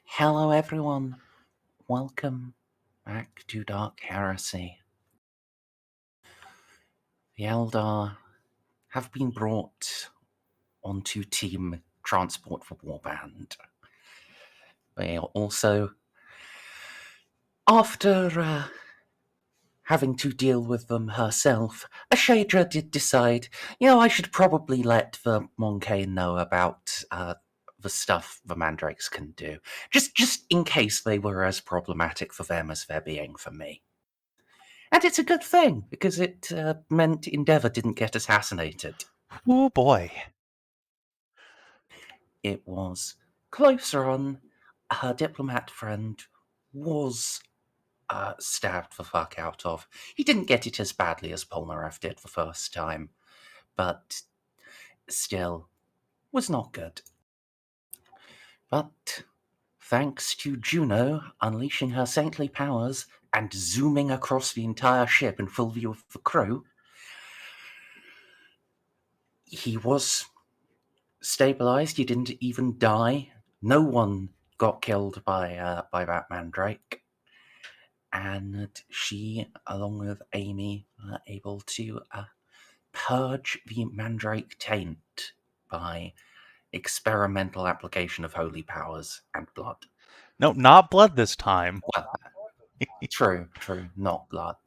Hello everyone, welcome back to Dark Heresy. The Eldar have been brought onto Team Transport for Warband. They are also, after having to deal with them herself, Ashadra did decide, I should probably let the Monkane know about the stuff the Mandrakes can do, just in case they were as problematic for them as they're being for me. And it's a good thing, because it meant Endeavour didn't get assassinated. Oh boy. It was closer on. Her diplomat friend was stabbed the fuck out of. He didn't get it as badly as Ponareff did the first time, but still was not good. But thanks to Juno unleashing her saintly powers and zooming across the entire ship in full view of the crew, he was stabilized. He didn't even die. No one got killed by that mandrake. And she, along with Amy, were able to purge the mandrake taint by experimental application of holy powers and blood. No, not blood this time. Well, true, not blood.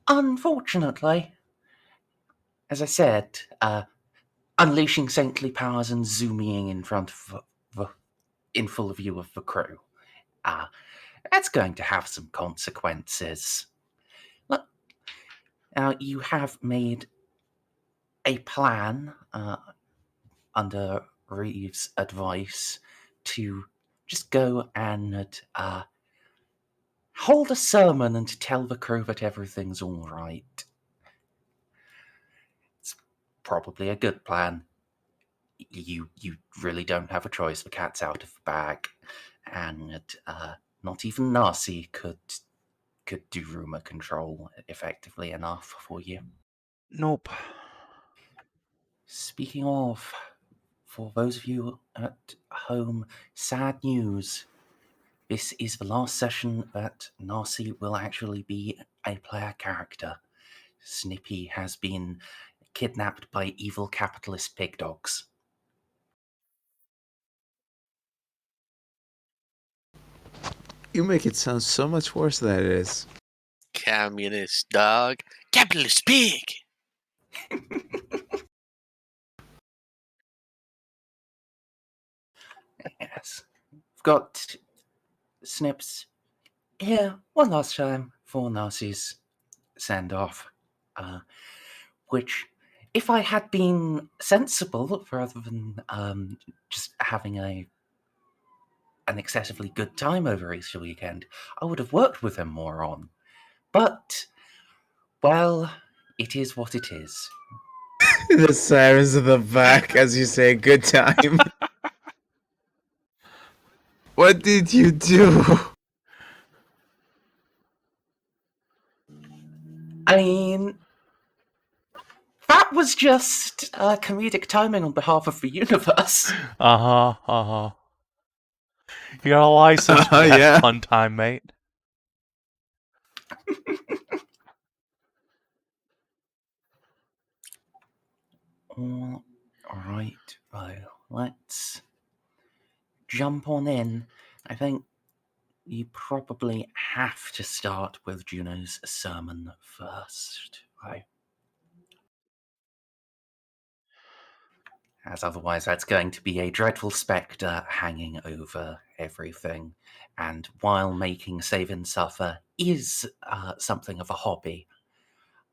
Unfortunately, as I said, unleashing saintly powers and zooming in front of in full view of the crew, that's going to have some consequences. Look, now you have made a plan under Reeves' advice to just go and hold a sermon and to tell the crew that everything's all right. It's probably a good plan. You really don't have a choice. The cat's out of the bag, and not even Narcie could do rumor control effectively enough for you. Nope. Speaking of, for those of you at home, sad news. This is the last session that Narcie will actually be a player character. Snippy has been kidnapped by evil capitalist pig dogs. You make it sound so much worse than it is. Communist dog. Capitalist pig! Yes. We've got Snips here one last time for Narcie's send-off, which, if I had been sensible rather than just having an excessively good time over Easter weekend, I would have worked with him more on. But, well, it is what it is. The sirens in the back as you say good time. What did you do? I mean, that was just comedic timing on behalf of the universe. Uh-huh. You got a license for that Yeah. fun time, mate. All right, well, let's jump on in. I think you probably have to start with Juno's sermon first, right? As otherwise that's going to be a dreadful spectre hanging over everything. And while making Savin suffer is something of a hobby,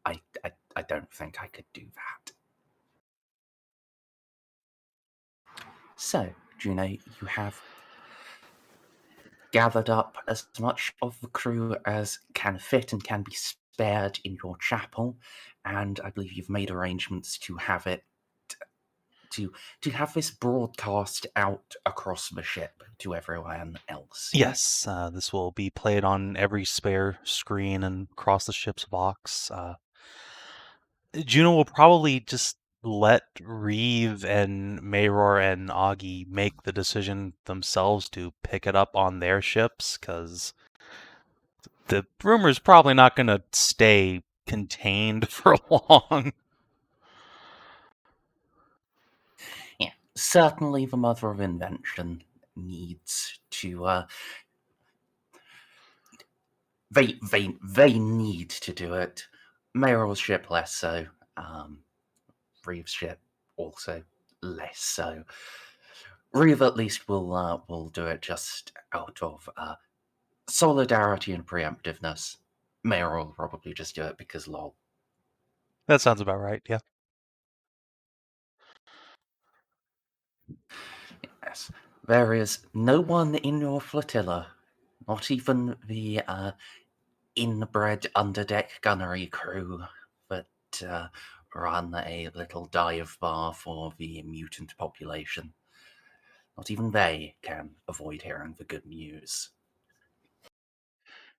I don't think I could do that. So, Juno, you have gathered up as much of the crew as can fit and can be spared in your chapel, and I believe you've made arrangements to have it to have this broadcast out across the ship to everyone else. Yes, this will be played on every spare screen and across the ship's box. Juno will probably just let Reeve and Mayror and Augie make the decision themselves to pick it up on their ships, because the rumor's probably not going to stay contained for long. Yeah, certainly the Mother of Invention needs to, they need to do it. Mayoral's ship less so. Reeve's ship also less so. Reeve at least will do it just out of solidarity and preemptiveness. Mayoral will probably just do it because lol. That sounds about right, yeah. Yes. There is no one in your flotilla, not even the inbred underdeck gunnery crew that run a little dive bar for the mutant population. Not even they can avoid hearing the good news.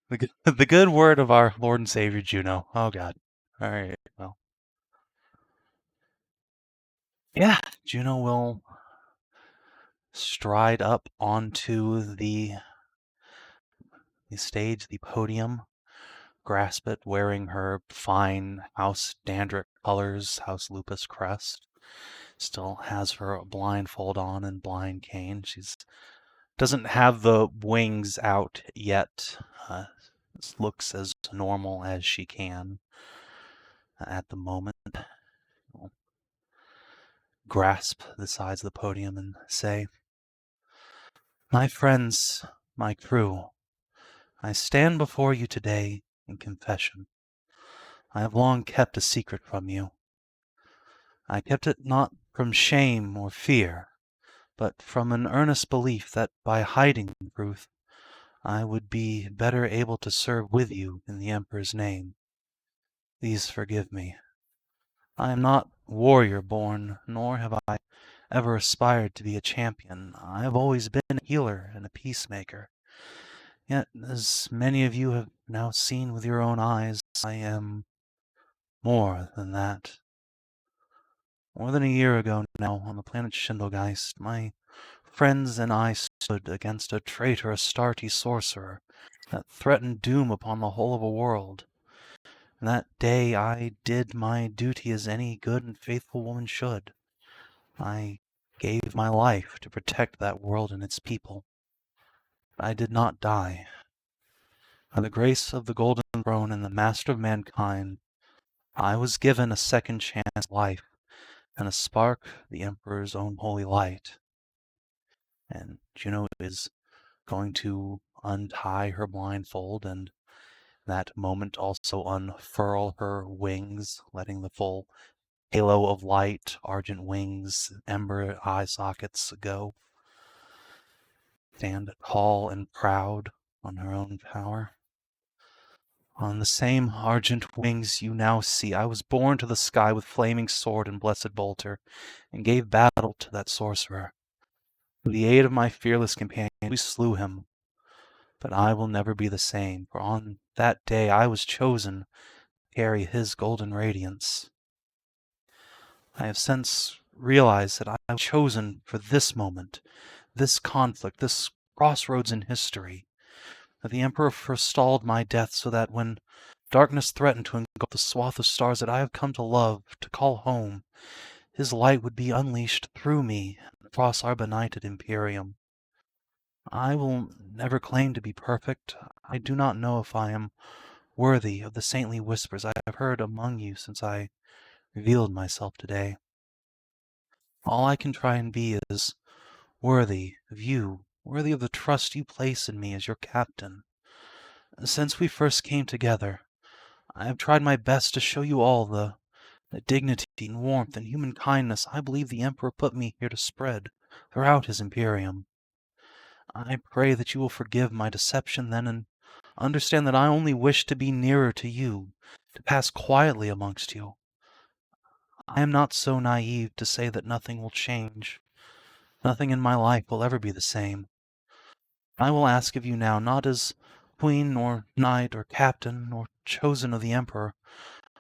The good word of our Lord and Savior Juno. Oh god. Alright, well. Yeah, Juno will stride up onto the stage, the podium, grasp it, wearing her fine House Dandric colors, House Lupus crest. Still has her blindfold on and blind cane. She's doesn't have the wings out yet. Looks as normal as she can at the moment. She'll grasp the sides of the podium and say, "My friends, my crew, I stand before you today in confession. I have long kept a secret from you. I kept it not from shame or fear, but from an earnest belief that by hiding the truth, I would be better able to serve with you in the Emperor's name. Please forgive me. I am not warrior born, nor have I ever aspired to be a champion. I have always been a healer and a peacemaker. Yet, as many of you have now seen with your own eyes, I am more than that. More than a year ago now, on the planet Schindelgeist, my friends and I stood against a traitor Astarte sorcerer that threatened doom upon the whole of a world. And that day I did my duty as any good and faithful woman should. I gave my life to protect that world and its people. But I did not die. By the grace of the Golden Throne and the Master of Mankind, I was given a second chance at life and a spark of the Emperor's own holy light. And Juno is going to untie her blindfold and that moment also unfurl her wings, letting the full halo of light, argent wings, ember eye sockets go. Stand tall and proud on her own power. On the same argent wings you now see, I was borne to the sky with flaming sword and blessed bolter, and gave battle to that sorcerer. With the aid of my fearless companion, we slew him. But I will never be the same, for on that day I was chosen to carry his golden radiance. I have since realized that I was chosen for this moment, this conflict, this crossroads in history, that the Emperor forestalled my death so that when darkness threatened to engulf the swath of stars that I have come to love, to call home, his light would be unleashed through me across our benighted Imperium. I will never claim to be perfect. I do not know if I am worthy of the saintly whispers I have heard among you since I revealed myself today. All I can try and be is worthy of you, worthy of the trust you place in me as your captain. Since we first came together, I have tried my best to show you all the dignity and warmth and human kindness I believe the Emperor put me here to spread throughout his Imperium. I pray that you will forgive my deception then and understand that I only wish to be nearer to you, to pass quietly amongst you. I am not so naive to say that nothing will change. Nothing in my life will ever be the same. I will ask of you now, not as queen or knight or captain or chosen of the Emperor,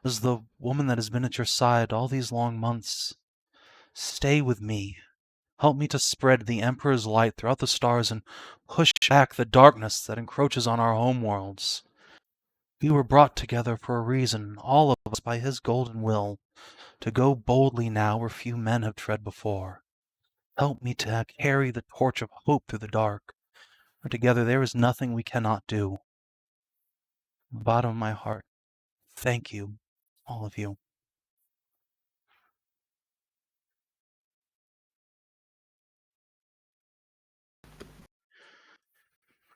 As the woman that has been at your side all these long months, stay with me. Help me to spread the Emperor's light throughout the stars and push back the darkness that encroaches on our homeworlds. We were brought together for a reason, all of us by his golden will, to go boldly now where few men have tread before. Help me to carry the torch of hope through the dark, for together there is nothing we cannot do. From the bottom of my heart, thank you, all of you.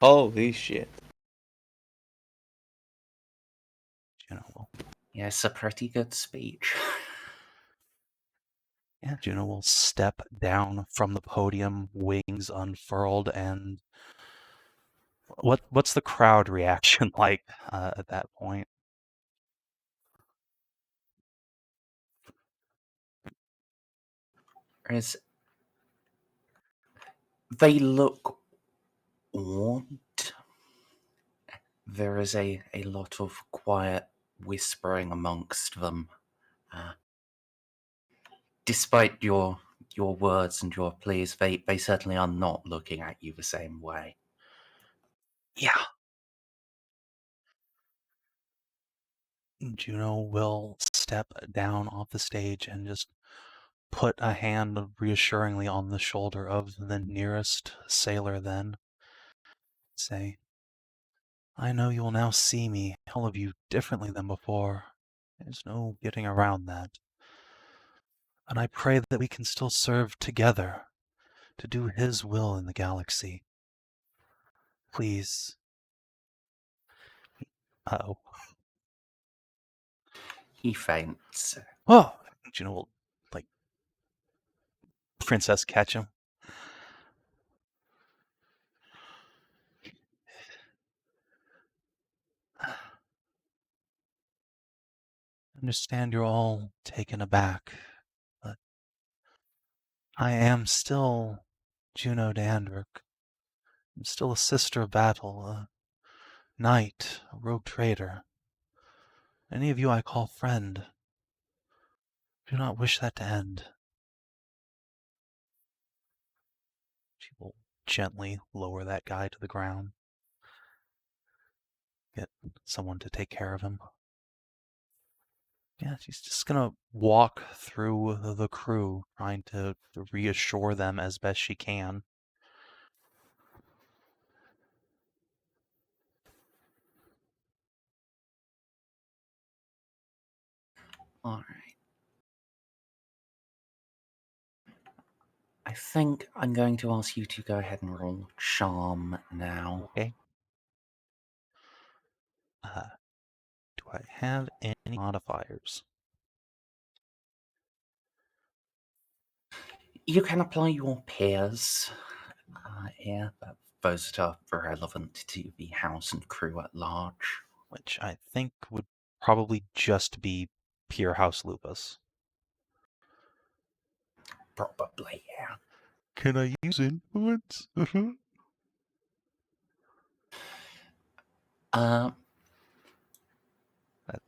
Holy shit. Juno will, Yes, a pretty good speech. Juno will step down from the podium, wings unfurled, and what's the crowd reaction like at that point? As they look awed, there is a lot of quiet whispering amongst them. Despite your words and your pleas, they certainly are not looking at you the same way. Yeah. Juno will step down off the stage and just put a hand reassuringly on the shoulder of the nearest sailor then. Say, I know you will now see me, all of you, differently than before. There's no getting around that. And I pray that we can still serve together to do his will in the galaxy. Please. Uh-oh. He faints. Oh! Juno will, princess catch him. I understand you're all taken aback, but I am still Juno de Andric. I'm still a sister of battle, a knight, a rogue trader. Any of you I call friend. Do not wish that to end. She will gently lower that guy to the ground. Get someone to take care of him. Yeah, she's just gonna walk through the crew, trying to reassure them as best she can. All right. I think I'm going to ask you to go ahead and roll Charm now. Okay. Do I have any modifiers? You can apply your peers here, but those that are relevant to the house and crew at large. Which I think would probably just be pure House Lupus. Probably, yeah. Can I use influence? That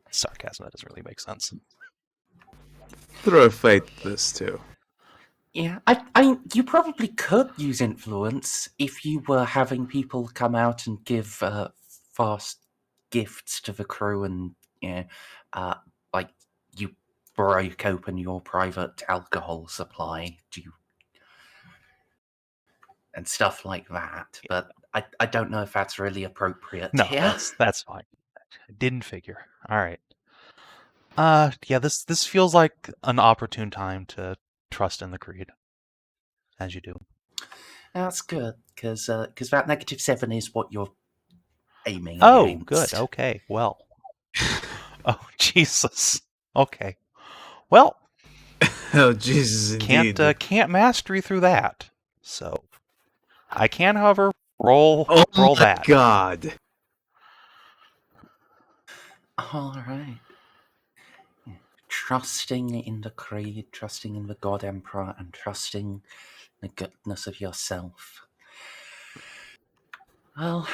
sarcasm, that doesn't really make sense. Throw a fate this too. Yeah, you probably could use influence if you were having people come out and give fast gifts to the crew, and like you broke open your private alcohol supply and stuff like that. But I don't know if that's really appropriate. No, here. that's fine. I didn't figure. All right. Yeah, this feels like an opportune time to trust in the creed, as you do. That's good, because that -7 is what you're aiming Oh, against. good. Okay. Well. Oh, Jesus. Okay. Well, Oh, Jesus, indeed. can't mastery through that. So I can, however, roll Oh my that. God. All right. Trusting in the creed, trusting in the God Emperor, and trusting the goodness of yourself. Well,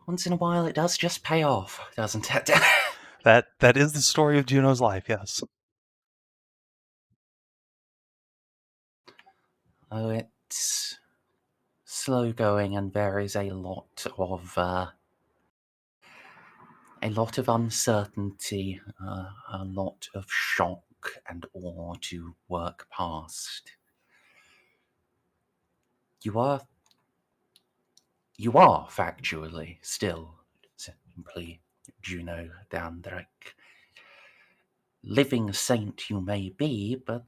once in a while it does just pay off, doesn't it? That is the story of Juno's life, yes. Oh, it's slow going, and there is a lot of uncertainty, a lot of shock and awe to work past. You are factually still simply Juno d'Andric. Living saint you may be, but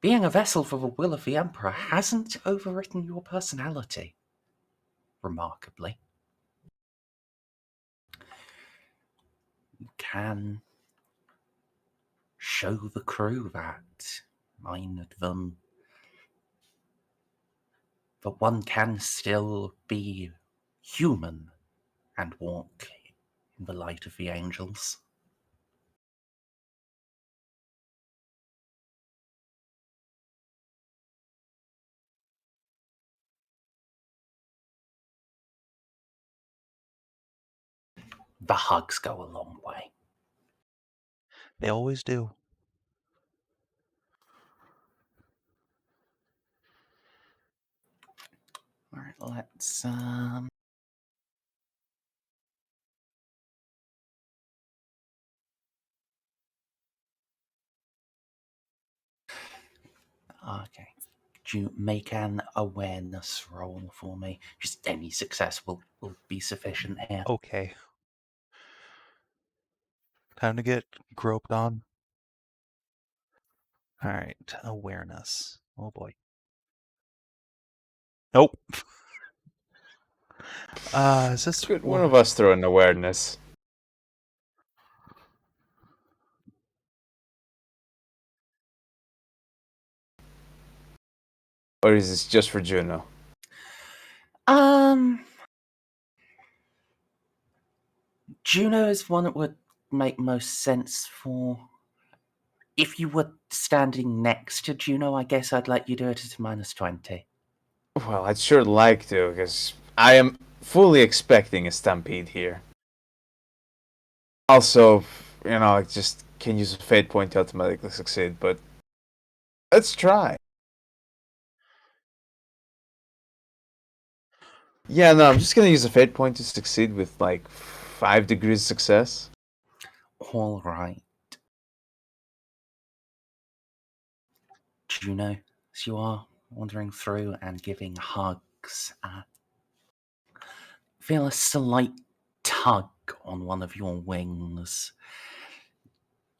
being a vessel for the will of the Emperor hasn't overwritten your personality, remarkably. You can show the crew that, mind them, but one can still be human and walk in the light of the angels. The hugs go a long way. They always do. Alright, let's okay. Could you make an awareness roll for me? Just any success will be sufficient here. Okay. Time to get groped on. Alright, awareness. Oh boy. Nope. Is this Could one of us throw an awareness? Or is this just for Juno? Juno is one that would make most sense for. If you were standing next to Juno, I guess I'd let you do it at a -20. Well, I'd sure like to, because I am fully expecting a stampede here. Also, I just can use a fate point to automatically succeed, but let's try. Yeah, no, I'm just gonna use a fate point to succeed with like 5 degrees success. All right. Juno, as you are wandering through and giving hugs, feel a slight tug on one of your wings.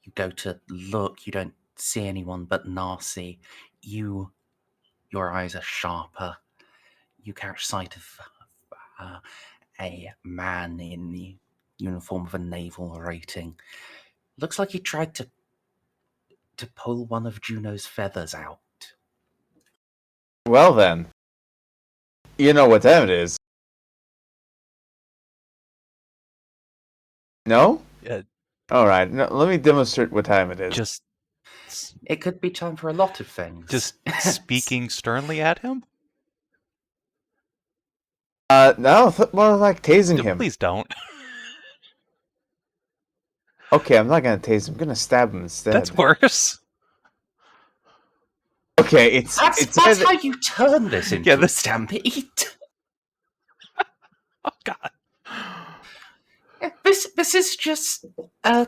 You go to look, you don't see anyone but Narcie. Your eyes are sharper. You catch sight of a man in the uniform of a naval rating. Looks like he tried to pull one of Juno's feathers out. Well then, you know what time it is. No? Alright, no, let me demonstrate what time it is. Just It could be time for a lot of things. Just speaking sternly at him? No, more like tasing him. Please don't. Okay, I'm not gonna tase him. I'm gonna stab him instead. That's worse. Okay, That's how you turn this into a stampede. Oh God. This is just a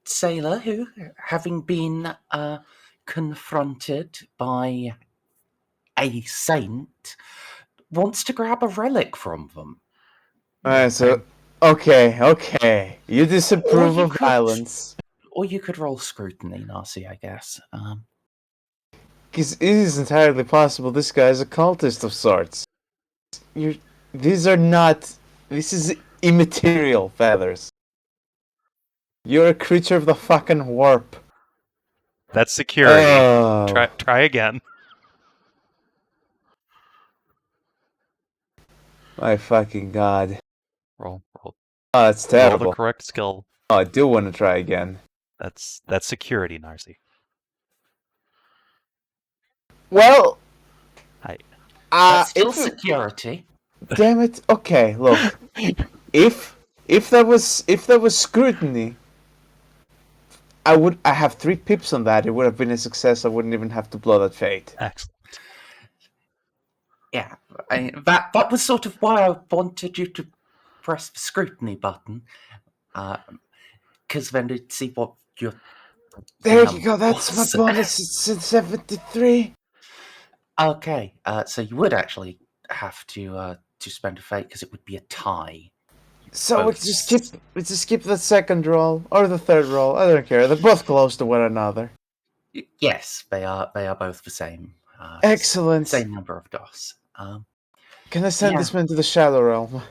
sailor who, having been confronted by a saint, wants to grab a relic from them. Alright, so okay. You disapprove of violence. Or you could roll scrutiny, Narcie, I guess. Because it is entirely possible this guy is a cultist of sorts. This is immaterial feathers. You're a creature of the fucking warp. That's security. Oh. Try again. My fucking god. Roll. Oh, that's terrible. Roll the correct skill. Oh, I do want to try again. That's security, Narcie. Well, that's still security. Damn it. Okay, look. If If that was scrutiny, I have 3 pips on that. It would have been a success. I wouldn't even have to blow that fate. Excellent. Yeah, that was sort of why I wanted you to press the scrutiny button, because then you'd see what your. There you go. That's my was. bonus. It's in 73. Okay, so you would actually have to spend a fate because it would be a tie. So we just skip the second roll or the third roll. I don't care. They're both close to one another. Yes, they are both the same. Excellent. Same number of DOS. Can I send yeah. this man to the Shadow Realm?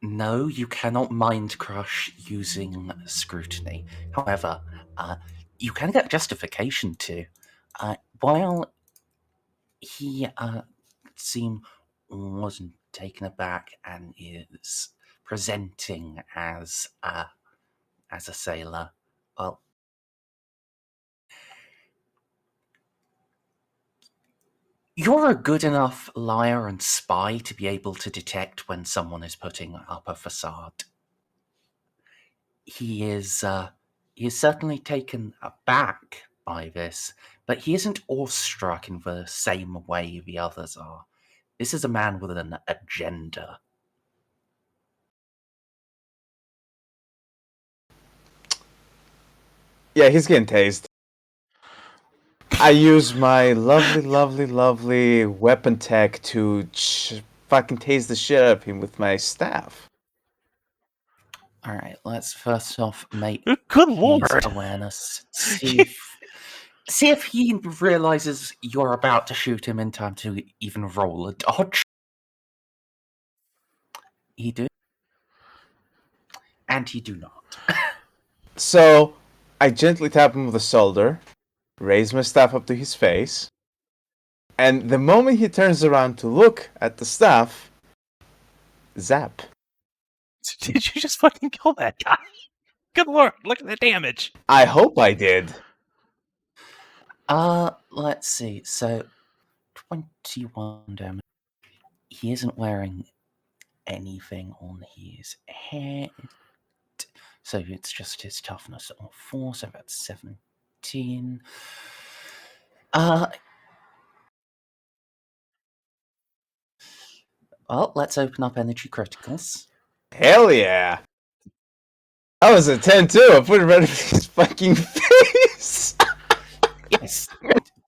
No, you cannot mind crush using scrutiny. However, you can get justification to. While he wasn't taken aback and is presenting as a sailor, well, you're a good enough liar and spy to be able to detect when someone is putting up a facade. He is certainly taken aback by this, but he isn't awestruck in the same way the others are. This is a man with an agenda. Yeah, he's getting tased. I use my lovely weapon tech to fucking tase the shit out of him with my staff. Alright, let's first off make Good his lord! awareness. See if he realizes you're about to shoot him in time to even roll a dodge. He do. And he do not. So, I gently tap him with a shoulder, raise my staff up to his face, and the moment he turns around to look at the staff, zap. Did you just fucking kill that guy? Good lord, look at the damage. I hope I did. Let's see. So, 21 damage. He isn't wearing anything on his head. So it's just his toughness of 4, so that's 17. Well, let's open up energy criticals. Hell yeah. I was a 10 too. I put it right in his fucking face. Yes,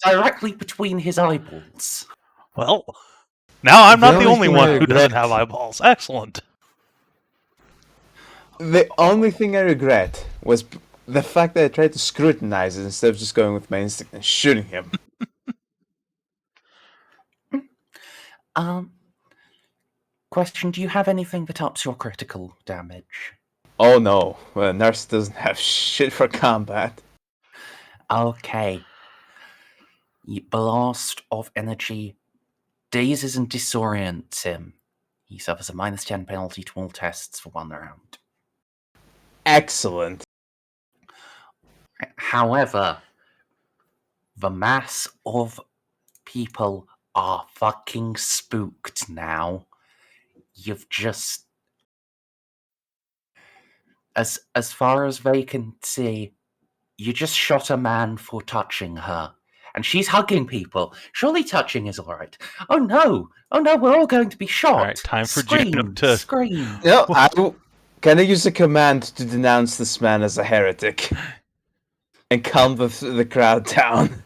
directly between his eyeballs. Well, now I'm The not the only only thing I one who doesn't regret- have eyeballs. Excellent. The only thing I regret was the fact that I tried to scrutinize it instead of just going with my instinct and shooting him. Question, do you have anything that ups your critical damage? Oh no, well, Narcia doesn't have shit for combat. Okay. Blast of energy dazes and disorients him. He suffers a -10 penalty to all tests for 1 round. Excellent. However, the mass of people are fucking spooked now. You've just... As far as they can see, you just shot a man for touching her. And she's hugging people. Surely touching is alright. Oh no, we're all going to be shot. Alright, time for Scream, Juno to... Scream. No, can I use a command to denounce this man as a heretic? And calm the crowd down?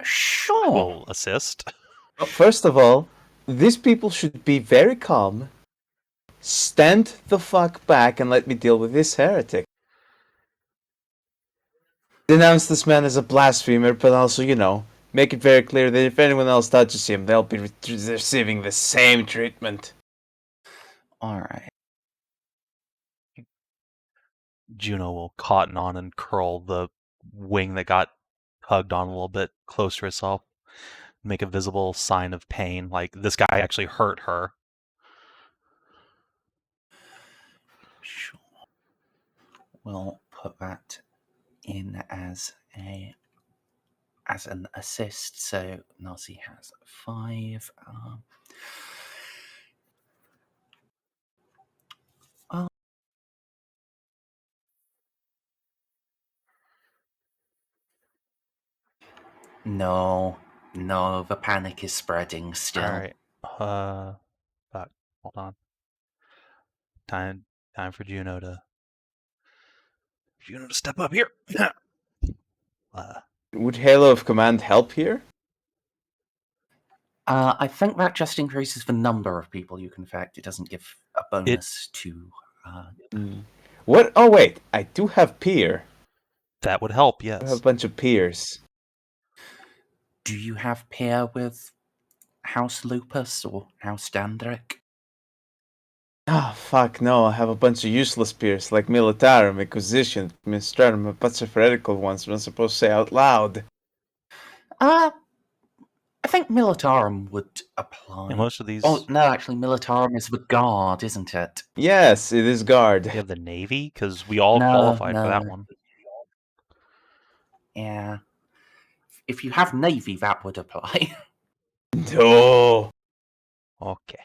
Sure. will assist. First of all, these people should be very calm. Stand the fuck back and let me deal with this heretic. Denounce this man as a blasphemer, but also, make it very clear that if anyone else touches him, they'll be receiving the same treatment. Alright. Juno will cotton on and curl the wing that got hugged on a little bit closer to herself. Make a visible sign of pain, like this guy actually hurt her. Sure. We'll put that in as an assist, so Narcie has 5. No, the panic is spreading still. Alright. Fuck. Hold on. Time for Juno to step up here. Would Halo of Command help here? I think that just increases the number of people you can affect. It doesn't give a bonus to... What? Oh, wait. I do have Peer. That would help, I have yes. a bunch of Peers. Do you have pair with House Lupus or House Andric? Ah, fuck no. I have a bunch of useless Peers, like Militarum, Inquisition, Ministratum, a bunch of heretical ones I'm not supposed to say out loud. I think Militarum would apply. And most of these... Oh, no, actually, Militarum is the guard, isn't it? Yes, it is Guard. You have the Navy? Because we all No, qualified for that no. one. Yeah. If you have Navy, that would apply. No. Okay.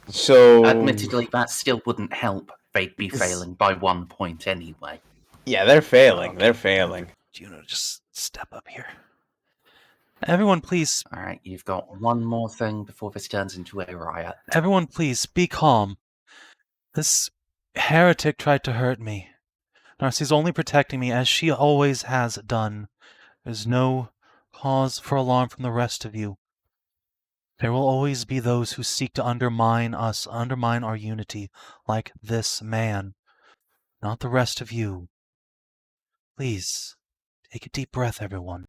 So... Admittedly, that still wouldn't help. They'd be Yes. failing by 1 point anyway. Yeah, they're failing. Okay. They're failing. Juno, just step up here. Everyone, please. Alright, you've got one more thing before this turns into a riot. Everyone, please, be calm. This heretic tried to hurt me. Narcie's only protecting me, as she always has done. There's no cause for alarm from the rest of you. There will always be those who seek to undermine us, undermine our unity, like this man. Not the rest of you. Please, take a deep breath, everyone.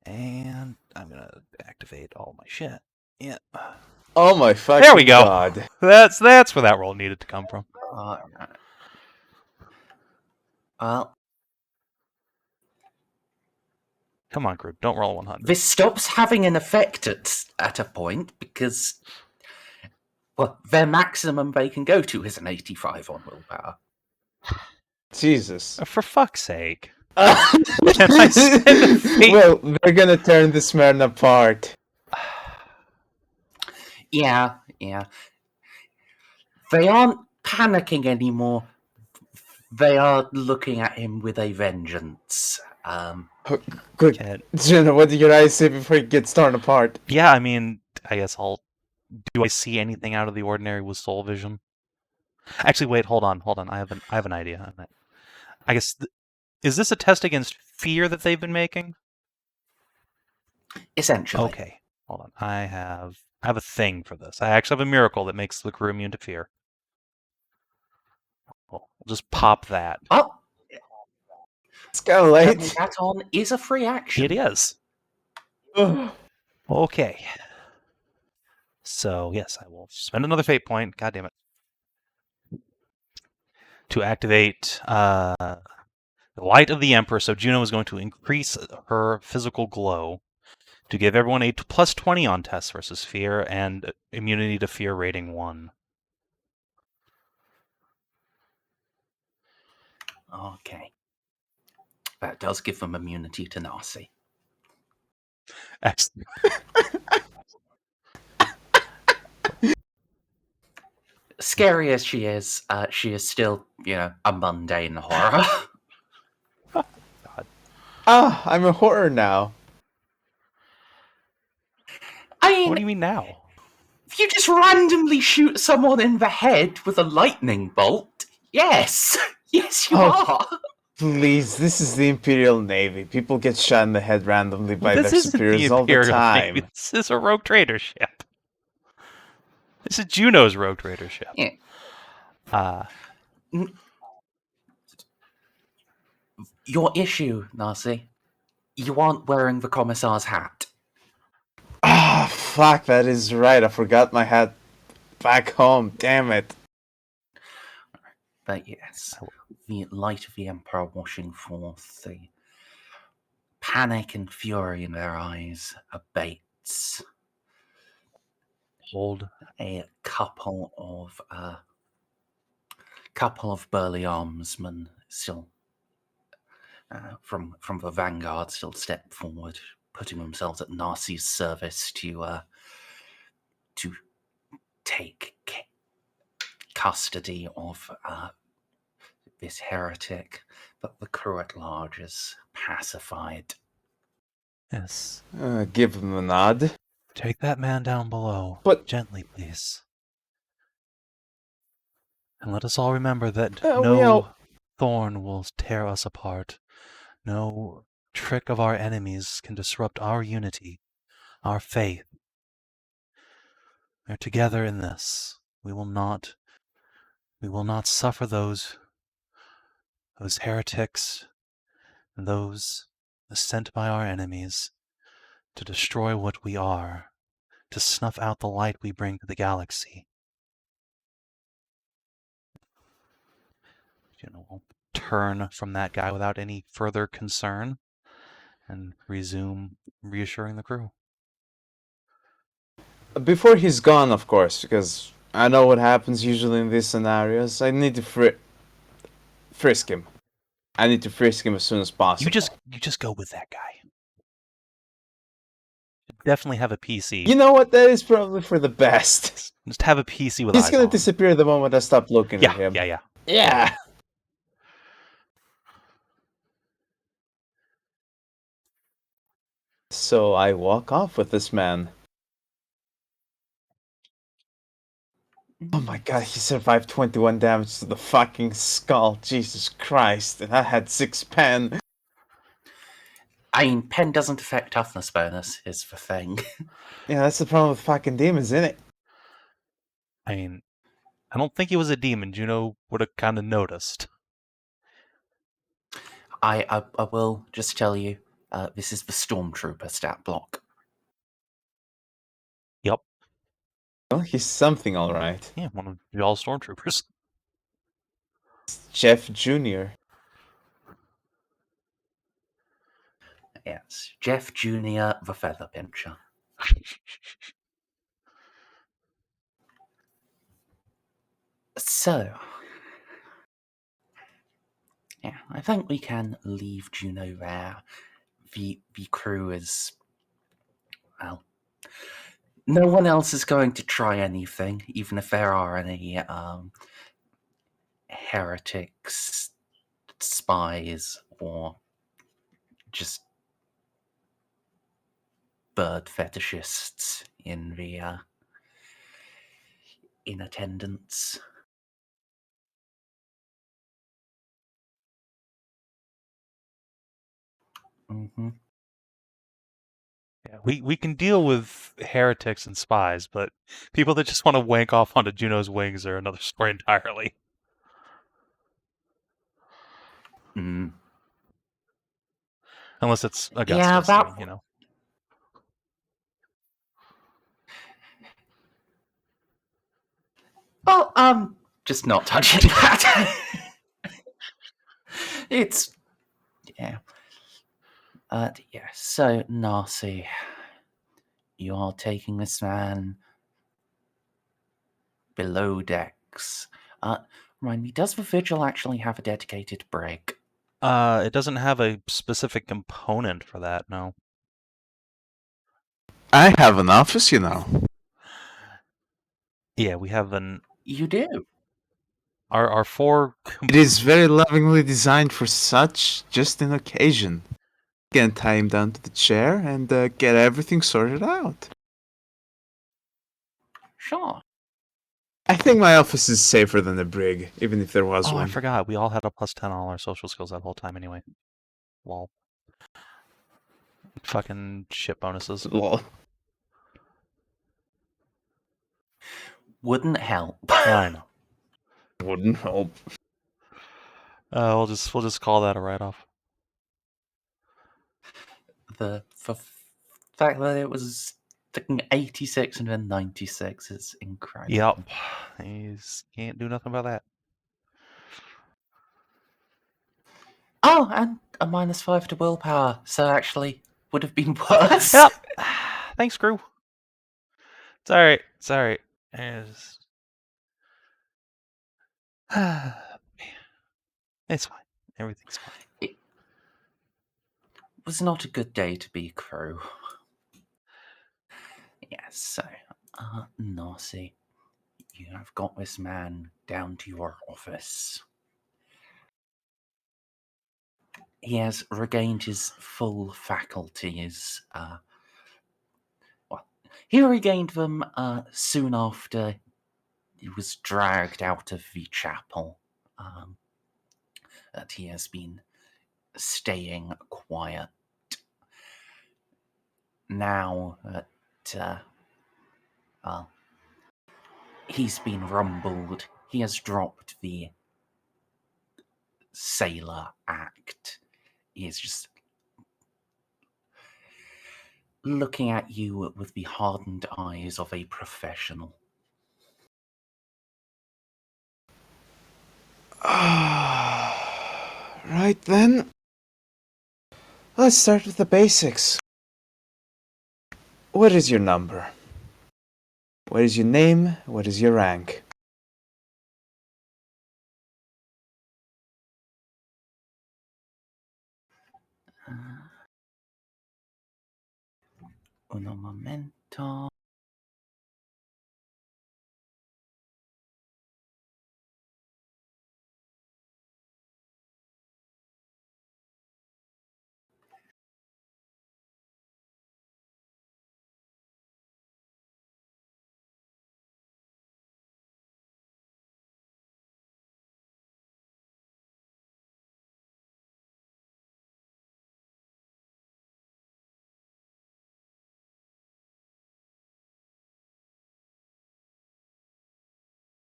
And I'm gonna activate all my shit. Yeah. Oh my fucking There we go. god. That's where that roll needed to come from. Well, Come on, crew. Don't roll 100. this stops having an effect at a point because, well, their maximum they can go to is an 85 on willpower. Jesus. For fuck's sake. Can I spend a fate? Well, they're gonna turn this man apart. Yeah. They aren't panicking anymore. They are looking at him with a vengeance. Quick, Can't- Juno, what do your eyes say before it gets torn apart? Yeah, I mean, I guess I'll... Do I see anything out of the ordinary with soul vision? Actually, wait, hold on. I have an idea. I guess... Is this a test against fear that they've been making? Essentially. Okay, hold on. I have a thing for this. I actually have a miracle that makes the crew immune to fear. We'll just pop that. Oh, It's kind of turning late. that on is a free action. It is. Ugh. Okay. So, yes, I will spend another fate point. God damn it. To activate the Light of the Emperor. So Juno is going to increase her physical glow to give everyone a plus 20 on tests versus fear and immunity to fear rating 1. Okay. That does give them immunity to Narcie. Excellent. Scary as she is still, a mundane horror. Ah, I'm a horror now. I mean, What do you mean now? if you just randomly shoot someone in the head with a lightning bolt, yes. Yes, you are. Please, this is the Imperial Navy. People get shot in the head randomly by This their isn't superiors all the Imperial time. Navy. This is a rogue trader ship. This is Juno's rogue trader ship. Yeah. Your issue, Narcie, you aren't wearing the Commissar's hat. Ah, fuck, that is right. I forgot my hat back home. Damn it. But yes, the light of the Emperor washing forth, the panic and fury in their eyes abates. Hold. A couple of burly armsmen still from the vanguard still step forward, putting themselves at Narcie's service to take custody of this heretic, but the crew at large is pacified. Yes. Give him a nod. Take that man down below. But- Gently, please. And let us all remember that we no all- thorn will tear us apart. No trick of our enemies can disrupt our unity, our faith. We're together in this. We will not suffer those heretics and those sent by our enemies to destroy what we are, to snuff out the light we bring to the galaxy. We'll turn from that guy without any further concern and resume reassuring the crew. Before he's gone, of course, because I know what happens usually in these scenarios. I need to frisk him. I need to frisk him as soon as possible. You just go with that guy. Definitely have a PC. You know what? That is probably for the best. Just have a PC with He's eyes gonna on. disappear the moment I stop looking at him. Yeah. Yeah. So I walk off with this man. Oh my god, he survived 21 damage to the fucking skull. Jesus Christ. And I had 6 pen. I mean, pen doesn't affect toughness bonus, is the thing. Yeah, that's the problem with fucking demons, isn't it? I mean, I don't think he was a demon. Juno would have kind of noticed. I will just tell you, this is the Stormtrooper stat block. Yep. Well, he's something alright. Yeah, one of y'all's stormtroopers. Jeff Jr. Yes, Jeff Jr., the Feather Pincher. So, yeah, I think we can leave Juno there. The crew is, well, no one else is going to try anything, even if there are any heretics, spies, or just bird fetishists in the in attendance. Mm-hmm. Yeah, we can deal with heretics and spies, but people that just want to wank off onto Juno's wings are another story entirely. Mm. Unless it's Augustus, Yeah, that... you know. Well, just not touching that. It's... Yeah. Yeah, so, Narcie, you are taking this man below decks. Remind me, does the Vigil actually have a dedicated brig? It doesn't have a specific component for that, no. I have an office, you know. Yeah, we have an... You do? Our 4... It is very lovingly designed for such just an occasion. You can tie him down to the chair and get everything sorted out. Sure. I think my office is safer than the brig, even if there was Oh, one. I forgot. We all had a +10 on our social skills that whole time anyway. Lol. Fucking shit bonuses. Lol. Wouldn't help. I know. Wouldn't help. We'll just call that a write-off. The fact that it was 86 and then 96 is incredible. Yep. He's can't do nothing about that. Oh, and a -5 to willpower, so actually would have been worse. Yep. Thanks, crew. It's alright. It's alright. It's fine. Everything's fine. It was not a good day to be crew. Yes, so, Narcie, you have got this man down to your office. he has regained his full faculties. He regained them soon after he was dragged out of the chapel. That he has been staying quiet. Now that he's been rumbled, he has dropped the sailor act. He is just looking at you with the hardened eyes of a professional. Right then. Let's start with the basics. What is your number? What is your name? What is your rank? Uno momento.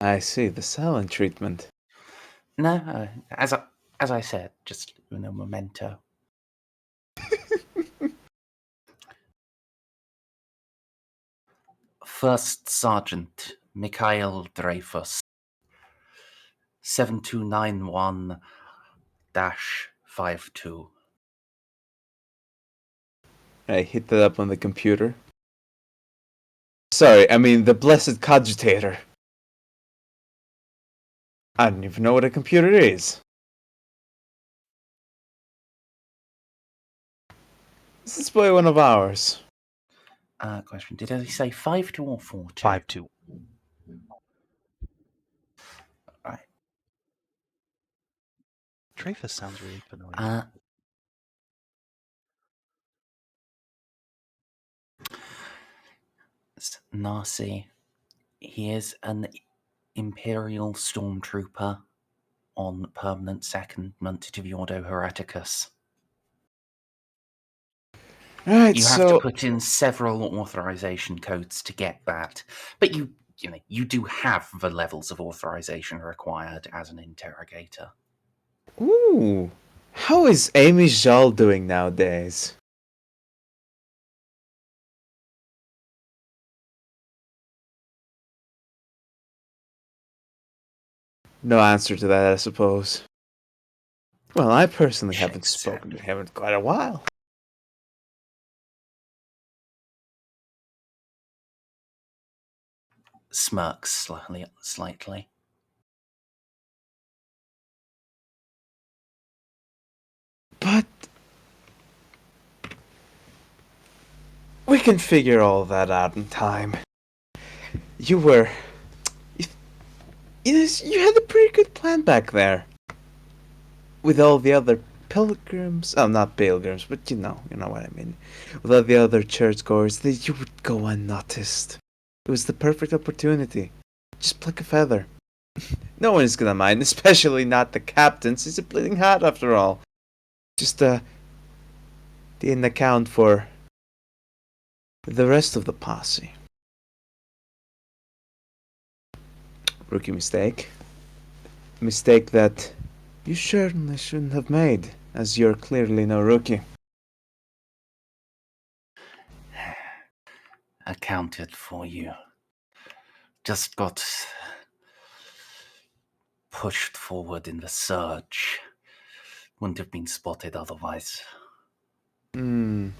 I see, the silent treatment. No, as I said, just uno momento. First Sergeant Mikhail Dreyfus, 7291-52. I hit that up on the computer. Sorry, I mean the blessed cogitator. I don't even know what a computer is. Is this boy one of ours? Question, did I say 5-2 or 4-2? 5-2. Right. Dreyfus sounds really familiar. Narcie. He is an Imperial Stormtrooper on permanent secondment to the Ordo Hereticus. Right, You have to put in several authorization codes to get that, but you do have the levels of authorization required as an interrogator. Ooh. How is Amy Jal doing nowadays? No answer to that, I suppose. Well, I personally haven't spoken to him in quite a while. Smirks slightly. But we can figure all that out in time. You had a pretty good plan back there. With all the other pilgrims, not pilgrims, but you know what I mean. With all the other churchgoers, that you would go unnoticed. It was the perfect opportunity. Just pluck a feather. No one is gonna mind, especially not the captain. He's a bleeding heart after all. Just didn't account for the rest of the posse. Rookie mistake. Mistake that you certainly shouldn't have made, as you're clearly no rookie. Accounted for you. Just got pushed forward in the surge. Wouldn't have been spotted otherwise. Would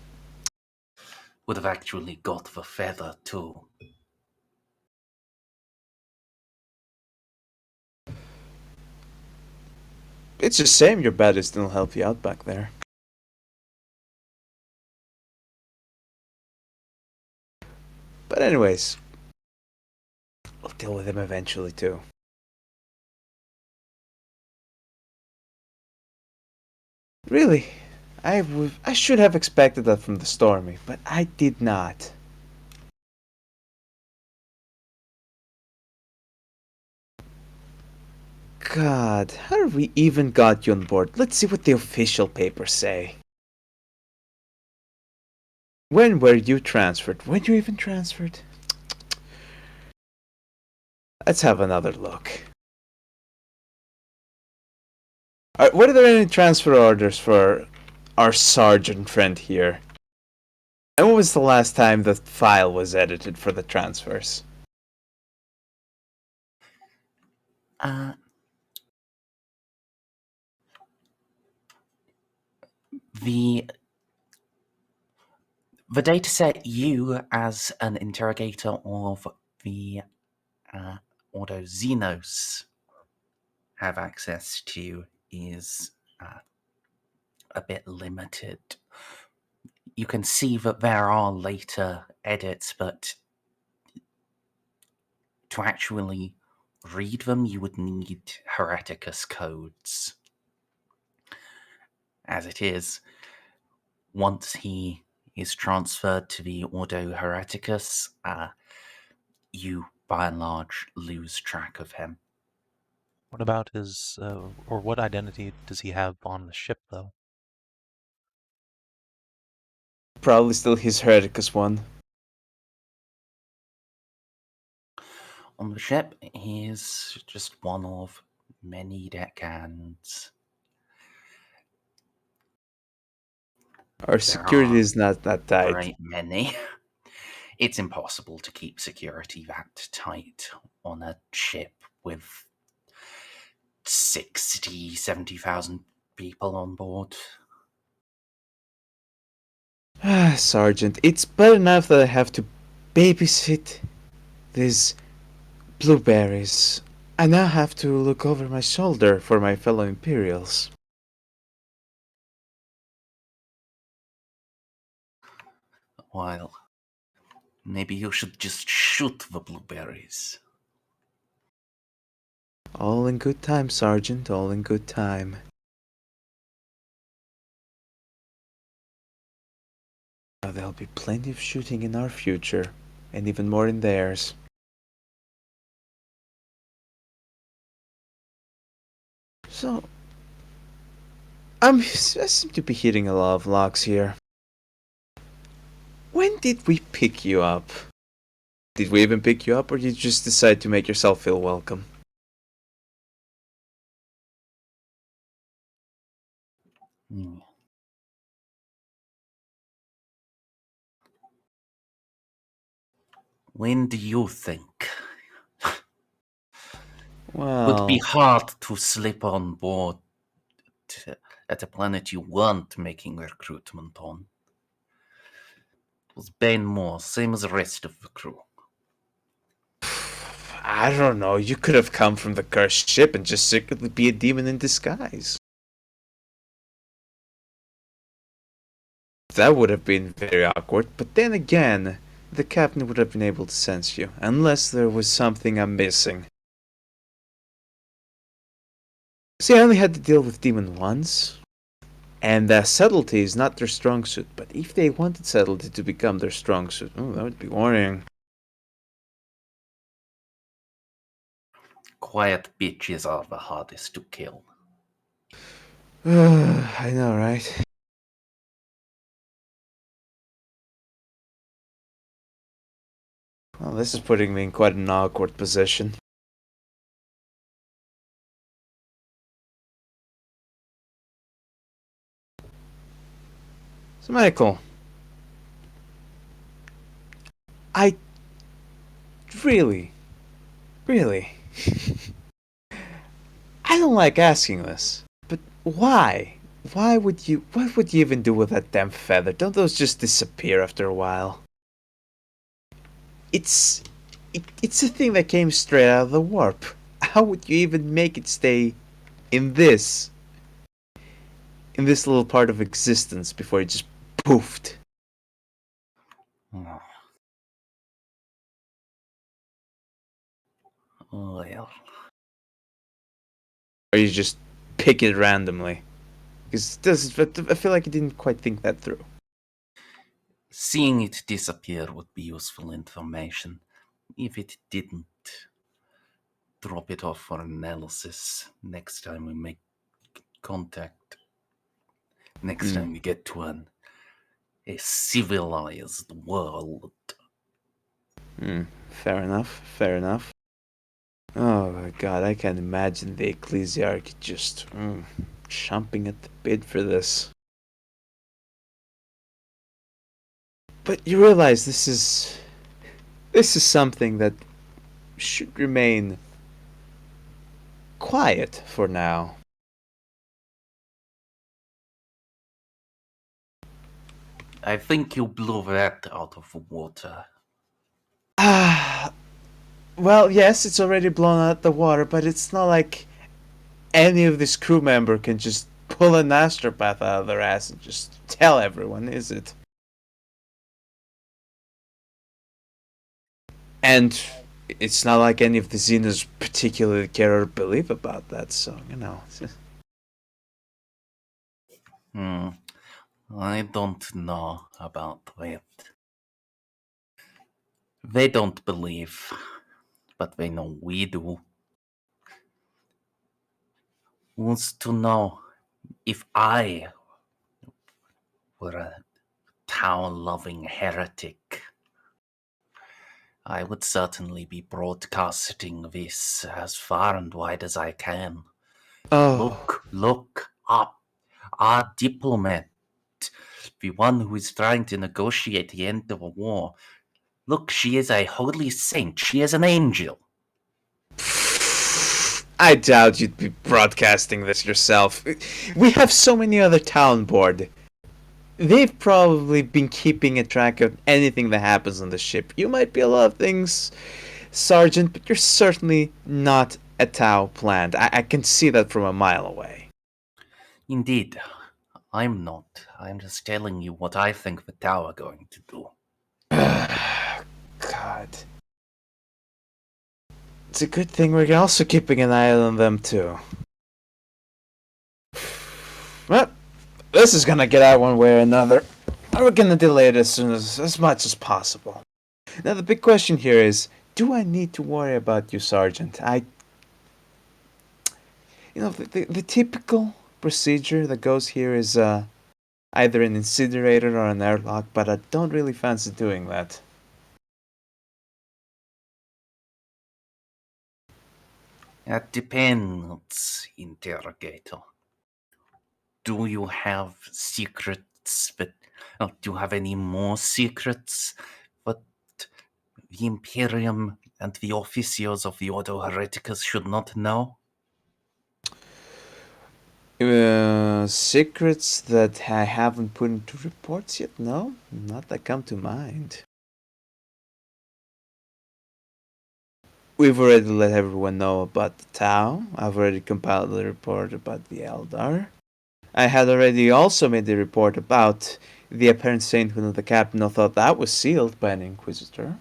have actually got the feather too. It's a shame your baddies didn't help you out back there. But anyways, we'll deal with him eventually too. Really, I should have expected that from the Stormy, but I did not. God, how have we even got you on board? Let's see what the official papers say. When were you transferred? When you even transferred? Let's have another look. Were there any transfer orders for our sergeant friend here? And when was the last time the file was edited for the transfers? The dataset you, as an interrogator of the Ordo Xenos, have access to is a bit limited. You can see that there are later edits, but to actually read them, you would need Hereticus codes. As it is, once he is transferred to the Ordo Hereticus, you, by and large, lose track of him. What about his, or what identity does he have on the ship, though? Probably still his Hereticus one. On the ship, he's just one of many deckhands. Our security are is not that a tight. great many. It's impossible to keep security that tight on a ship with 70,000 people on board. Sergeant, it's bad enough that I have to babysit these blueberries. I now have to look over my shoulder for my fellow Imperials. While maybe you should just shoot the blueberries. All in good time, Sergeant, all in good time. Now there'll be plenty of shooting in our future, and even more in theirs. So, I seem to be hitting a lot of locks here. When did we pick you up? Did we even pick you up, or did you just decide to make yourself feel welcome? When do you think? Well, Would be hard to slip on board at a planet you weren't making recruitment on. It was Ben Moore, same as the rest of the crew. I don't know. You could have come from the cursed ship and just secretly be a demon in disguise. That would have been very awkward, but then again, the captain would have been able to sense you, unless there was something I'm missing. See, I only had to deal with demon once, and subtlety is not their strong suit, but if they wanted subtlety to become their strong suit, oh, that would be worrying. Quiet bitches are the hardest to kill. I know, right? Well, this is putting me in quite an awkward position. So, Michael, I really, I don't like asking this, but why? Why would you, what would you even do with that damn feather? Don't those just disappear after a while? It's a thing that came straight out of the warp. How would you even make it stay in this little part of existence before it just poofed? Well, Or you just pick it randomly? Because I feel like you didn't quite think that through. Seeing it disappear would be useful information. If it didn't, drop it off for analysis next time we make contact. Next time we get to a civilized world. Fair enough. Oh my god, I can imagine the Ecclesiarch just chomping at the bit for this. But you realize this is something that should remain quiet for now. I think you blew that out of the water. Well, yes, it's already blown out the water, but it's not like any of this crew member can just pull an astropath out of their ass and just tell everyone, is it? And it's not like any of the Xenos particularly care or believe about that, so, you know. I don't know about that. They don't believe, but they know we do. Wants to know if I were a town-loving heretic, I would certainly be broadcasting this as far and wide as I can. Oh. Look up. Our diplomat, the one who is trying to negotiate the end of a war. Look, she is a holy saint. She is an angel. I doubt you'd be broadcasting this yourself. We have so many other town board. They've probably been keeping a track of anything that happens on the ship. You might be a lot of things, Sergeant, but you're certainly not a Tau plant. I can see that from a mile away. Indeed, I'm not. I'm just telling you what I think the Tau are going to do. God. It's a good thing we're also keeping an eye on them, too. Well, this is gonna get out one way or another. We're gonna delay it as much as possible. Now, the big question here is, do I need to worry about you, Sergeant? The typical procedure that goes here is either an incinerator or an airlock, but I don't really fancy doing that. That depends, interrogator. Do you have secrets do you have any more secrets that the Imperium and the officials of the Ordo Hereticus should not know? Secrets that I haven't put into reports yet? No, not that come to mind. We've already let everyone know about the Tau. I've already compiled the report about the Eldar. I had already also made the report about the apparent sainthood of the captain, although that was sealed by an Inquisitor.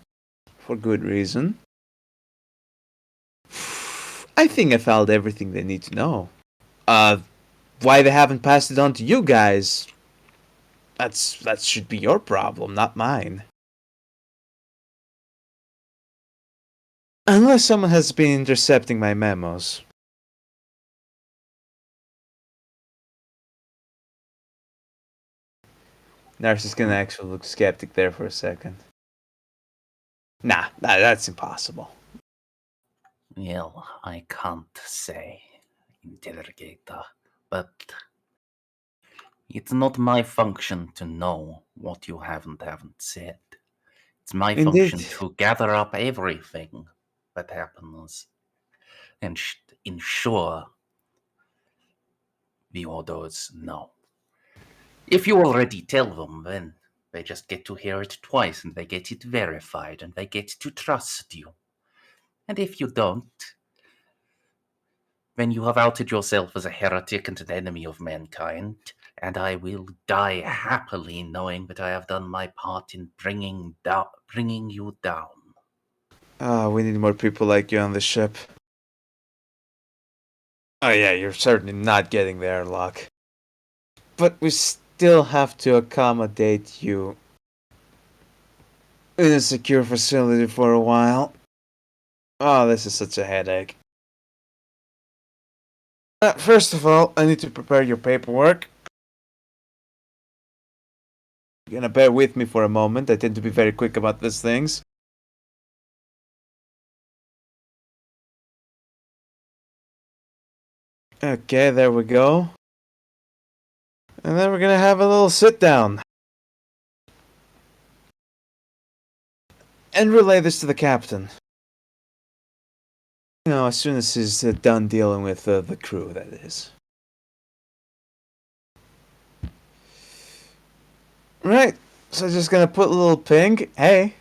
For good reason. I think I found everything they need to know. Why they haven't passed it on to you guys, that should be your problem, not mine. Unless someone has been intercepting my memos. Narcie's gonna actually look skeptic there for a second. Nah, that's impossible. Well, I can't say, interrogator, but it's not my function to know what you haven't said. It's my function to gather up everything that happens and ensure the Ordos know. If you already tell them, then they just get to hear it twice, and they get it verified, and they get to trust you. And if you don't, then you have outed yourself as a heretic and an enemy of mankind, and I will die happily knowing that I have done my part in bringing you down. We need more people like you on the ship. Oh yeah, you're certainly not getting the airlock. but we still have to accommodate you in a secure facility for a while. Oh, this is such a headache. First of all, I need to prepare your paperwork. You're gonna bear with me for a moment. I tend to be very quick about these things. Okay, there we go. And then we're gonna have a little sit down. And relay this to the captain. You know, as soon as he's done dealing with the crew, that is. Right, so just gonna put a little ping. Hey,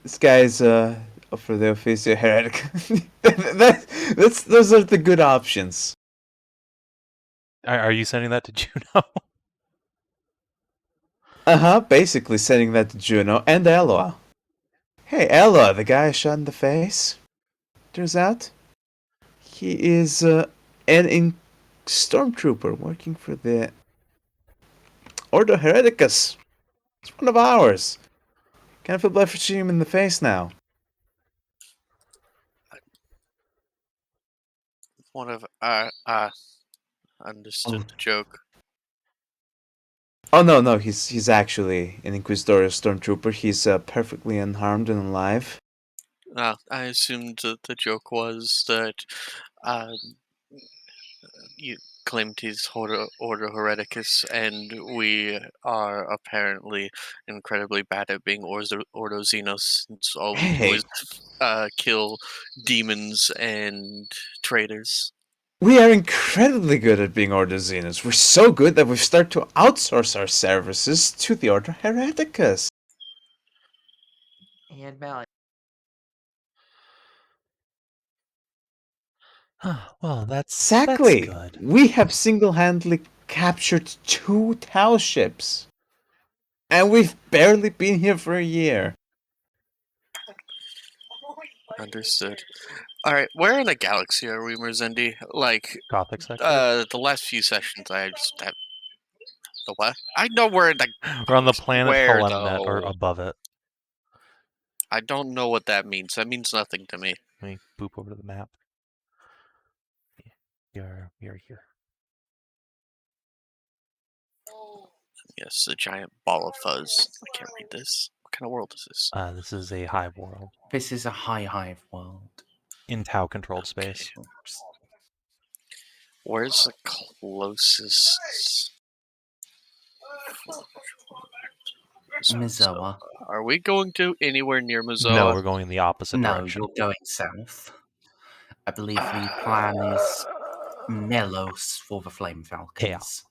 this guy's up for the Officio Heretic. Those are the good options. Are you sending that to Juno? Basically sending that to Juno and Eloa. Hey, Eloa, the guy I shot in the face. Turns out, he is an stormtrooper working for the Ordo Hereticus. It's one of ours. Can't feel bad for shooting him in the face now. One of understood Oh. the joke. Oh no, he's actually an Inquisitorial stormtrooper. He's perfectly unharmed and alive. I assumed that the joke was that you claimed he's Order Hereticus, and we are apparently incredibly bad at being Ordo Xenos, since all we do Hey. is kill demons and traitors. We are incredibly good at being Ordo Xenos. We're so good that we've started to outsource our services to the Order Hereticus. And Mallet. Well, that's Exactly. good. We have single-handedly captured 2 Tau ships. And we've barely been here for a year. Understood. All right, where in the galaxy are we, Merzendi? Like, Gothic sector. the last few sessions, I just have the what? I know where in the We're on the planet where Helemnet, or though. above it. I don't know what that means. That means nothing to me. Let me boop over to the map. We are here. Yes, a giant ball of fuzz. I can't read this. What kind of world is this? This is a hive world. This is a hive world. In Tau-controlled space. Where's the closest? Mizoa. Are we going to anywhere near Mizoa? No, we're going in the opposite No, direction. you're going south. I believe the plan is Melos for the Flame Falcons.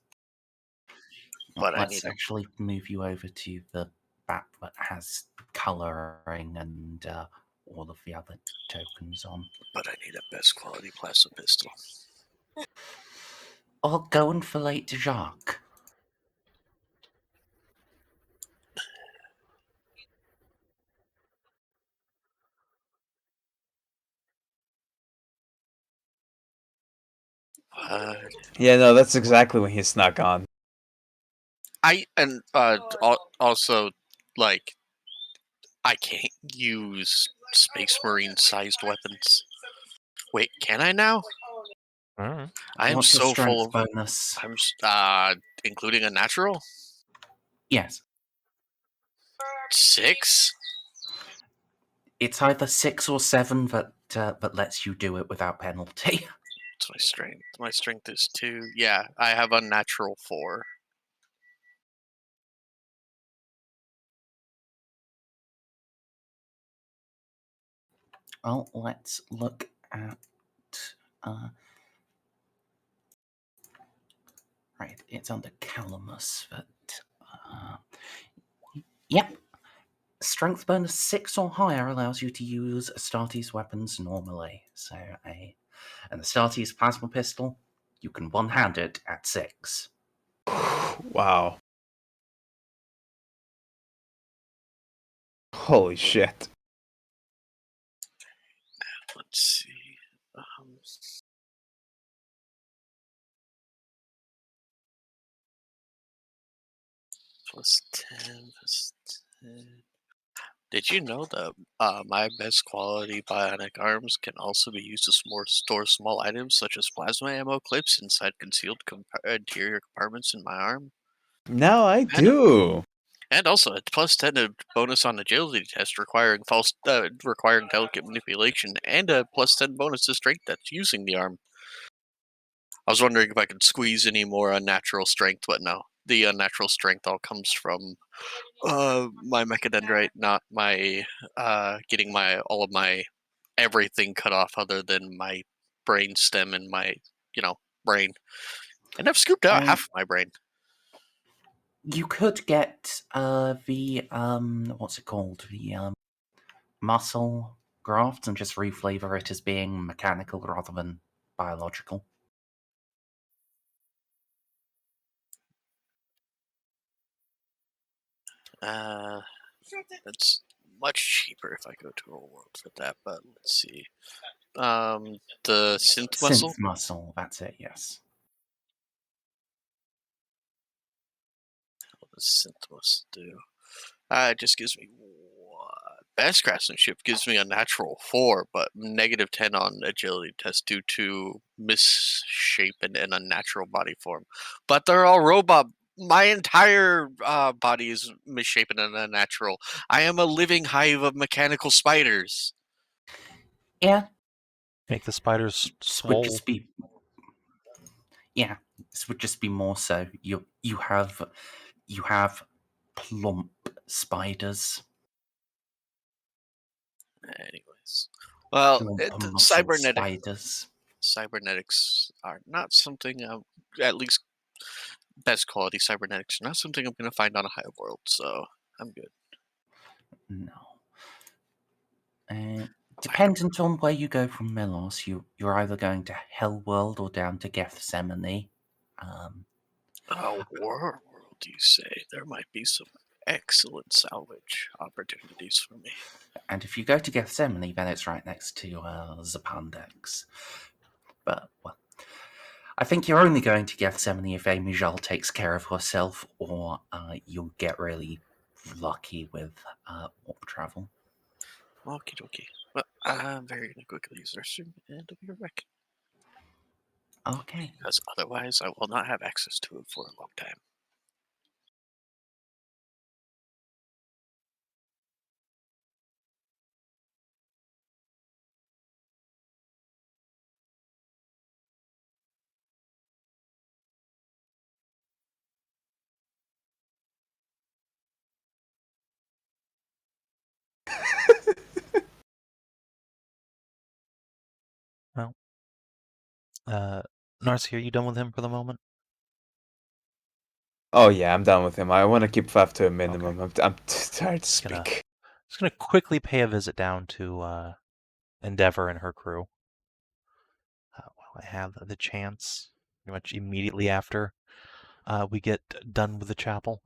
But I Let's need a- actually move you over to the map that has colouring and all of the other tokens on. But I need a best quality plasma pistol. Or going for Late Jacques. Yeah, no, that's exactly when he snuck on. Also, like, I can't use Space Marine sized weapons. Wait, can I now? Alright. I am What's your so strength full of. bonus? Including a natural? Yes. 6? It's either 6 or 7 that lets you do it without penalty. What's my strength? My strength is 2. Yeah, I have a natural 4. Well, let's look at... right, it's under Calamus, but... yep. Strength bonus 6 or higher allows you to use Astartes weapons normally. So, and the Astartes plasma pistol, you can one-hand it at 6. Wow. Holy shit. Let's see. +10, +10. Did you know that my best quality bionic arms can also be used to store small items such as plasma ammo clips inside concealed interior compartments in my arm? Now I do. And also a +10 bonus on agility test requiring requiring delicate manipulation, and a +10 bonus to strength that's using the arm. I was wondering if I could squeeze any more unnatural strength, but no. The unnatural strength all comes from my mechadendrite, not my getting all of my everything cut off other than my brain stem and my brain. And I've scooped out half of my brain. You could get the what's it called? The muscle graft and just reflavor it as being mechanical rather than biological. That's much cheaper if I go to a world for that, but let's see. The synth muscle? Synth muscle, that's it, yes. What does synth muscle do? It just gives me best craftsmanship gives me a natural 4, but -10 on agility test due to misshapen and unnatural body form. But they're all robot. My entire body is misshapen and unnatural. I am a living hive of mechanical spiders. Yeah. Make the spiders swole. This would just be more so. You have plump spiders. Anyways, well, Plump cybernetics are not something. At least best quality cybernetics are not something I'm going to find on a high world, so I'm good. No. Dependent on where you go from Melos, you're either going to Hellworld or down to Gethsemane. A world, you say? There might be some excellent salvage opportunities for me. And if you go to Gethsemane, then it's right next to Zapandex. But, well, I think you're only going to Gethsemane if Amy takes care of herself, or you'll get really lucky with warp travel. Okie dokie. Well, I'm very going to quickly use the restroom, and I'll be right back. Okay. Because otherwise I will not have access to it for a long time. Well, Narcie, are you done with him for the moment? Oh yeah, I'm done with him. I want to keep Faf to a minimum. Okay. I'm tired to speak. Just gonna quickly pay a visit down to Endeavor and her crew. While I have the chance, pretty much immediately after we get done with the chapel.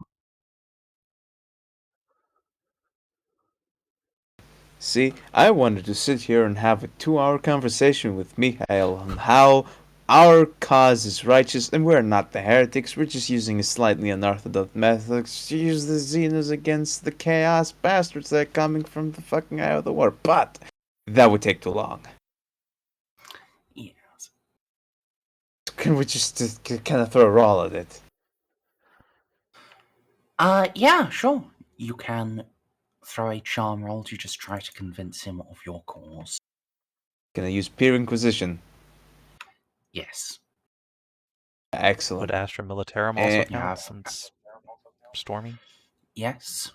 See, I wanted to sit here and have a 2-hour conversation with Mikhail on how our cause is righteous and we're not the heretics. We're just using a slightly unorthodox method to use the Xenos against the chaos bastards that are coming from the fucking eye of the war. But that would take too long. Yes. Can we just kind of throw a roll at it? Yeah, sure. You can throw a charm roll to just try to convince him of your cause. Can I use Peer Inquisition? Yes. Excellent. Would Astra Militarum also count since storming? Yes.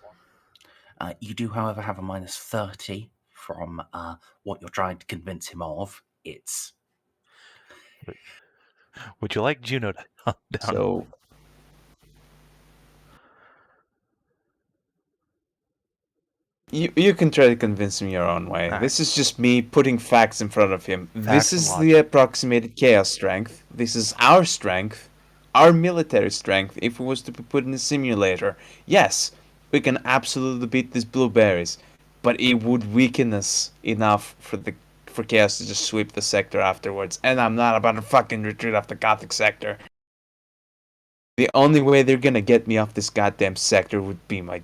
You do, however, have a -30 from what you're trying to convince him of. It's... Would you like Juno to hunt down? So... You can try to convince him your own way. Right. This is just me putting facts in front of him. This is and the approximated chaos strength. This is our strength. Our military strength, if it was to be put in a simulator. Yes, we can absolutely beat these blueberries. But it would weaken us enough for chaos to just sweep the sector afterwards. And I'm not about to fucking retreat off the Gothic sector. The only way they're gonna get me off this goddamn sector would be my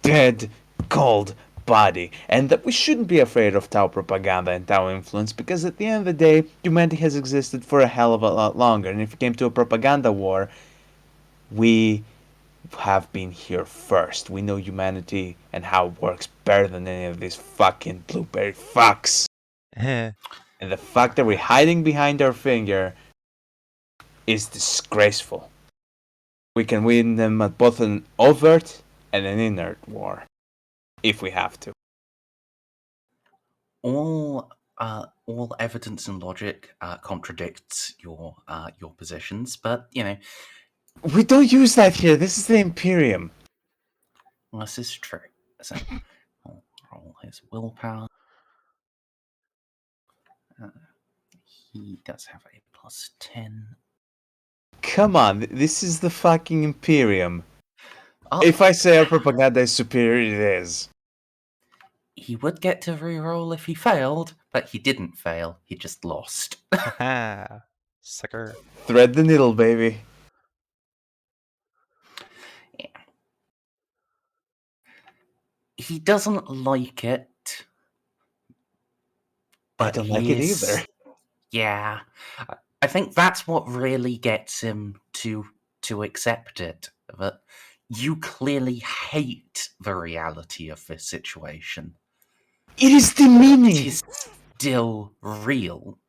dead, cold body. And that we shouldn't be afraid of Tau propaganda and Tau influence, because at the end of the day, humanity has existed for a hell of a lot longer. And if it came to a propaganda war, we have been here first. We know humanity and how it works better than any of these fucking blueberry fucks. And the fact that we're hiding behind our finger is disgraceful. We can win them at both an overt and an inert war, if we have to. All evidence and logic contradicts your positions, but We don't use that here. This is the Imperium. this is true. So, I'll roll his willpower. He does have a +10. Come on, this is the fucking Imperium. Oh, If I say our propaganda is superior, it is. he would get to reroll if he failed, but he didn't fail. He just lost. Sucker. Thread the needle, baby. He doesn't like it. I But don't like it either. Yeah. I think that's what really gets him to accept it. That you clearly hate the reality of this situation. It is demeaning. It is still real.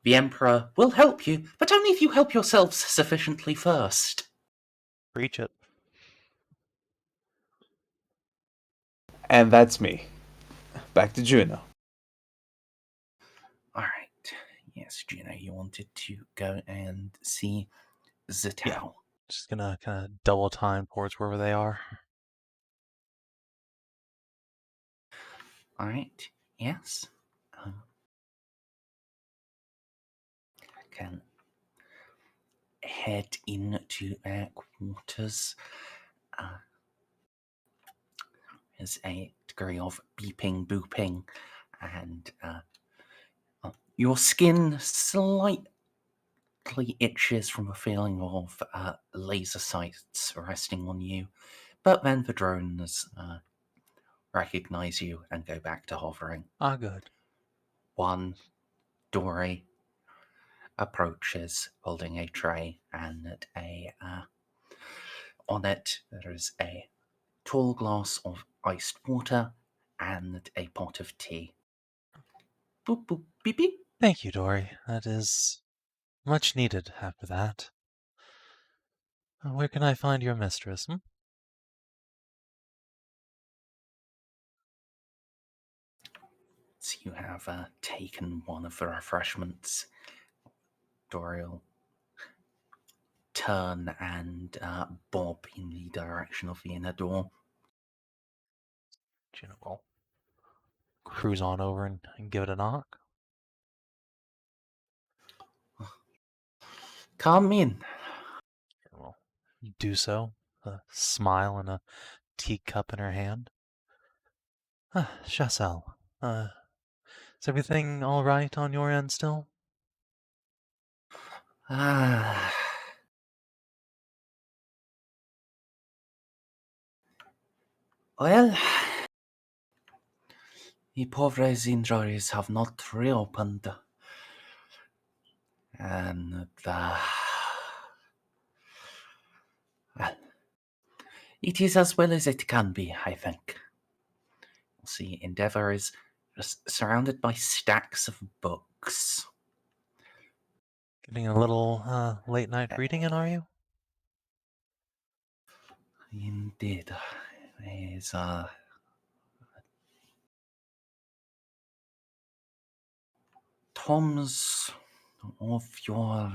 The Emperor will help you, but only if you help yourselves sufficiently first. Preach it. And that's me. Back to Juno. Alright. Yes, Juno, you wanted to go and see the Tau. Yeah. Just gonna kind of double time towards wherever they are. Alright, yes. Can head into their quarters. There's a degree of beeping, booping, and your skin slightly itches from a feeling of laser sights resting on you, but then the drones recognize you and go back to hovering. Ah, good. One dory approaches holding a tray, and on it there is a tall glass of iced water and a pot of tea. Boop, boop, beep, beep. Thank you, Dory. That is much needed after that. Where can I find your mistress? So you have taken one of the refreshments. Dory will turn and bob in the direction of the inner door. Juno will cruise on over and give it a knock. Come in. Will do so, a smile and a teacup in her hand. Chassel, is everything all right on your end still? Well, the Povres injuries have not reopened. And well, it is as well as it can be, I think. See, Endeavour is just surrounded by stacks of books. Getting a little late night reading in, are you? Indeed. There's tomes of your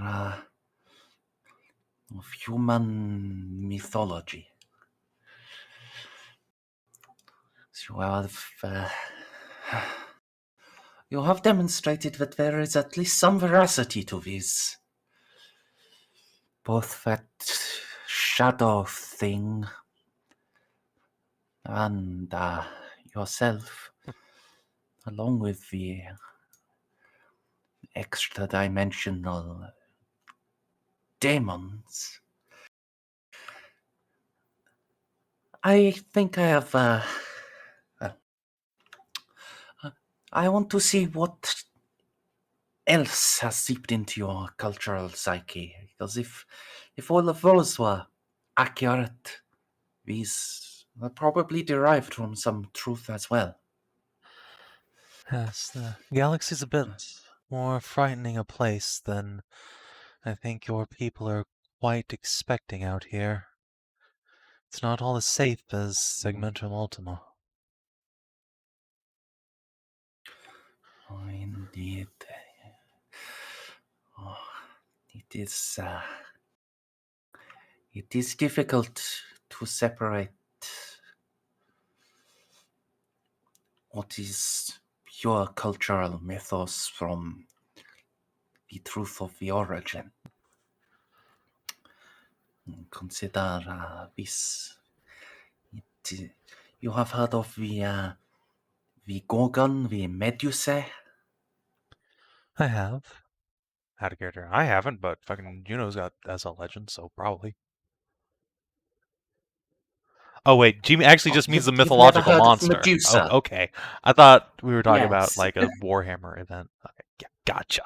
of human mythology. So you have demonstrated that there is at least some veracity to these. Both that shadow thing and yourself, along with the extra-dimensional demons. I think I have. I want to see what else has seeped into your cultural psyche. Because if all of those were accurate, these were probably derived from some truth as well. Yes, the galaxy's a bit more frightening a place than I think your people are quite expecting out here. It's not all as safe as Segmentum Ultima. Oh, indeed. Oh, it is difficult to separate what is pure cultural mythos from the truth of the origin. Consider this. You have heard of the Gorgon, the Medusa? I have. Out of character. I haven't, but fucking Juno's got as a legend, so probably. Oh wait, G actually just means the You've never mythological heard of monster. Oh, Medusa? okay. I thought we were talking about Yes. like a Warhammer event. Okay, yeah, gotcha.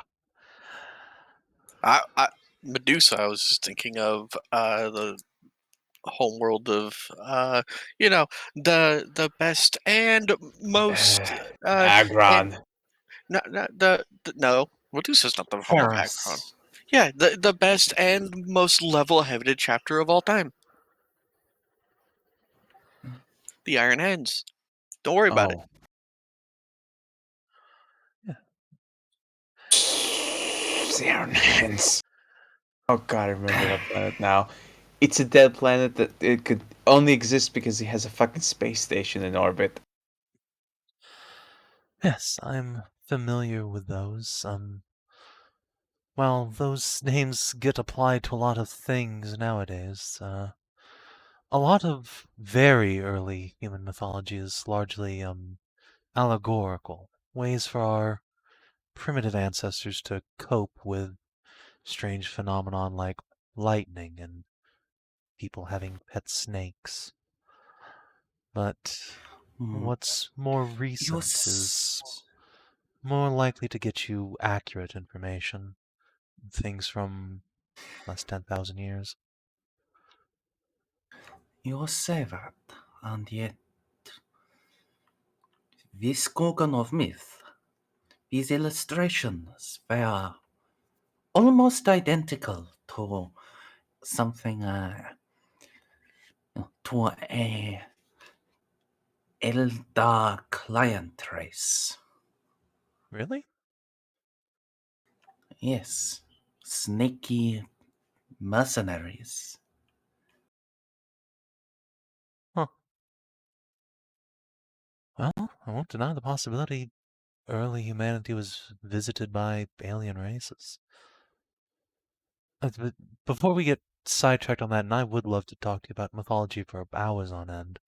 Medusa, I was just thinking of the homeworld of the best and most Agron. no, Medusa's not the home of Akron. Heresy. Yeah, the best and most level-headed chapter of all time. The Iron Hands. Don't worry about it. The Iron Hands. Oh god, I remember that planet now. It's a dead planet that it could only exist because it has a fucking space station in orbit. Yes, I'm familiar with those. Well, those names get applied to a lot of things nowadays. A lot of very early human mythology is largely allegorical, ways for our primitive ancestors to cope with strange phenomenon like lightning and people having pet snakes. But what's more recent is more likely to get you accurate information. Things from last 10,000 years. You say that, and yet this Gorgon of myth, these illustrations, they are almost identical to something, to a Eldar client race. Really? Yes, snaky mercenaries. Huh. Well, I won't deny the possibility early humanity was visited by alien races. But before we get sidetracked on that, and I would love to talk to you about mythology for hours on end.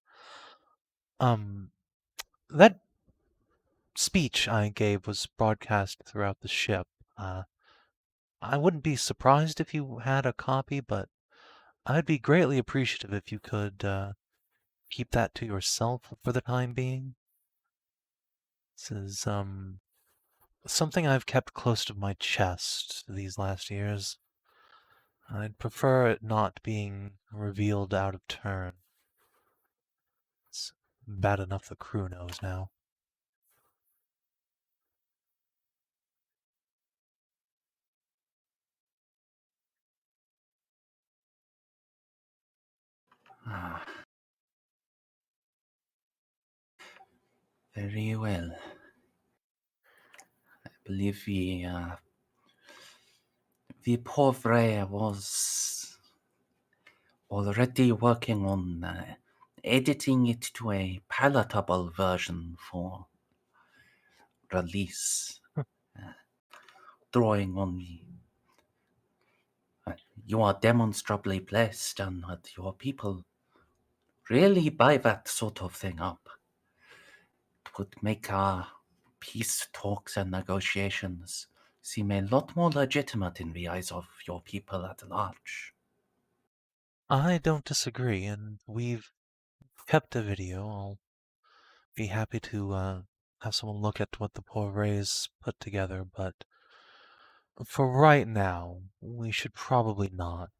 That speech I gave was broadcast throughout the ship. I wouldn't be surprised if you had a copy, but I'd be greatly appreciative if you could keep that to yourself for the time being. This is something I've kept close to my chest these last years. I'd prefer it not being revealed out of turn. It's bad enough the crew knows now. Very well. I believe the Pauvre was already working on editing it to a palatable version for release. Drawing on the you are demonstrably blessed, and that your people really buy that sort of thing up. It would make our peace talks and negotiations seem a lot more legitimate in the eyes of your people at large. I don't disagree, and we've kept a video. I'll be happy to have someone look at what the poor Rays put together, but for right now, we should probably not.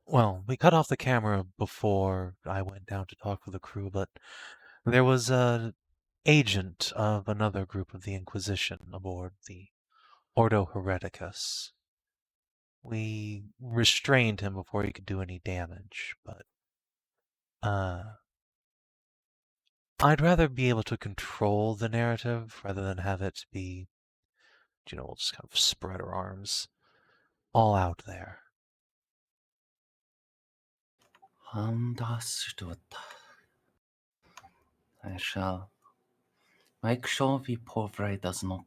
Well, we cut off the camera before I went down to talk with the crew, but there was an agent of another group of the Inquisition aboard, the Ordo Hereticus. We restrained him before he could do any damage, but I'd rather be able to control the narrative rather than have it be, we'll just kind of spread our arms all out there. Understood. I shall make sure the poor Ray does not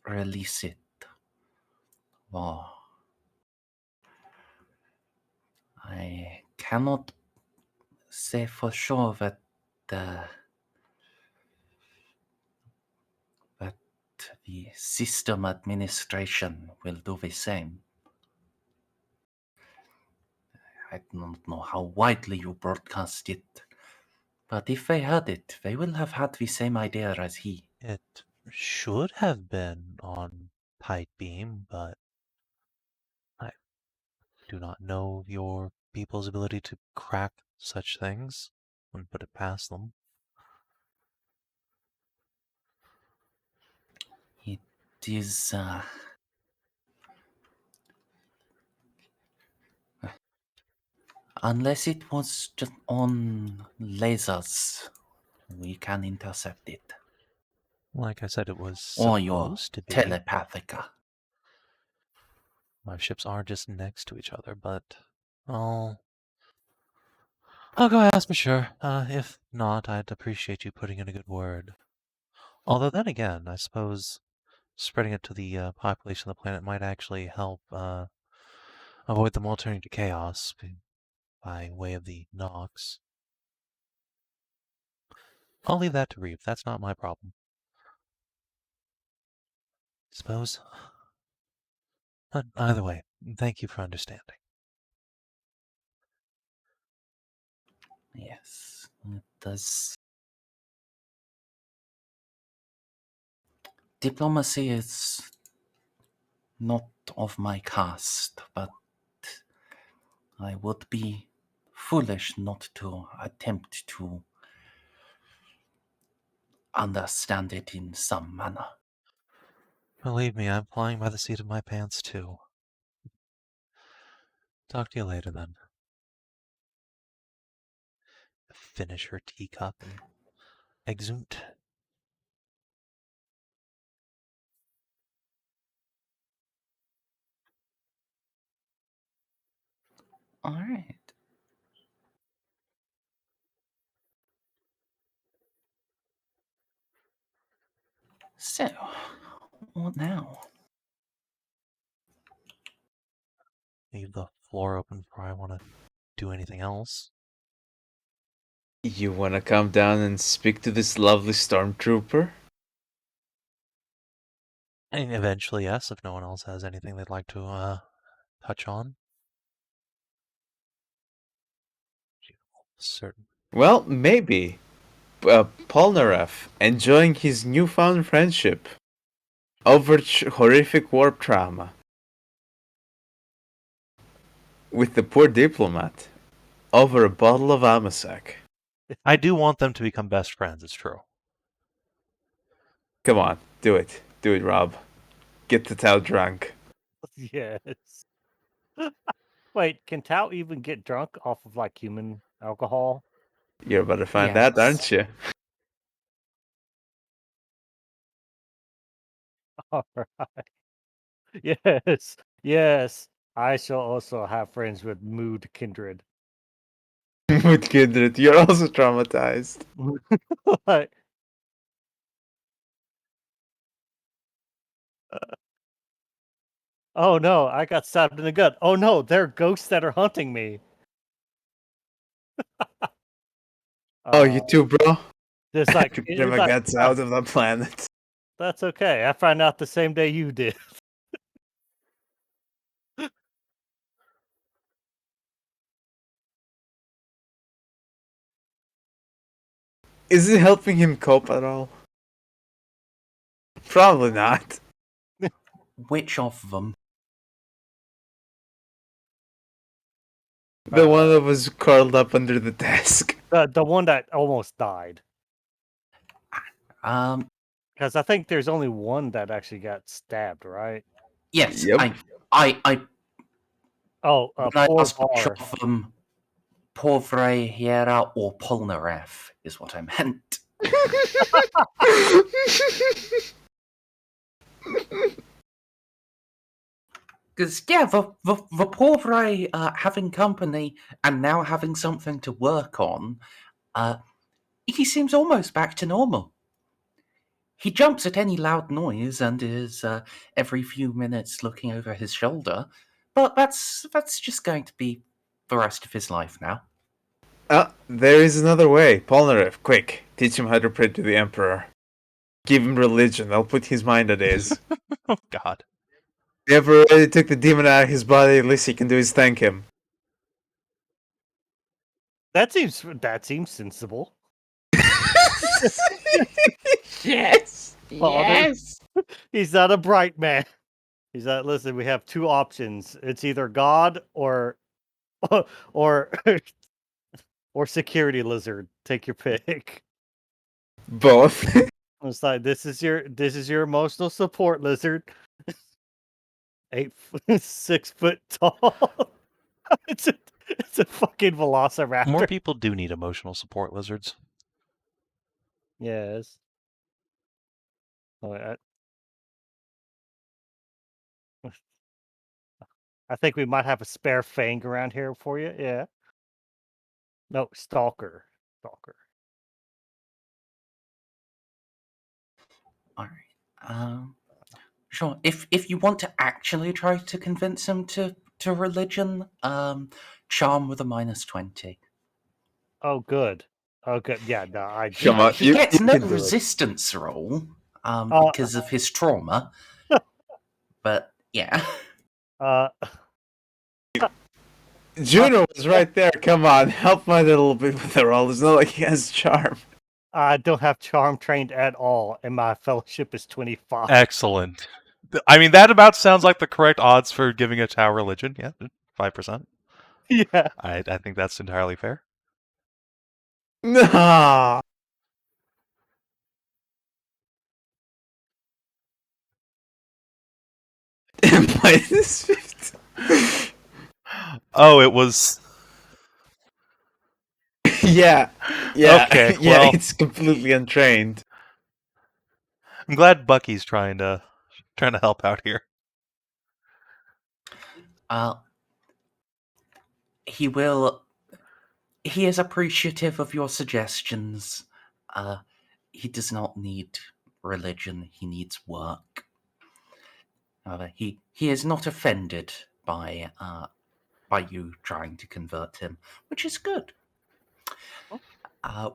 release it. Well, I cannot say for sure that the system administration will do the same. I don't know how widely you broadcast it, but if they heard it, they will have had the same idea as he. It should have been on Tight Beam, but I do not know your people's ability to crack such things. Wouldn't put it past them. It is unless it was just on lasers, we can intercept it. Like I said, it was Or your supposed to be. telepathica. My ships are just next to each other, but I'll go ask for sure. If not, I'd appreciate you putting in a good word. Although then again, I suppose spreading it to the population of the planet might actually help avoid them all turning to chaos by way of the Nox. I'll leave that to Reeve. That's not my problem. Suppose. But either way, thank you for understanding. Yes, it does. Diplomacy is not of my caste, but I would be foolish not to attempt to understand it in some manner. Believe me, I'm flying by the seat of my pants too. Talk to you later then. Finish her teacup and exunt. All right. So, what now? Leave the floor open before I want to do anything else. You wanna come down and speak to this lovely stormtrooper? And eventually, yes, if no one else has anything they'd like to touch on. Certain. Well, maybe. Ponareff, enjoying his newfound friendship over horrific warp trauma with the poor diplomat over a bottle of Amasek. I do want them to become best friends, it's true. Come on, do it. Do it, Rob. Get the Tau drunk. Yes. Wait, can Tau even get drunk off of like human alcohol? You're about to find out, aren't you? All right. Yes, yes. I shall also have friends with mood kindred. With Kindred, you're also traumatized. Like, oh no, I got stabbed in the gut. Oh no, there are ghosts that are hunting me. Oh, you too, bro? There's like, Get it's my like guts out of the planet. That's okay. I found out the same day you did. Is it helping him cope at all? Probably not. Which of them? The one that was curled up under the desk. The one that almost died. Um, Because I think there's only one that actually got stabbed, right? yes, Yep. I Oh, when I poor asked which Bar. of them, Pauvre, Hiera, or Ponareff is what I meant. Because, yeah, the Pauvre having company and now having something to work on, he seems almost back to normal. He jumps at any loud noise and is every few minutes looking over his shoulder, but that's just going to be the rest of his life now. There is another way. Ponareff, quick. Teach him how to pray to the Emperor. Give him religion. I'll put his mind at ease. Oh, God. The Emperor already took the demon out of his body. At least he can do is thank him. That seems sensible. Yes. Father. He's not a bright man. He's not. Listen, we have two options. It's either God or or security lizard. Take your pick. Both. It's like this is your emotional support lizard. 6 foot tall. It's a fucking velociraptor. More people do need emotional support lizards. Yes. Oh, I think we might have a spare fang around here for you. Yeah. No, stalker. All right. Sure. If you want to actually try to convince him to religion, charm with a -20. Oh, good. Oh, good. Yeah, no, I Come on, He you gets no can do it. resistance roll Oh. because of his trauma. But yeah. Juno was right there. Come on, help my little bit with the roll. It's not like he has charm. I don't have charm trained at all, and my fellowship is 25. Excellent. I mean, that about sounds like the correct odds for giving a Tau religion. Yeah, 5%. Yeah. I think that's entirely fair. Nah. -50. Oh, it was... Yeah. Yeah. Okay, Yeah, well- it's completely untrained. I'm glad Bucky's trying to help out here. He is appreciative of your suggestions. He does not need religion, he needs work. However, he is not offended by you trying to convert him, which is good.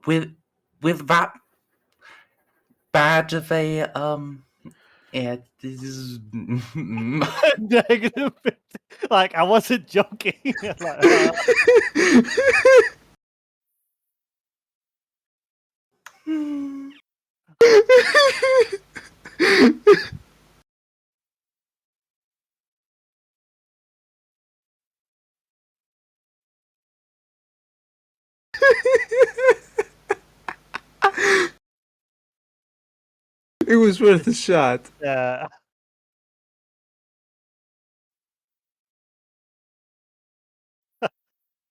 With that bad of a yeah, this is Negative 50. Like, I wasn't joking. Like, It was worth a shot.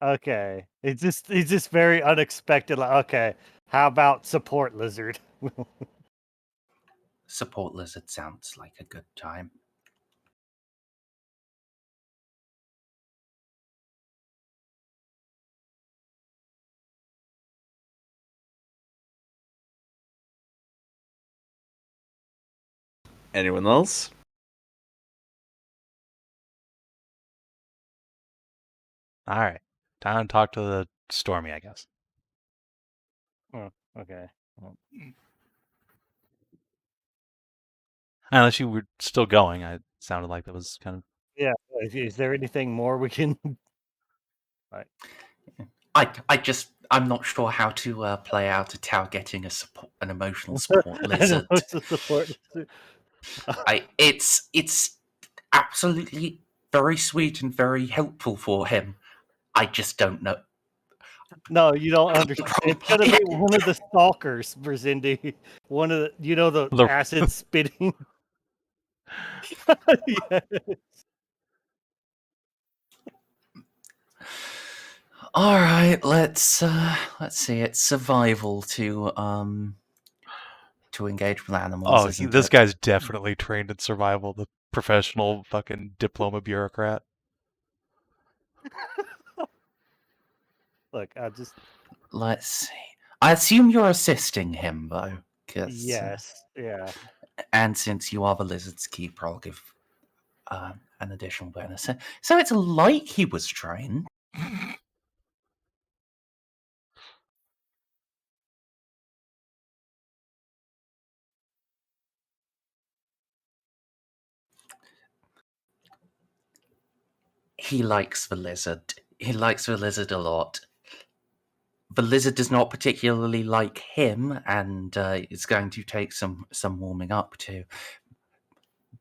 Okay. It's just very unexpected. Like, okay, how about support lizard? support lizard sounds like a good time. Anyone else? All right. Time to talk to the Stormy, I guess. Oh, okay. Well, Unless you were still going, it sounded like that was kind of. Yeah. Is there anything more we can? I'm not sure how to play out a Tau getting an emotional support lizard. Support. It's absolutely very sweet and very helpful for him. I just don't know. No, you don't understand. It's gonna be one of the stalkers, Merzendi. One of the The- acid spitting. Yeah. All right, let's see. It's survival to engage with animals. Oh, Isn't this it? guy's definitely trained in survival. The professional fucking diploma bureaucrat. Look, Let's see. I assume you're assisting him, though. yes, yeah. And since you are the lizard's keeper, I'll give an additional bonus. So it's like he was trained. He likes the lizard. He likes the lizard a lot. The lizard does not particularly like him, and it's going to take some warming up to.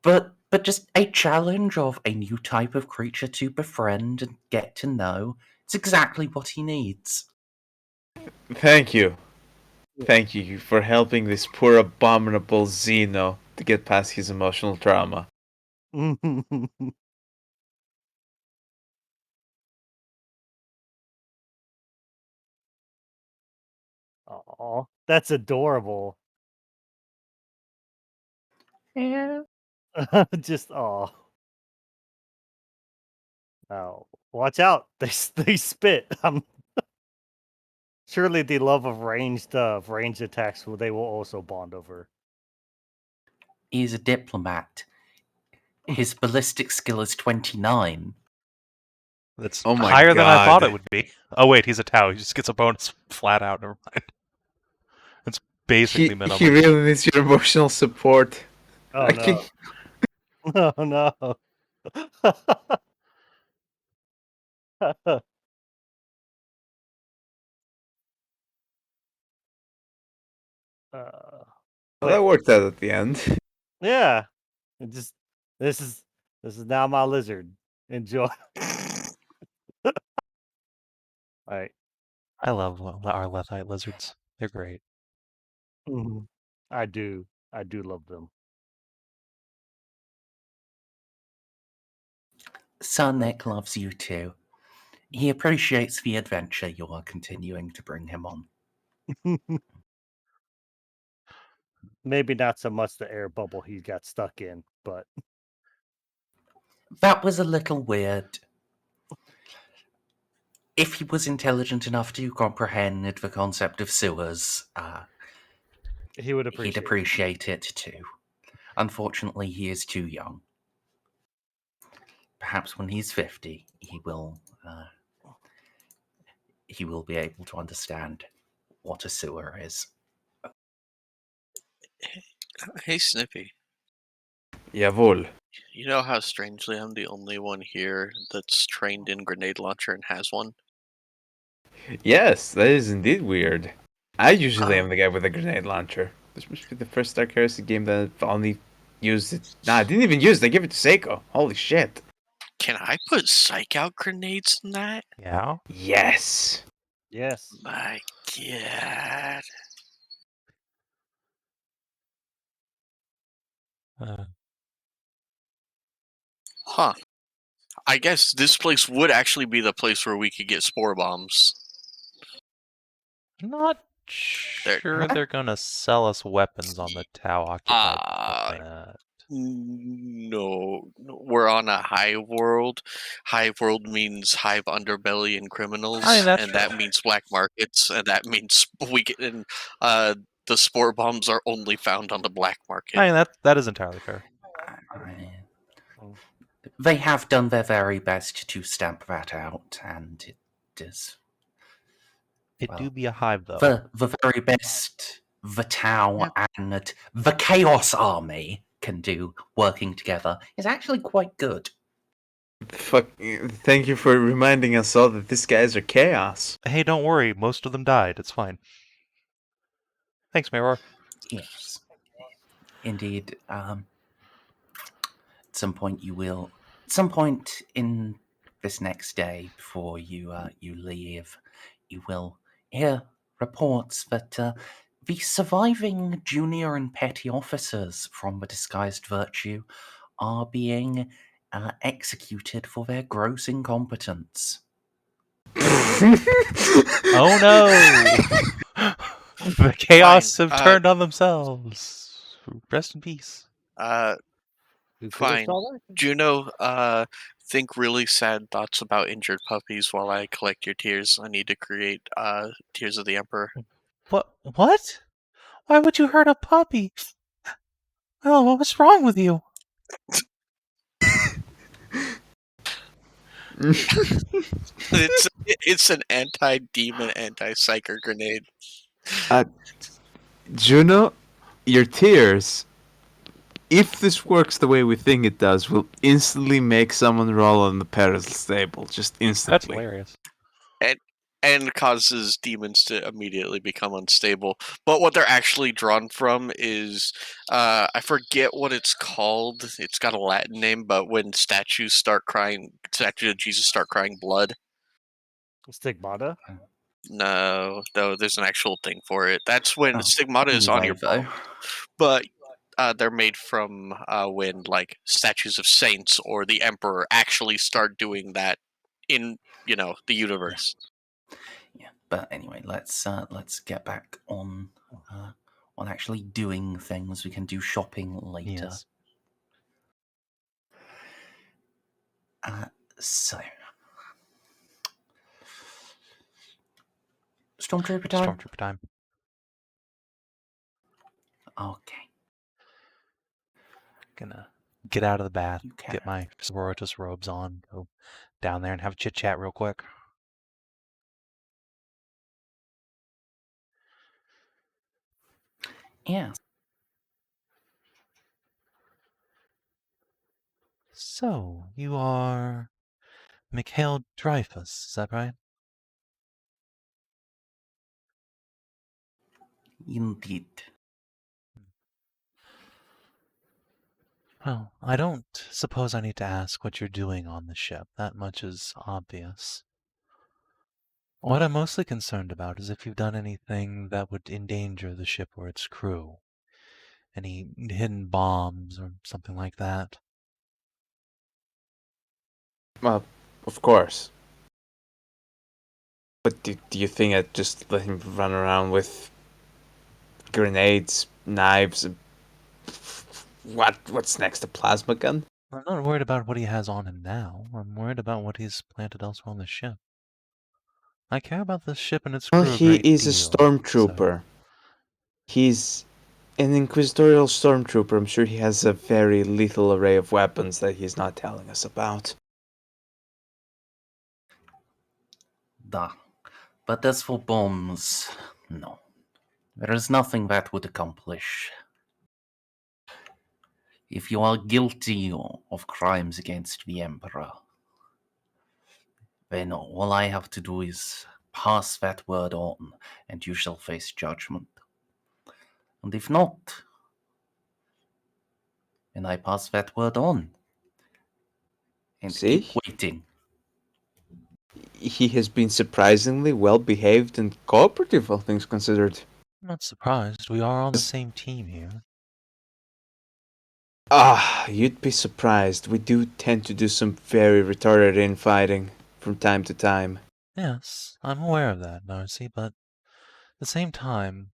But just a challenge of a new type of creature to befriend and get to know. It's exactly what he needs. Thank you. Thank you for helping this poor abominable Xeno to get past his emotional trauma. Aw, that's adorable. Yeah. Just oh, watch out! They spit. Surely the love of ranged attacks they will also bond over. He's a diplomat. His ballistic skill is 29. That's Oh my higher than I thought God. it would be. Oh wait, he's a Tau. He just gets a bonus flat out. Never mind. It's basically minimum. He really needs your emotional support. Oh I no! can't- Oh no! Well, that worked out at the end. Yeah, this is now my lizard. Enjoy. All right. I love our Lethite lizards. They're great. I do love them. Sir Nick loves you too. He appreciates the adventure you are continuing to bring him on. Maybe not so much the air bubble he got stuck in, but That was a little weird. If he was intelligent enough to comprehend the concept of sewers, he would he'd appreciate it too. Unfortunately, he is too young. Perhaps when he's 50, he will be able to understand what a sewer is. Hey, Snippy. Jawohl. You know how strangely I'm the only one here that's trained in grenade launcher and has one? Yes, that is indeed weird. I usually am the guy with a grenade launcher. This must be the first Dark Heresy game that I've only used it. Nah, I didn't even use it. I gave it to Ceiko. Holy shit. Can I put psych out grenades in that? Yeah. Yes. Yes. My God. Huh. I guess this place would actually be the place where we could get spore bombs. Not sure they're gonna sell us weapons on the Tau occupied planet. No, we're on a hive world. Hive world means hive underbelly and criminals, and that means black markets, and that means the spore bombs are only found on the black market. I mean, that is entirely fair. They have done their very best to stamp that out, and it is. It do be a hive, though. The very best, the Tau and the Chaos Army can do working together is actually quite good. Fuck! Thank you for reminding us all that these guys are chaos. Hey, don't worry. Most of them died. It's fine. Thanks, Mirror. Yes, indeed. At some point in this next day, before you leave, you will hear reports that the surviving junior and petty officers from the Disguised Virtue are being executed for their gross incompetence. Oh no! The chaos have Fine, turned on themselves. Rest in peace. Who finished Fine. all that? Juno, think really sad thoughts about injured puppies while I collect your tears. I need to create Tears of the Emperor. What? What? Why would you hurt a puppy? Oh, what's wrong with you? It's an anti-demon, anti-psyker grenade. Juno, your tears, if this works the way we think it does, will instantly make someone roll on the pedestal table. Just That's instantly. hilarious. And causes demons to immediately become unstable. But what they're actually drawn from is, I forget what it's called. It's got a Latin name, but when statues of Jesus start crying blood. Stigmata? No, there's an actual thing for it. That's when stigmata is on your Anyway, bone. But they're made from when like statues of saints or the emperor actually start doing that in the universe. yeah. But anyway, let's get back on actually doing things. We can do shopping later. Yes. So, Stormtrooper time. Stormtrooper time. Okay. Gonna get out of the bath, You can. get my sororitas robes on, go down there and have a chit chat real quick. Yeah. So, you are Mikhail Dreyfus, is that right? Indeed. Well, I don't suppose I need to ask what you're doing on the ship. That much is obvious. What I'm mostly concerned about is if you've done anything that would endanger the ship or its crew. Any hidden bombs or something like that. Well, of course. But do you think I'd just let him run around with grenades, knives, and what's next? A plasma gun? I'm not worried about what he has on him now. I'm worried about what he's planted elsewhere on the ship. I care about the ship and its crew Well, a he great is a deal, stormtrooper. He's an inquisitorial stormtrooper. I'm sure he has a very lethal array of weapons that he's not telling us about. Duh. But as for bombs, no. There is nothing that would accomplish. If you are guilty of crimes against the Emperor, then all I have to do is pass that word on, and you shall face judgment. And if not, then I pass that word on. And See? keep waiting. He has been surprisingly well behaved and cooperative, all things considered. I'm not surprised. We are on the same team here. You'd be surprised. We do tend to do some very retarded infighting from time to time. Yes, I'm aware of that, Narcie, but at the same time,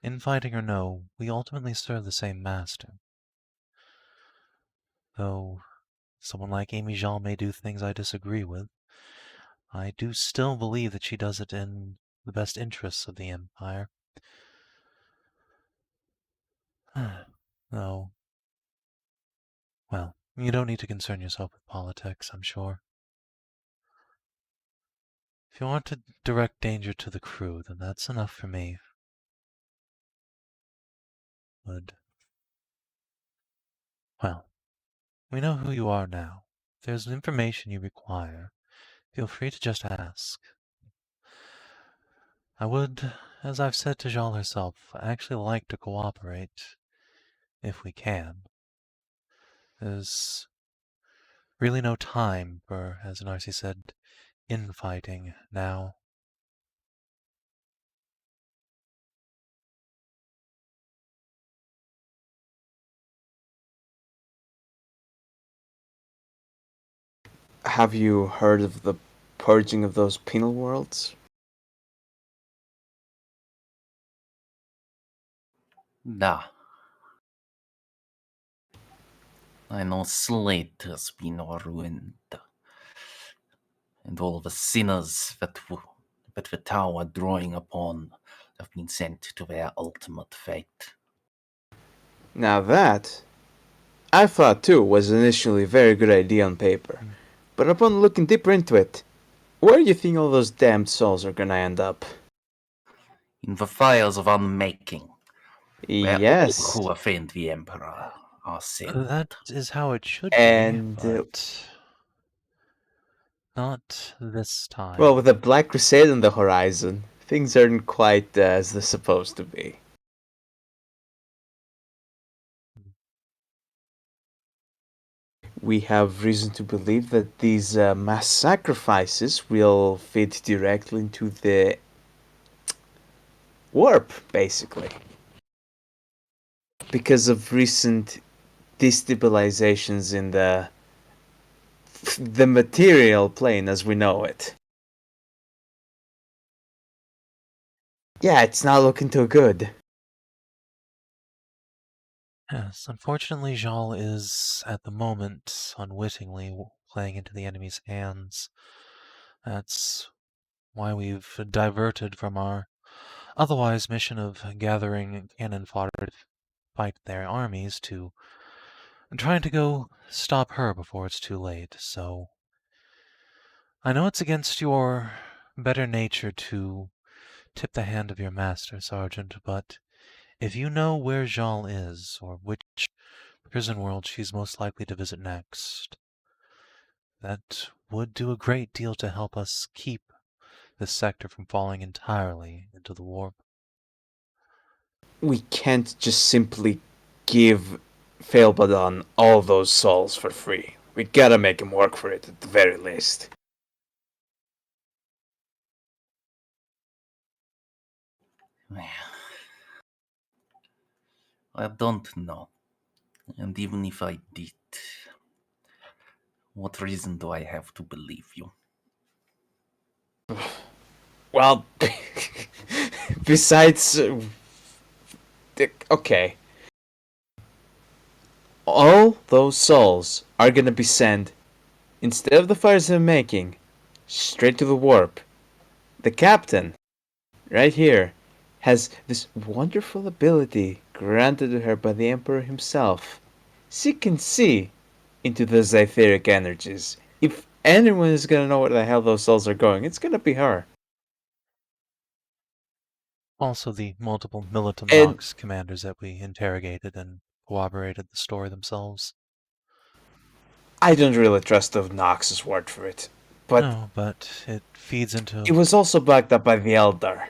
infighting or no, we ultimately serve the same master. Though someone like Amy Jean may do things I disagree with, I do still believe that she does it in the best interests of the Empire. No. Well, you don't need to concern yourself with politics, I'm sure. If you want to direct danger to the crew, then that's enough for me. But Well, we know who you are now. If there's information you require, feel free to just ask. I would, as I've said to Jal herself, actually like to cooperate, if we can. There's really no time for, as Narcie said, infighting now. Have you heard of the purging of those penal worlds? Da. I know Slate has been ruined, and all the sinners that the tower drawing upon have been sent to their ultimate fate. Now that, I thought too, was initially a very good idea on paper. But upon looking deeper into it, where do you think all those damned souls are gonna end up? In the fires of unmaking, where Yes. all who offend the Emperor are sent. That is how it should And, be, but not this time. well, with a Black Crusade on the horizon, things aren't quite as they're supposed to be. We have reason to believe that these mass sacrifices will feed directly into the warp, basically. Because of recent destabilizations in the material plane as we know it. Yeah, it's not looking too good. Yes, unfortunately, Jal is, at the moment, unwittingly playing into the enemy's hands. That's why we've diverted from our otherwise mission of gathering cannon fodder to fight their armies to trying to go stop her before it's too late. So I know it's against your better nature to tip the hand of your master, Sergeant, but if you know where Jal is, or which prison world she's most likely to visit next, that would do a great deal to help us keep this sector from falling entirely into the warp. We can't just simply give Failbadon all those souls for free. We gotta make him work for it at the very least. I don't know. And even if I did, what reason do I have to believe you? Well, besides... okay. All those souls are gonna be sent, instead of the fires they're making, straight to the warp. The captain, right here, has this wonderful ability granted to her by the Emperor himself. She can see into the Zytheric energies. If anyone is gonna know where the hell those souls are going, it's gonna be her. Also, the multiple Militum And- Nox commanders that we interrogated and corroborated the story themselves. I don't really trust the Nox's word for it, but No, but it feeds into it was also backed up by the Eldar.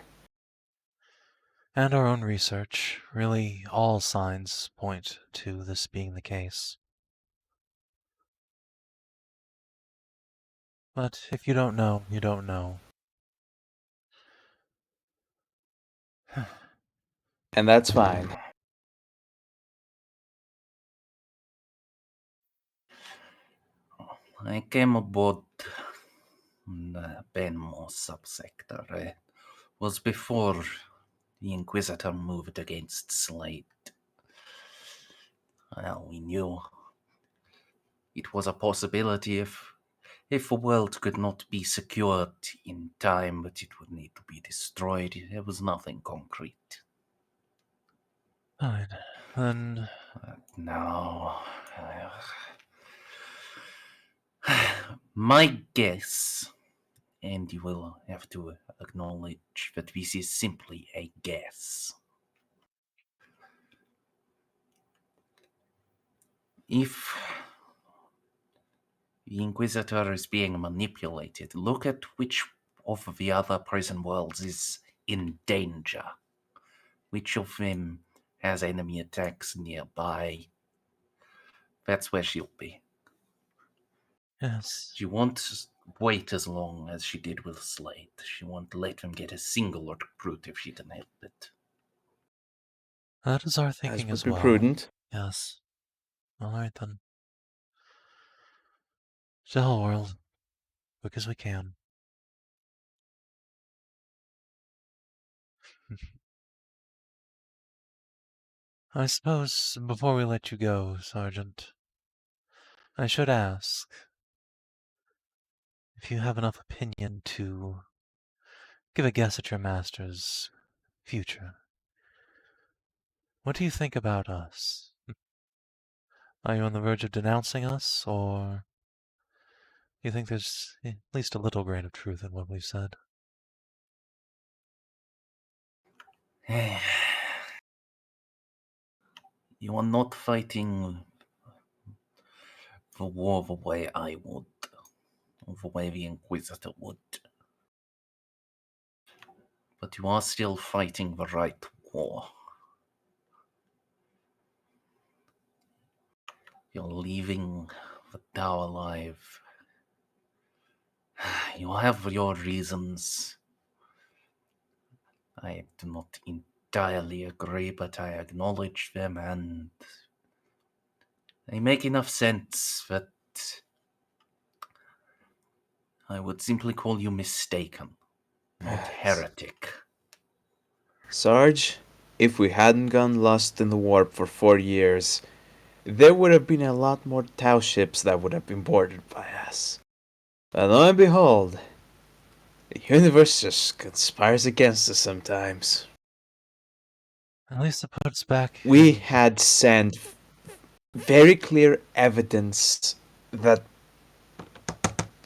and our own research. Really, all signs point to this being the case. But if you don't know, you don't know. And that's fine. I came aboard the Benmo subsector. It was before the Inquisitor moved against Slate. Well, we knew it was a possibility if the world could not be secured in time, but it would need to be destroyed. There was nothing concrete. Fine. Then Now, my guess, and you will have to acknowledge that this is simply a guess. If the Inquisitor is being manipulated, look at which of the other prison worlds is in danger. Which of them has enemy attacks nearby? That's where she'll be. Yes, She won't wait as long as she did with Slade. She won't let them get a single recruit if she can help it. that is our As thinking would as be well. prudent. Yes. All right then. To the world, quick as we can. I suppose before we let you go, Sergeant, I should ask if you have enough opinion to give a guess at your master's future. What do you think about us? Are you on the verge of denouncing us, or do you think there's at least a little grain of truth in what we've said? You are not fighting the war the way I would, or the way the Inquisitor would. But you are still fighting the right war. You're leaving the Tau alive. You have your reasons. I do not entirely agree, but I acknowledge them, and they make enough sense that I would simply call you mistaken, not heretic. Sarge, if we hadn't gone lost in the warp for 4 years, there would have been a lot more Tau ships that would have been boarded by us. And lo and behold, the universe just conspires against us sometimes. At least it puts back. We had sent very clear evidence that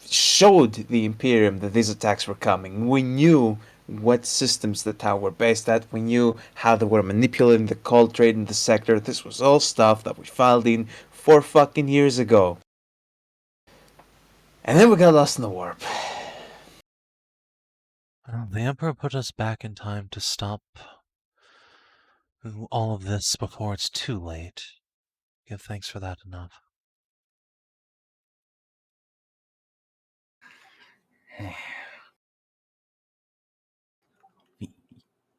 showed the Imperium that these attacks were coming. We knew what systems the Tau were based at. We knew how they were manipulating the cold trade in the sector. This was all stuff that we filed in 4 fucking years ago. And then we got lost in the warp. Well, the Emperor put us back in time to stop all of this before it's too late. Give thanks for that enough.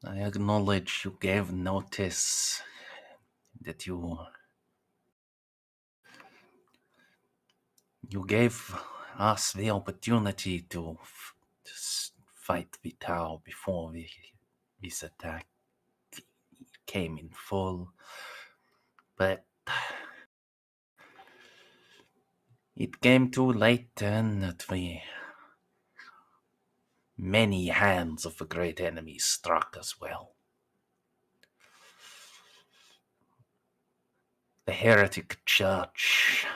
I acknowledge you gave notice that you gave us the opportunity to fight the Tau before this attack came in full, but it came too late, and that the many hands of the great enemy struck as well. The Heretic Church,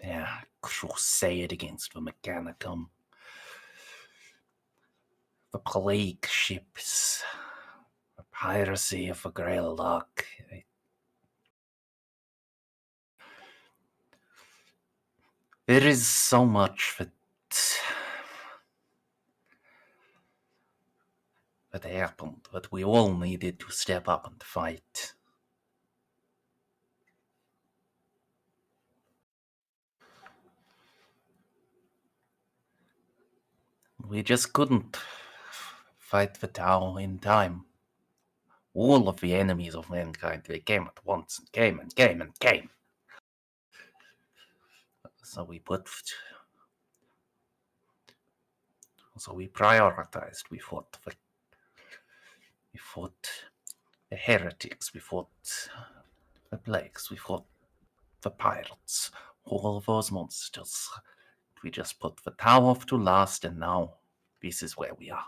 their crusade against the Mechanicum, the plague ships, the piracy of the Grail Lock. There is so much that happened, but we all needed to step up and fight. We just couldn't fight the Tau in time. All of the enemies of mankind, they came at once and came and came and came. So we prioritized. We fought the heretics. We fought the plagues. We fought the pirates. All of those monsters. We just put the Tau off to last, and now this is where we are.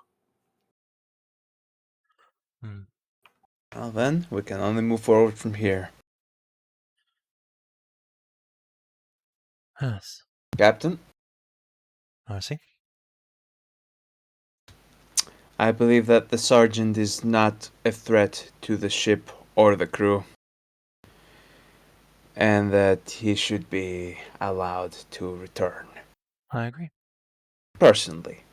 Well then, we can only move forward from here. Yes. Captain? Narcie? I believe that the Sergeant is not a threat to the ship or the crew. and that he should be allowed to return. I agree. Personally.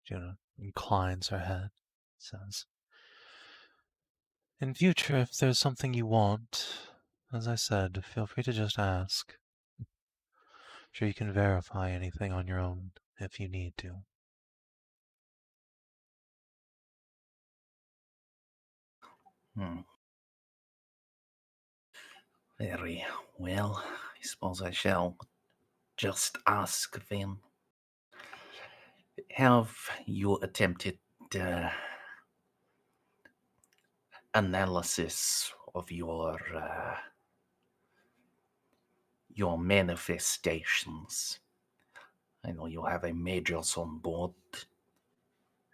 Juno inclines her head, says, "In future, if there's something you want, as I said, feel free to just ask. Sure, you can verify anything on your own if you need to." Very well. I suppose I shall just ask then. Have you attempted analysis of your manifestations? I know you have a Magus on board.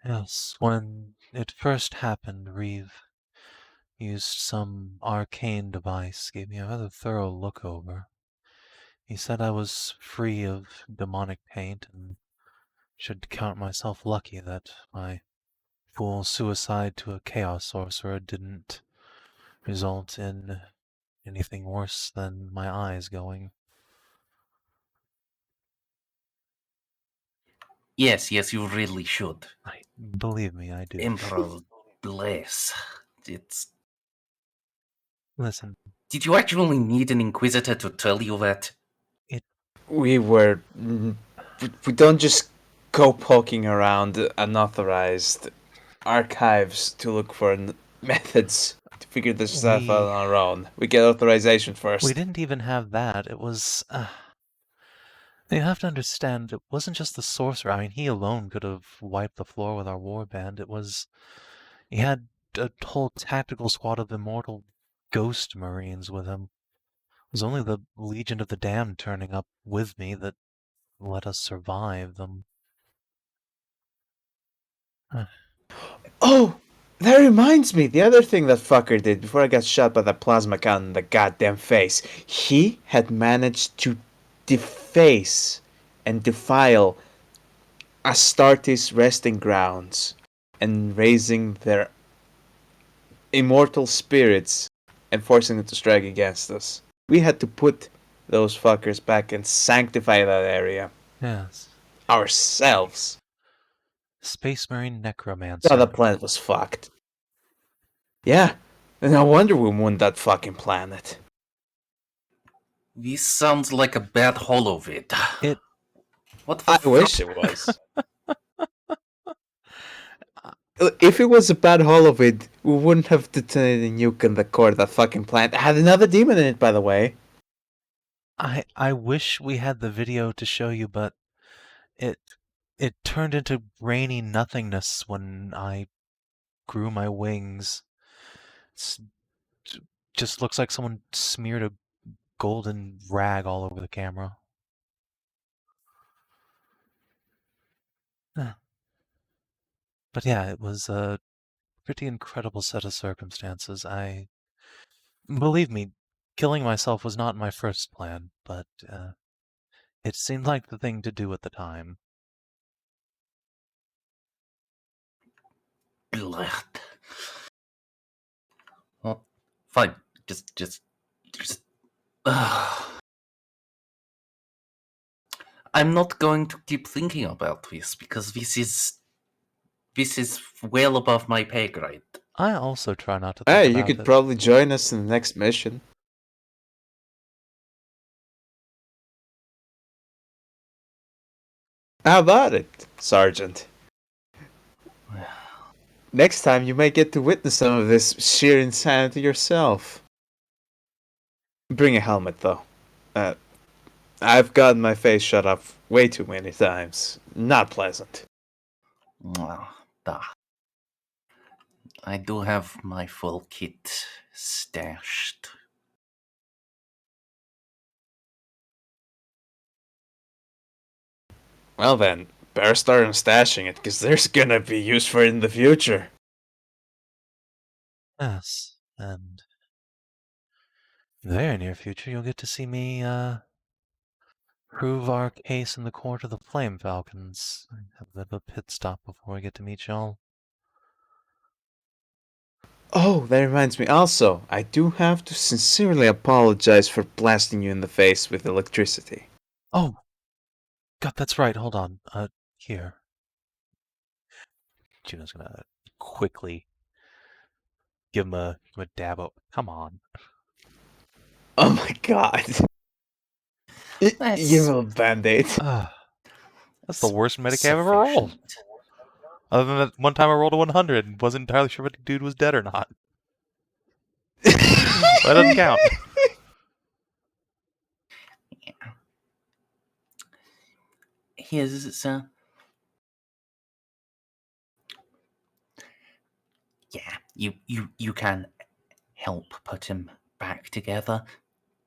Yes, when it first happened, Reeve used some arcane device, gave me a rather thorough look over. He said I was free of demonic paint and should count myself lucky that my fool suicide to a chaos sorcerer didn't result in anything worse than my eyes going. Yes, you really should. Believe me, I do. Emperor bless. Listen, Did you actually need an Inquisitor to tell you that? We don't just go poking around unauthorized archives to look for methods to figure this stuff out on our own. We get authorization first. we didn't even have that. It was... you have to understand, it wasn't just the sorcerer. I mean, he alone could have wiped the floor with our warband. It was... he had a whole tactical squad of immortal ghost marines with him. It was only the Legion of the Damned turning up with me that let us survive them. Oh, that reminds me. The other thing that fucker did before I got shot by the plasma cannon in the goddamn face. He had managed to deface and defile Astartes' resting grounds and raising their immortal spirits and forcing them to strike against us. We had to put those fuckers back and sanctify that area. Yes. Ourselves. Space Marine Necromancer. The other planet was fucked. Yeah, and no wonder we won that fucking planet. This sounds like a bad holovid. What the I fuck? wish it was. If it was a bad holovid, we wouldn't have detonated a nuke in the core of that fucking planet. It had another demon in it, by the way. I wish we had the video to show you, but it turned into grainy nothingness when I grew my wings. It just looks like someone smeared a golden rag all over the camera. But yeah, it was a pretty incredible set of circumstances. Believe me, killing myself was not my first plan, but it seemed like the thing to do at the time. Blood. Well, fine. Just. I'm not going to keep thinking about this because this is well above my pay grade. I also try not to think Hey, about you could it. probably join us in the next mission. How about it, Sergeant? Next time you may get to witness some of this sheer insanity yourself. Bring a helmet, though. I've gotten my face shut off way too many times. Not pleasant. I do have my full kit stashed. Well then, better start on stashing it, because there's gonna be use for it in the future. Yes, and very near future you'll get to see me prove our case in the court of the Flame Falcons. I have a bit of a pit stop before we get to meet y'all. Oh, that reminds me. Also, I do have to sincerely apologize for blasting you in the face with electricity. Oh, God, that's right. Hold on. Here. Juno's gonna quickly give him a dab. Come on. Oh my god. Give That's him a band-aid. That's the worst medic I've ever rolled. sufficient. Other than that one time I rolled a 100 and wasn't entirely sure if the dude was dead or not. That doesn't count. Here's yeah, you can help put him back together.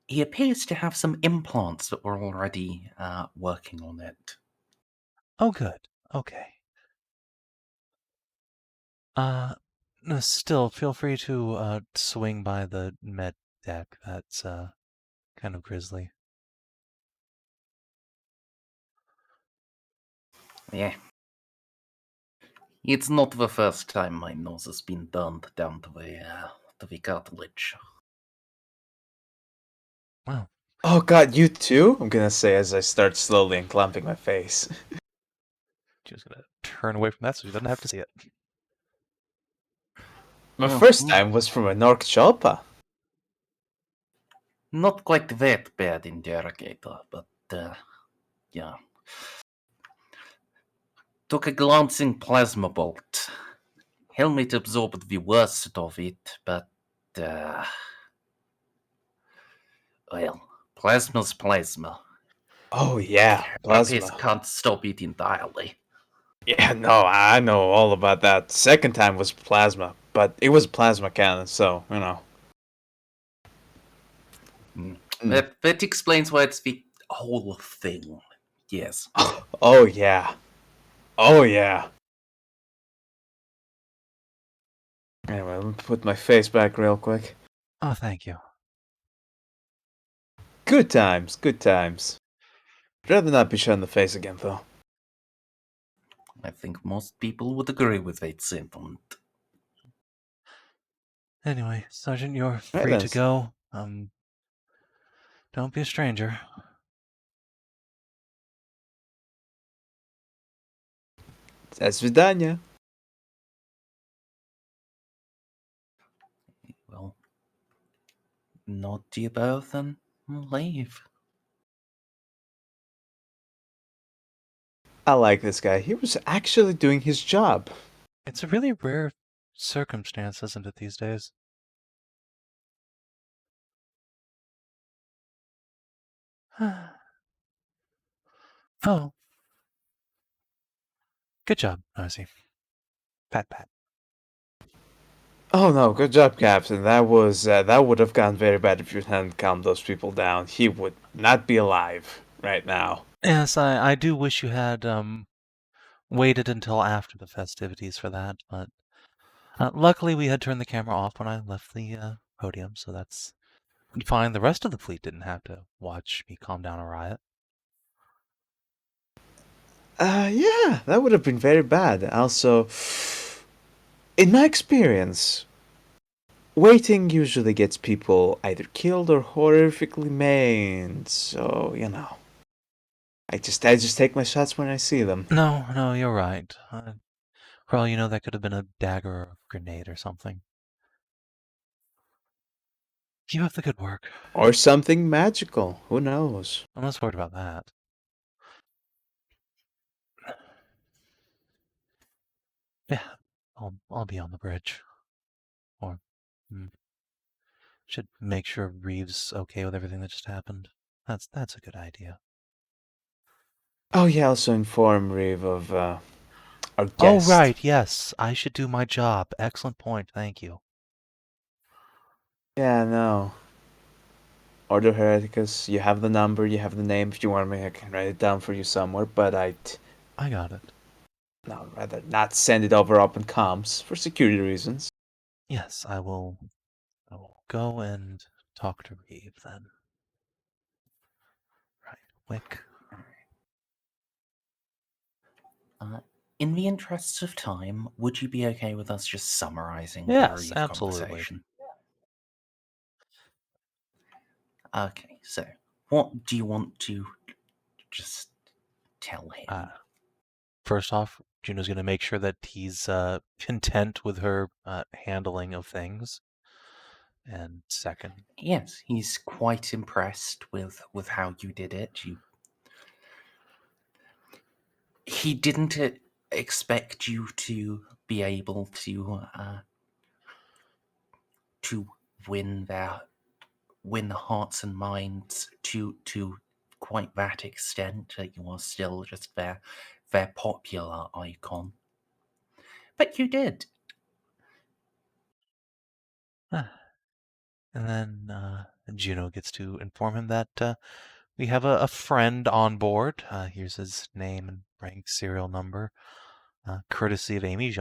He appears to have some implants that were already working on it. Oh, good. Okay. No, still, feel free to swing by the med deck. That's kind of grisly. Yeah. It's not the first time my nose has been burned down to the cartilage. Wow. Oh god, you too? I'm gonna say as I start slowly unclamping my face. She's gonna turn away from that so she doesn't have to see it. My Oh, first time was from a Nork Chalpa. Not quite that bad, interrogator, but yeah. Took a glancing plasma bolt. Helmet absorbed the worst of it, but well, plasma's plasma. Oh yeah, Therapists plasma. can't stop it entirely. Yeah, no, I know all about that. Second time was plasma, but it was plasma cannon, so, you know. That explains why it's the whole thing. Yes. Oh yeah. Oh yeah. Anyway, let me put my face back real quick. Oh, thank you. Good times, good times. Rather not be shot in the face again, though. I think most people would agree with that sentiment. Anyway, Sergeant, you're Right free then. to go. Don't be a stranger. Svidanya. Well, nod to you both and leave. I like this guy. He was actually doing his job. It's a really rare circumstance, isn't it, these days? Oh. Good job, Narcie. Pat, pat. Oh no, good job, Captain. That would have gone very bad if you hadn't calmed those people down. He would not be alive right now. Yes, I do wish you had waited until after the festivities for that, but luckily we had turned the camera off when I left the podium, so that's fine. The rest of the fleet didn't have to watch me calm down a riot. Yeah, that would have been very bad. Also, in my experience, waiting usually gets people either killed or horrifically maimed. So, you know, I just take my shots when I see them. No, you're right. For all you know, that could have been a dagger or a grenade or something. Keep up the good work. Or something magical. Who knows? I'm less worried about that. Yeah, I'll be on the bridge. Or should make sure Reeves okay with everything that just happened. That's a good idea. Oh yeah, also inform Reeve of our guest. Oh right, yes, I should do my job. Excellent point. Thank you. Yeah, no. Order Hereticus, you have the number, you have the name. If you want me, I can write it down for you somewhere, but I got it. no, rather not send it over open comms for security reasons. Yes, I will go and talk to Reeve then. Right, Wick. in the interests of time, would you be okay with us just summarizing the Yes, brief absolutely. conversation? Okay, so what do you want to just tell him? First off, Juno's going to make sure that he's content with her handling of things. And second, Yes, he's quite impressed with how you did it. He didn't expect you to be able to win the hearts and minds to quite that extent. That you are still just their popular icon, but you did. and then Juno gets to inform him that we have a friend on board. Here's his name and rank, serial number, courtesy of Amy.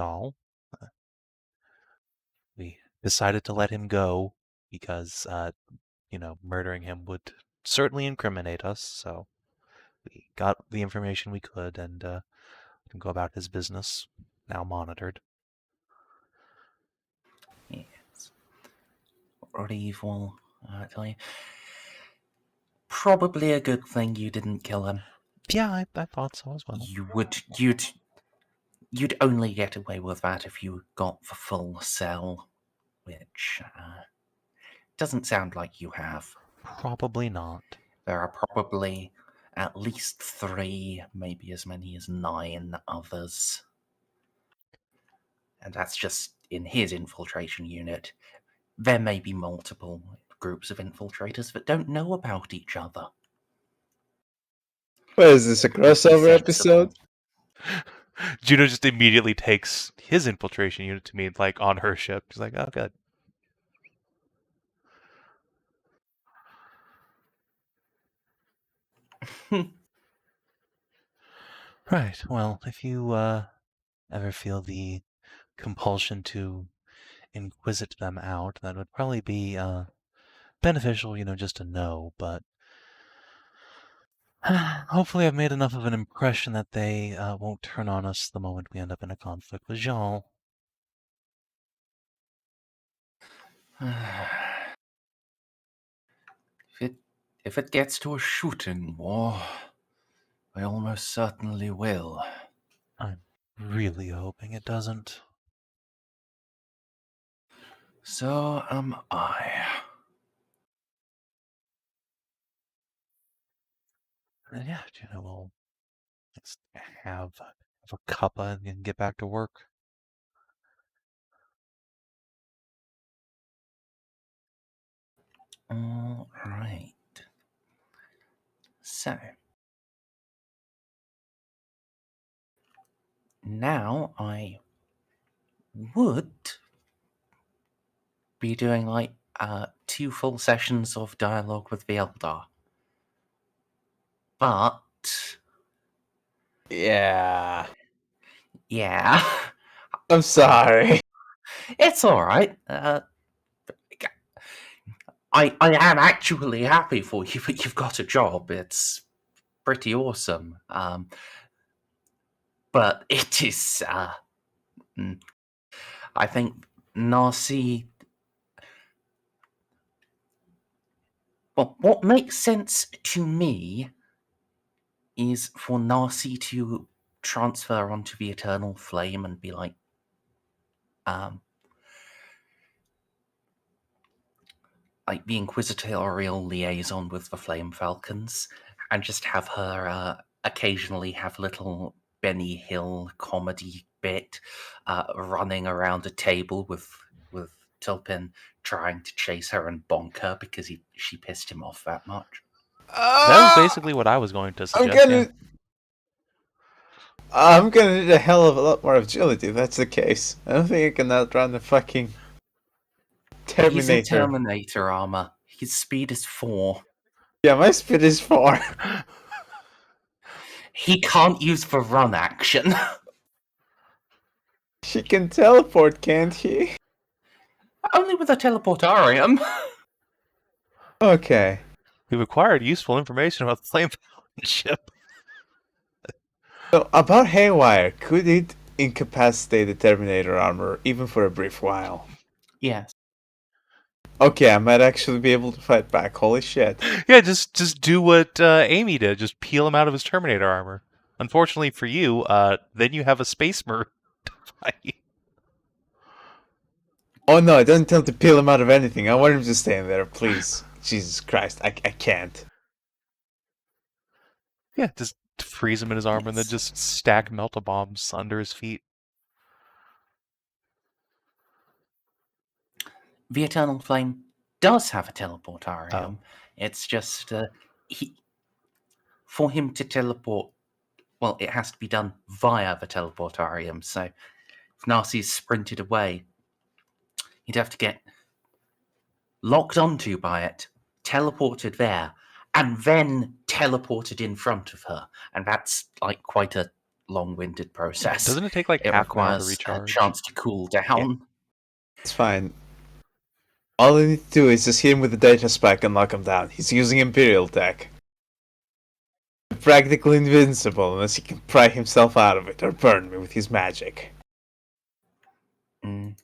We decided to let him go because, murdering him would certainly incriminate us. So we got the information we could and can go about his business, now monitored. Yes. Reeve will tell you. Probably a good thing you didn't kill him. Yeah, I thought so as well. You'd only get away with that if you got the full cell, which doesn't sound like you have. Probably not. There are probably at least 3, maybe as many as 9 others. And that's just in his infiltration unit. There may be multiple groups of infiltrators that don't know about each other. What is this, a crossover episode? Juno just immediately takes his infiltration unit to mean like on her ship. She's like, oh, good. Right. Well, if you ever feel the compulsion to inquisit them out, that would probably be beneficial, just to know. But hopefully I've made enough of an impression that they won't turn on us the moment we end up in a conflict with Jean. If it gets to a shooting war, I almost certainly will. I'm really hoping it doesn't. So am I. And yeah, we'll just have a cuppa and get back to work. All right. So now I would be doing like 2 full sessions of dialogue with the Eldar. But Yeah. I'm sorry. It's all right. I am actually happy for you that you've got a job. It's pretty awesome. But it is. I think Narcie. Well, what makes sense to me is for Narcie to transfer onto the Eternal Flame and be like, the inquisitorial liaison with the Flame Falcons, and just have her occasionally have a little Benny Hill comedy bit, running around a table with Tulpin trying to chase her and bonk her because she pissed him off that much. That was basically what I was going to suggest. I'm gonna need a hell of a lot more agility if that's the case. I don't think I can outrun the fucking Terminator. He's in Terminator armor. His speed is 4. Yeah, my speed is 4. He can't use the run action. She can teleport, can't he? Only with a teleportarium. Okay. We've acquired useful information about the Flame Falcon ship. So, about Haywire, could it incapacitate the Terminator armor even for a brief while? Yes. Okay, I might actually be able to fight back. Holy shit. Yeah, just do what Amy did. Just peel him out of his Terminator armor. Unfortunately for you, then you have a space Merz to fight. Oh no, I don't intend to peel him out of anything. I want him to stay in there, please. Jesus Christ, I can't. Yeah, just freeze him in his armor and then Yes. just stack melt-a-bombs under his feet. The Eternal Flame does have a teleportarium. Oh. It's just for him to teleport. Well, it has to be done via the teleportarium. So if Narcie sprinted away, he'd have to get locked onto by it, teleported there, and then teleported in front of her. And that's like quite a long-winded process. Doesn't it take like It half an hour to requires a recharge? chance to cool down. It's fine. All I need to do is just hit him with the data spike and lock him down. He's using Imperial tech. Practically invincible unless he can pry himself out of it or burn me with his magic. Mm.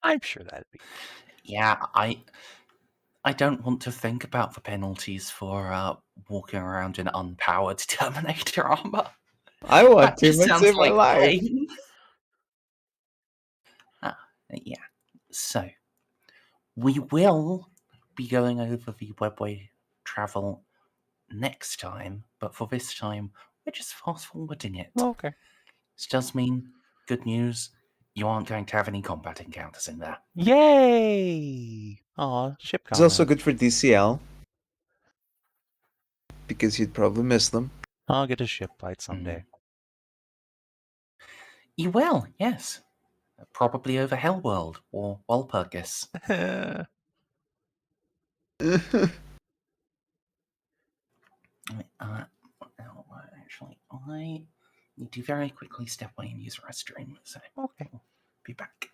I'm sure that'd be. Yeah, I don't want to think about the penalties for walking around in unpowered Terminator armor. I want That to, just might sounds save my like life. pain. Yeah. So we will be going over the webway travel next time, but for this time, we're just fast forwarding it. Oh, okay. This does mean good news. You aren't going to have any combat encounters in there. Yay! Aw, ship It's also combat. good for DCL. Because you'd probably miss them. I'll get a ship fight someday. You will, yes. Probably over Hellworld or Walpurgis. Actually, I need to very quickly step away and use a restroom, so Okay. I'll be back.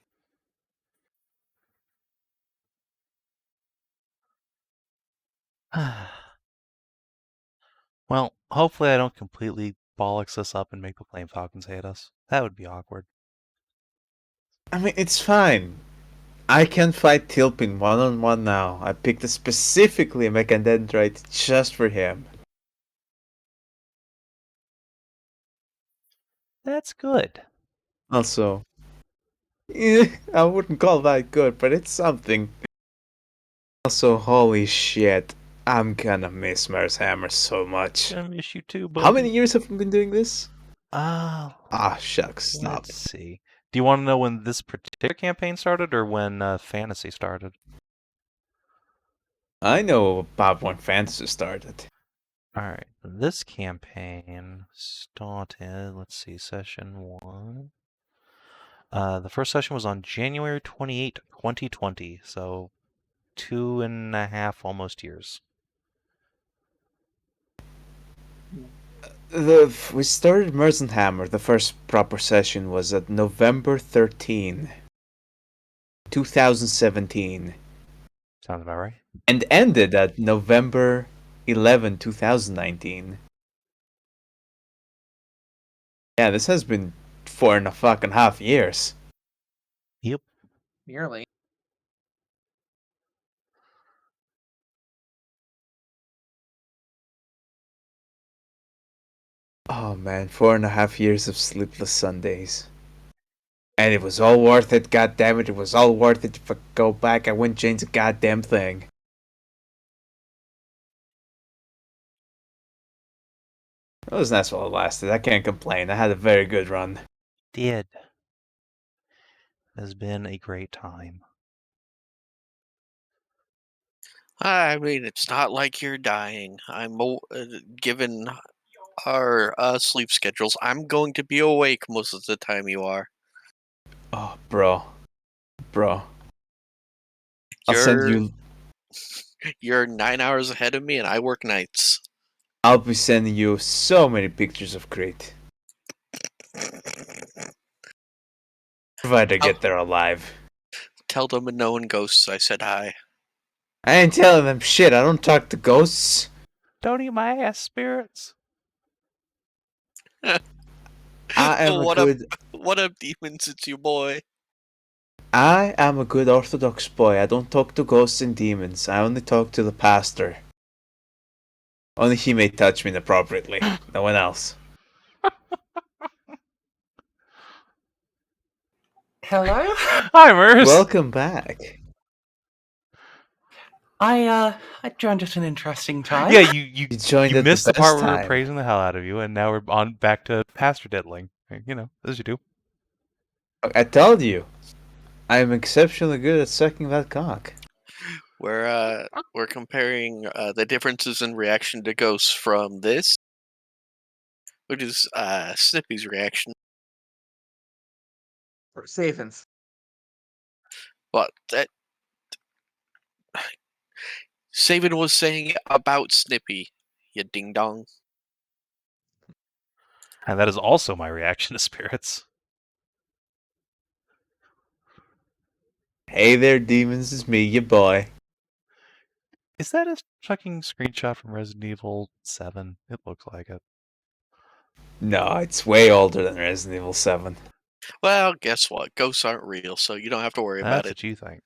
Well, hopefully I don't completely bollocks us up and make the Flame Falcons hate us. That would be awkward. I mean, it's fine. I can fight Tilpin one-on-one now. I picked specifically a Mechadendrite just for him. That's good. Also, I wouldn't call that good, but it's something. Also, holy shit, I'm gonna miss Merz Hammer so much. Gonna miss you too, buddy. How many years have we been doing this? Ah, Shucks, stop. let's see. Do you want to know when this particular campaign started or when Fantasy started? I know about when Fantasy started. Alright, this campaign started, let's see, session 1. The first session was on January 28, 2020, so 2.5 almost years. We started Merz and Hammer. The first proper session was at November 13, 2017. Sounds about right. And ended at November 11, 2019. Yeah, this has been 4.5 years. Yep. Nearly. Oh man, 4.5 years of sleepless Sundays. And it was all worth it, goddammit, it was all worth it. If I go back, I wouldn't change a goddamn thing. It was nice while it lasted, I can't complain, I had a very good run. Did. Has been a great time. I mean, it's not like you're dying. Given our sleep schedules, I'm going to be awake most of the time you are. Oh, bro. I'll send you... You're 9 hours ahead of me, and I work nights. I'll be sending you so many pictures of Crete. Provided I get there alive. Tell them no one ghosts I said hi. I ain't telling them shit, I don't talk to ghosts. Don't eat my ass, spirits. I am a What good. What up, demons? It's your boy. I am a good Orthodox boy. I don't talk to ghosts and demons. I only talk to the pastor. Only he may touch me inappropriately. No one else. Hello? Hi, Merz. Welcome back. I joined at an interesting time. Yeah, you You joined you at the missed the part best where we were time. praising the hell out of you, and now we're on back to pastor diddling. You know, as you do. I told you. I am exceptionally good at sucking that cock. We're comparing the differences in reaction to ghosts from this, which is Snippy's reaction. For Savin's. But that Savin was saying about Snippy, you ding dong. And that is also my reaction to spirits. Hey there, demons. It's me, your boy. Is that a fucking screenshot from Resident Evil 7? It looks like it. No, it's way older than Resident Evil 7. Well, guess what? Ghosts aren't real, so you don't have to worry about That's it. what you think.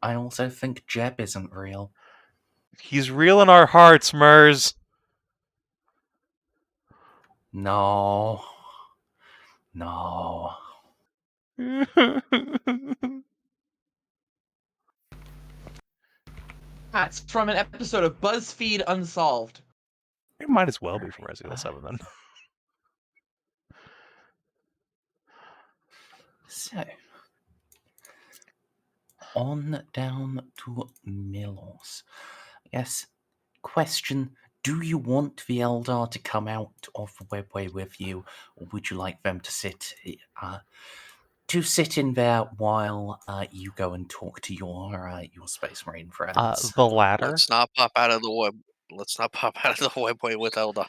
I also think Jeb isn't real. He's real in our hearts, Merz. No. No. That's from an episode of BuzzFeed Unsolved. It might as well be from Resident Evil 7 then. So, on down to Milos. Yes, question, do you want the Eldar to come out of the webway with you, or would you like them to sit in there while you go and talk to your Space Marine friends? The latter. Let's not pop out of the web. Let's not pop out of the webway with Eldar.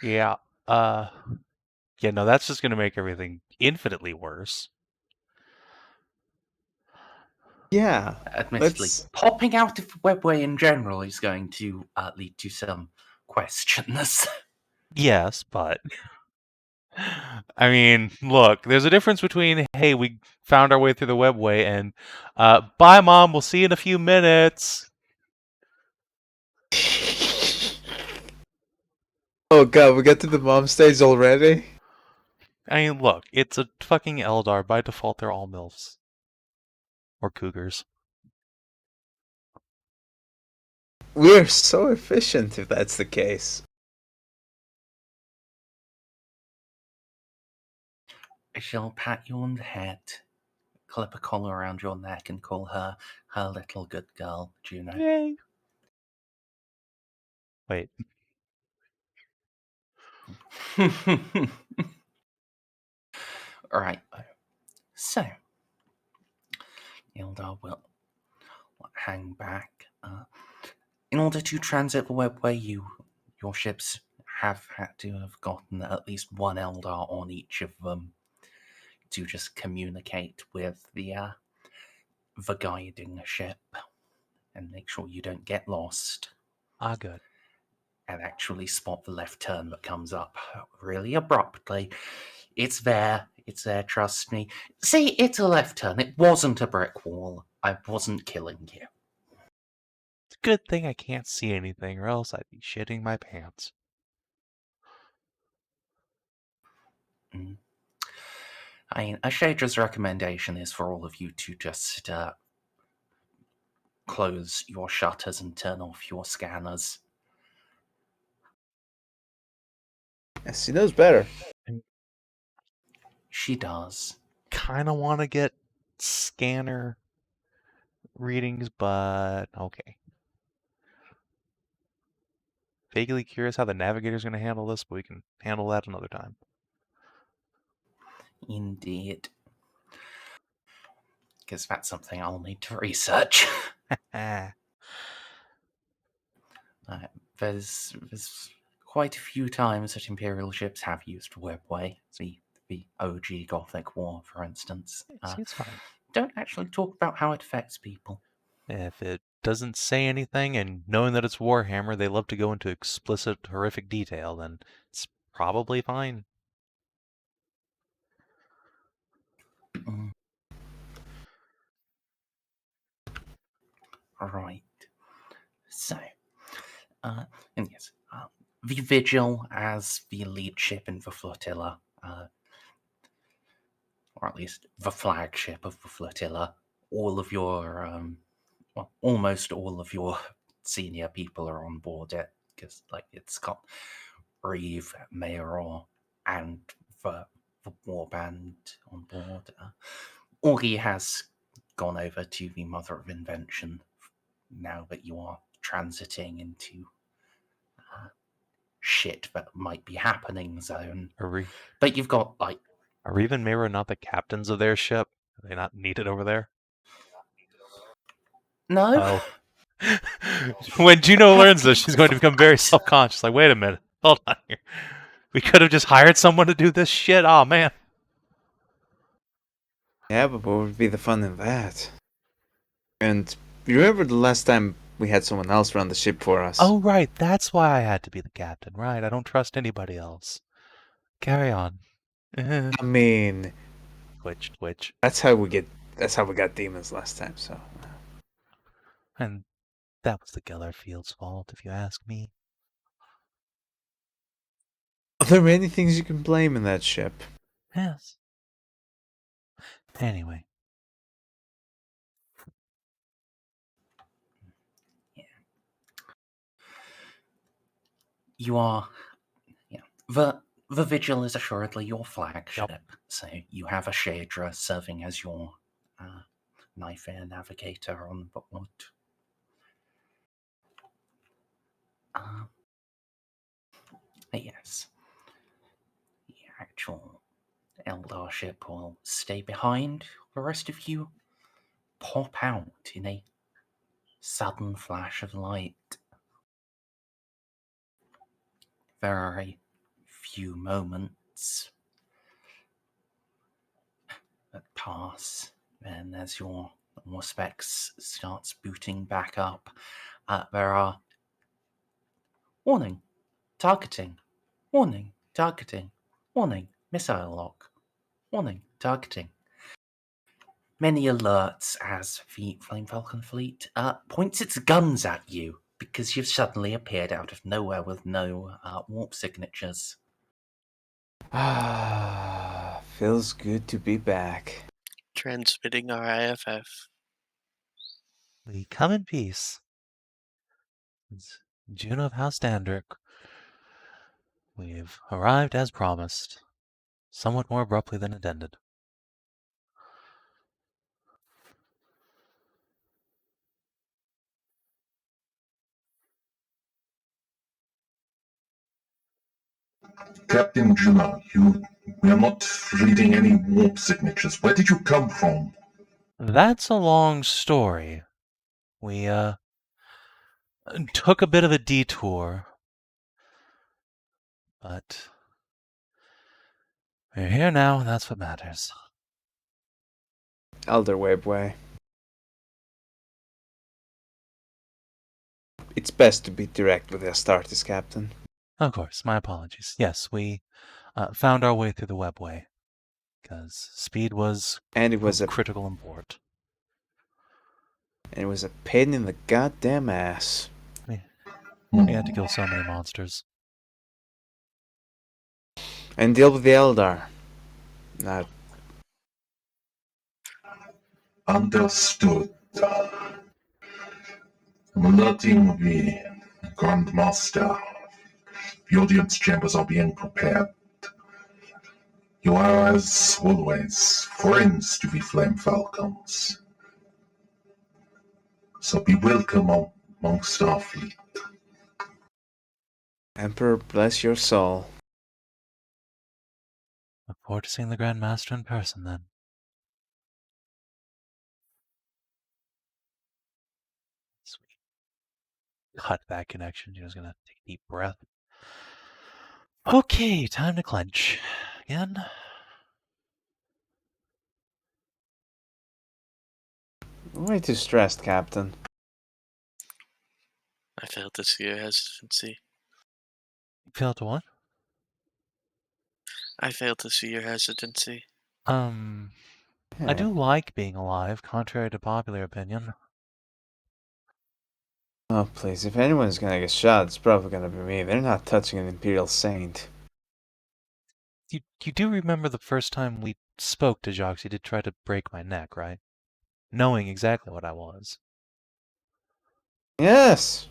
Yeah. Yeah, no, that's just going to make everything infinitely worse. Yeah. Admittedly, popping out of the webway in general is going to lead to some questions. Yes, but I mean, look, there's a difference between, hey, we found our way through the webway and bye, Mom, we'll see you in a few minutes. Oh god, we got to the mom stage already? I mean, look, it's a fucking Eldar. By default, they're all MILFs. Or cougars. We're so efficient if that's the case. She'll pat you on the head, clip a collar around your neck, and call her her little good girl, Juno. Yay. Wait. Right. So, Ildar will hang back. In order to transit the webway, your ships have had to have gotten at least one Eldar on each of them to just communicate with the guiding ship and make sure you don't get lost. Good. And actually spot the left turn that comes up really abruptly. It's there, trust me. See, it's a left turn. It wasn't a brick wall. I wasn't killing you. It's a good thing I can't see anything, or else I'd be shitting my pants. I mean, Ashadra's recommendation is for all of you to just close your shutters and turn off your scanners. Yes, he knows better. She does. Kind of want to get scanner readings, but okay. Vaguely curious how the navigator's going to handle this, but we can handle that another time. Indeed. Because that's something I'll need to research. There's quite a few times that Imperial ships have used webway. The OG Gothic War, for instance. It's fine. Don't actually talk about how it affects people. If it doesn't say anything, and knowing that it's Warhammer, they love to go into explicit, horrific detail, then it's probably fine. Mm. Right. So, and yes, the Vigil as the lead ship in the flotilla, or at least the flagship of the flotilla, all of your, well, almost all of your senior people are on board it, because, like, it's got Reeve, Mayoral, and the warband on board. Augie has gone over to the Mother of Invention now that you are transiting into shit that might be happening zone. But you've got, like... Are Reeve and Mayro not the captains of their ship? Are they not needed over there? No. Oh. When Juno learns this, she's going to become very self-conscious. Like, wait a minute. Hold on here. We could have just hired someone to do this shit? Oh, man. Yeah, but what would be the fun in that? And you remember the last time we had someone else run the ship for us? Oh, right. That's why I had to be the captain. Right. I don't trust anybody else. Carry on. I mean... Twitch. That's how we got demons last time, so... And that was the Gellerfield's fault, if you ask me. Are there many things you can blame in that ship? Yes. Anyway. Yeah. You are... Yeah. The Vigil is assuredly your flagship, so you have a Shadra serving as your knife air navigator on board. Yes. The actual Eldar ship will stay behind. The rest of you pop out in a sudden flash of light. There are a few moments that pass, and as your specs starts booting back up, there are warning, targeting, warning, targeting, warning, missile lock, warning, targeting. Many alerts as the Flame Falcon fleet points its guns at you because you've suddenly appeared out of nowhere with no warp signatures. Ah, feels good to be back. Transmitting our IFF. We come in peace. It's Juno of House Andric. We've arrived as promised, somewhat more abruptly than intended. Captain Juno, we are not reading any warp signatures. Where did you come from? That's a long story. We, took a bit of a detour, but we're here now, and that's what matters. Elder Webway. It's best to be direct with the Astartes, Captain. Of course, my apologies. Yes, we found our way through the webway, because speed was And it was of critical import. And it was a pain in the goddamn ass. We had to kill so many monsters. And deal with the Eldar. Not... Understood. I'm alerting the Grandmaster. The audience chambers are being prepared. You are, as always, friends to the Flame Falcons. So be welcome amongst our fleet. Emperor bless your soul. Look forward to seeing the Grand Master in person, then. Sweet. Cut that connection. She was gonna take a deep breath. Okay, time to clench. Again. Way too stressed, Captain. I failed to see your hesitancy. Failed to what? I failed to see your hesitancy. I do like being alive, contrary to popular opinion. Oh, please. If anyone's gonna get shot, it's probably gonna be me. They're not touching an Imperial Saint. You do remember the first time we spoke to Jacques, he did try to break my neck, right? Knowing exactly what I was. Yes.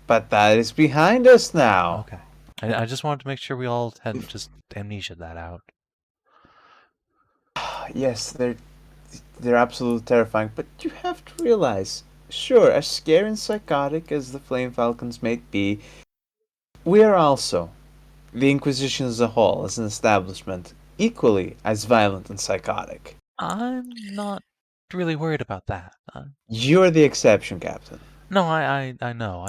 But that is behind us now. Okay. I just wanted to make sure we all had just amnesia that out. Yes, they're absolutely terrifying, but you have to realize, sure, as scary and psychotic as the Flame Falcons may be, we are also, the Inquisition as a whole, as an establishment, equally as violent and psychotic. I'm not really worried about that. You're the exception, Captain. No, I know.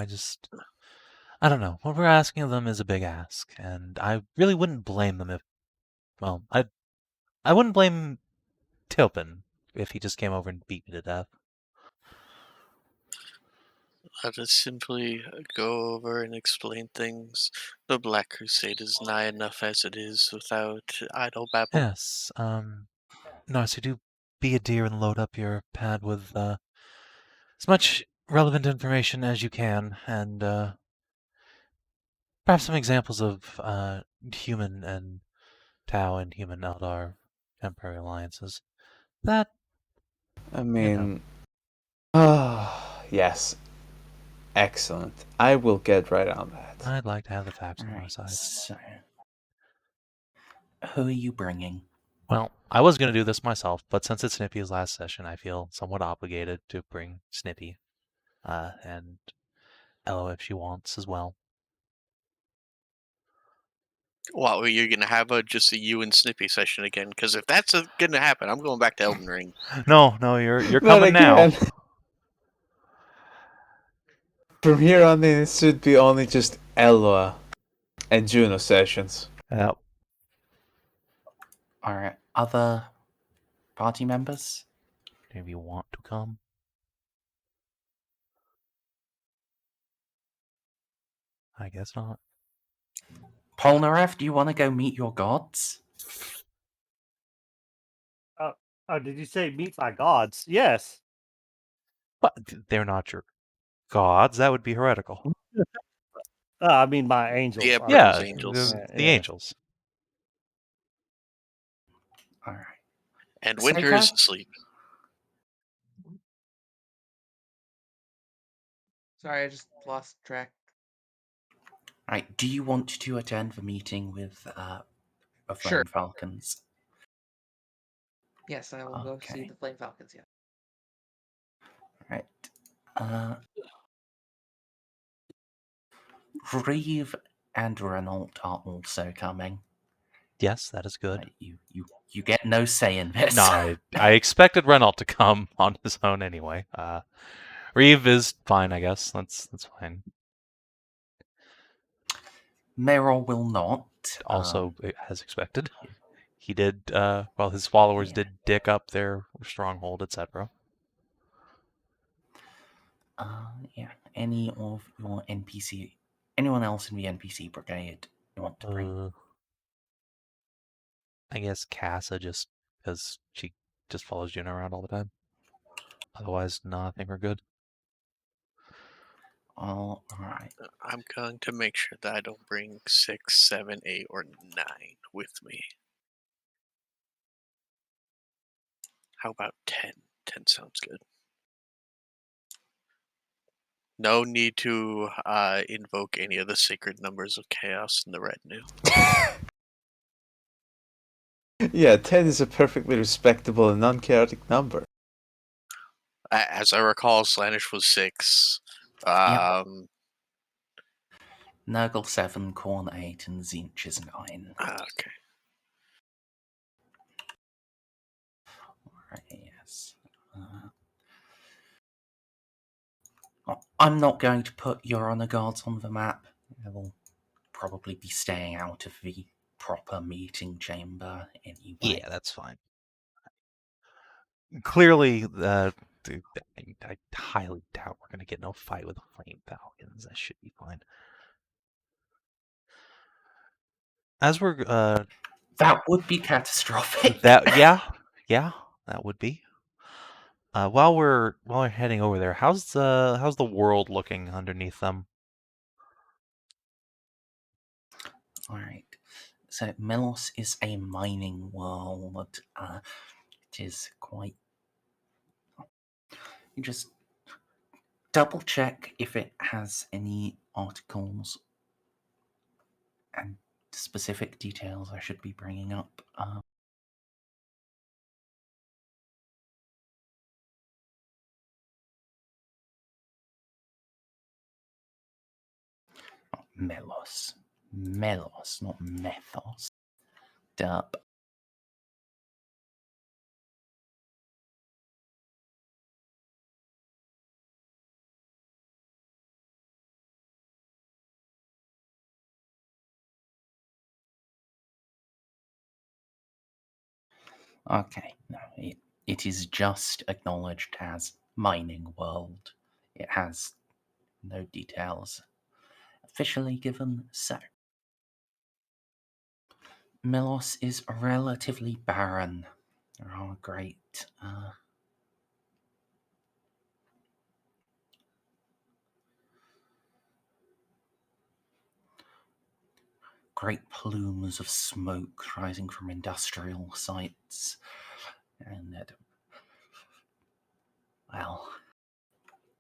I don't know. What we're asking of them is a big ask, and I really wouldn't blame them if, well, I wouldn't blame Tilpin if he just came over and beat me to death. Let us simply go over and explain things. The Black Crusade is nigh enough as it is without idle babble. Yes, Narcie, do be a dear and load up your pad with as much relevant information as you can, and perhaps some examples of human and Tau and human Eldar temporary alliances. That, I mean, yes. Excellent. I will get right on that. I'd like to have the facts on my Alright, side. so who are you bringing? Well, I was going to do this myself, but since it's Snippy's last session, I feel somewhat obligated to bring Snippy, and Eloa if she wants as well. Well, you're gonna have just a you and Snippy session again, because if that's gonna happen, I'm going back to Elden Ring. No, you're Not coming now. again. From here on in, it should be only just Eloa and Juno sessions. Yep. Alright, other party members? If you want to come. I guess not. Ponareff, do you want to go meet your gods? Oh, did you say meet my gods? Yes. But they're not your gods. That would be heretical. I mean my angels. Yeah, are- Yeah, angels. the angels. Alright. And Winter is Ceiko? asleep. Sorry, I just lost track. Right, do you want to attend the meeting with the Flame Sure. Falcons? Yes, I will go see Okay. the Flame Falcons. Yeah. Right. Reeve and Renault are also coming. Yes, that is good. You get no say in this. No, I expected Renault to come on his own anyway. Reeve is fine, I guess. That's fine. Merrill will not. Also, as expected. He did, his followers Yeah. did dick up their stronghold, etc. Yeah. Any of your NPC, anyone else in the NPC brigade you want to bring? I guess Casa, just because she just follows Juno around all the time. Otherwise, no, I think we're good. All right. I'm going to make sure that I don't bring 6, 7, 8, or 9 with me. How about 10? 10 sounds good. No need to invoke any of the sacred numbers of chaos in the retinue. Yeah, 10 is a perfectly respectable and non-chaotic number. As I recall, Slanish was 6. Nurgle 7, Corn 8, and Zinch is 9. Okay. Right, yes. I'm not going to put your honor guards on the map. They will probably be staying out of the proper meeting chamber anyway. Yeah, that's fine. Clearly, Dude, I highly doubt we're gonna get in a fight with the Flame Falcons. That should be fine. As we're That would be catastrophic. yeah, that would be. While we're heading over there, how's the world looking underneath them? All right. So Melos is a mining world. It is quite. You just double check if it has any articles and specific details I should be bringing up. Melos, not Methos. Derp. Okay, no, it is just acknowledged as mining world. It has no details officially given, so. Melos is relatively barren. There are great plumes of smoke rising from industrial sites, and well,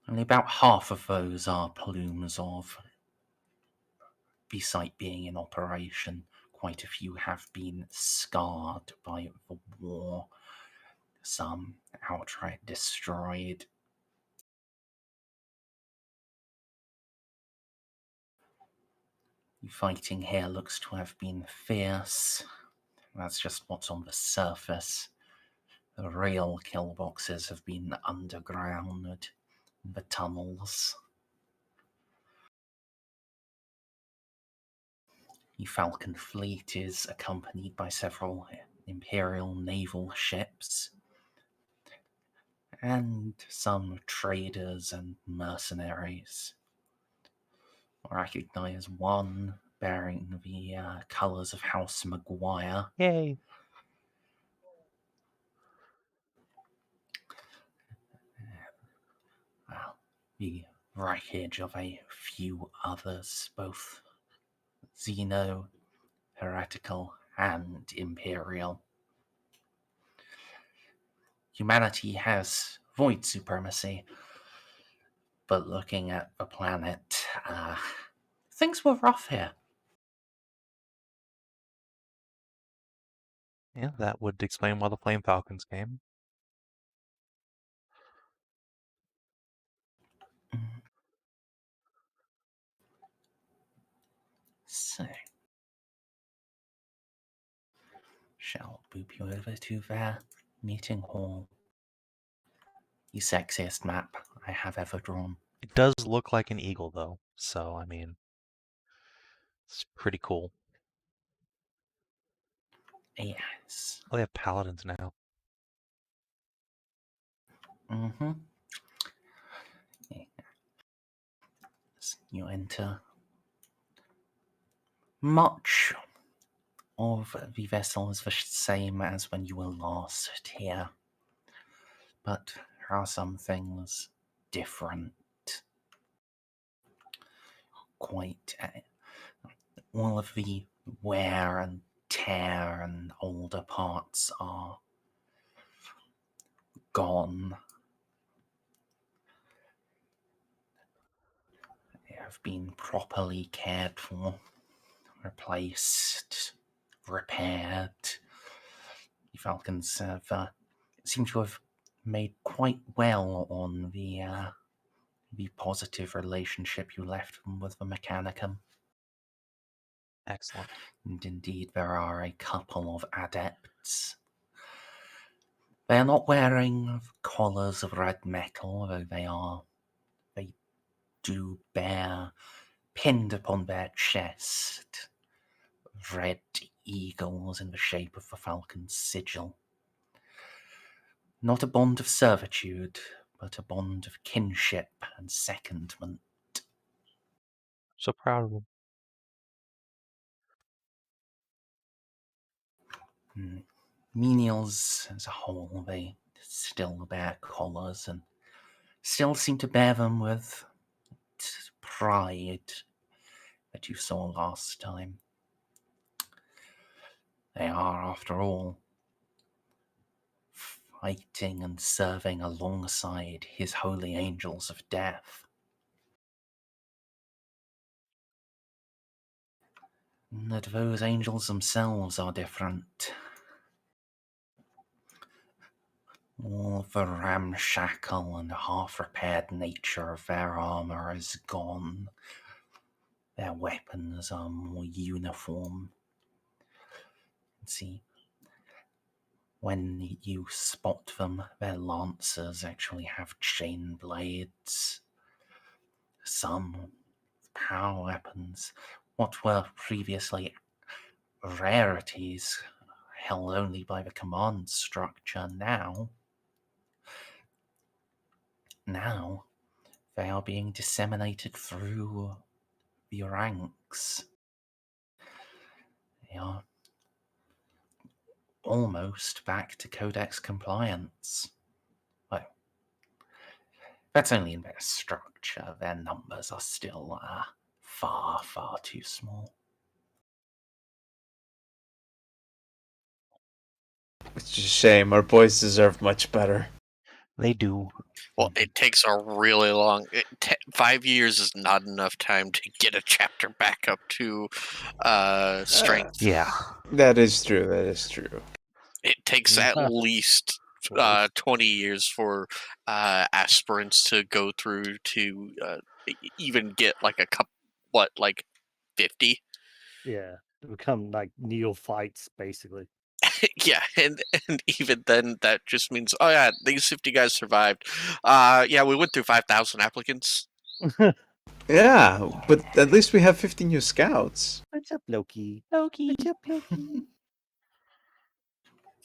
only about half of those are plumes of the site being in operation. Quite a few have been scarred by the war, some outright destroyed. The fighting here looks to have been fierce. That's just what's on the surface. The real kill boxes have been underground in the tunnels. The Falcon fleet is accompanied by several Imperial naval ships and some traders and mercenaries. I recognize one bearing the colours of House Maguire. Yay! Well, the wreckage of a few others, both Xeno, Heretical, and Imperial. Humanity has void supremacy, but looking at the planet, things were rough here. Yeah, that would explain why the Flame Falcons came. So, shall boop you over to their meeting hall. The sexiest map I have ever drawn. It does look like an eagle, though, so I mean, it's pretty cool. Yes. Oh, they have paladins now. Mm-hmm. You enter. Much of the vessel is the same as when you were last here, but there are some things different. Quite all of the wear and tear and older parts are gone. They have been properly cared for, replaced, repaired. The Falcons have seem to have made quite well on the positive relationship you left them with the Mechanicum. Excellent. And indeed, there are a couple of adepts. They are not wearing collars of red metal, though they do bear, pinned upon their chest, red eagles in the shape of the Falcon's sigil. Not a bond of servitude, but a bond of kinship and secondment. So proud of them. Menials as a whole, they still bear collars and still seem to bear them with pride that you saw last time. They are, after all, fighting and serving alongside his holy angels of death. That those angels themselves are different. All the ramshackle and half-repaired nature of their armor is gone. Their weapons are more uniform. See, when you spot them, their lancers actually have chain blades. Some power weapons, what were previously rarities, held only by the command structure, now they are being disseminated through the ranks. They are almost back to Codex compliance. Well, that's only in their structure. Their numbers are still far, far too small. It's a shame. Our boys deserve much better. They do. Well, it takes a really long. 5 years is not enough time to get a chapter back up to strength. Yeah. That is true. That is true. It takes at least 20 years for aspirants to go through to even get like a cup. What, like 50? Yeah, to become like neophytes, basically. Yeah, and even then, that just means, oh yeah, these 50 guys survived. Yeah, we went through 5,000 applicants. Yeah, but at least we have 50 new scouts. What's up, Loki? Loki. What's up, Loki?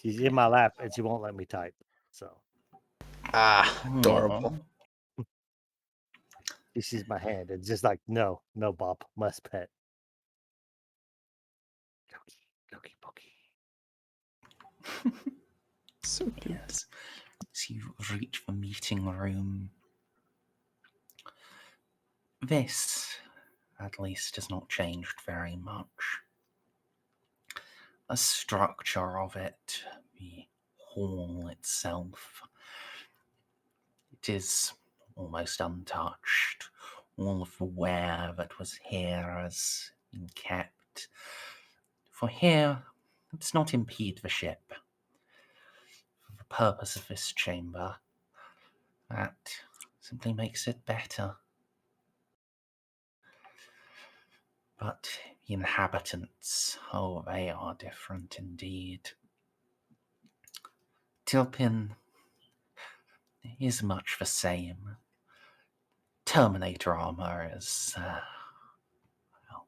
She's in my lap and she won't let me type. So Adorable. she sees my hand. It's just like, no, Bob, must pet. Loki, Pokey. So cute. Yes. So you reach the meeting room. This, at least, has not changed very much. The structure of it, the hall itself, it is almost untouched. All of the ware that was here has been kept. For here, it does not impede the ship. For the purpose of this chamber, that simply makes it better. But the inhabitants, oh, they are different indeed. Tilpin is much the same. Terminator armor is, well,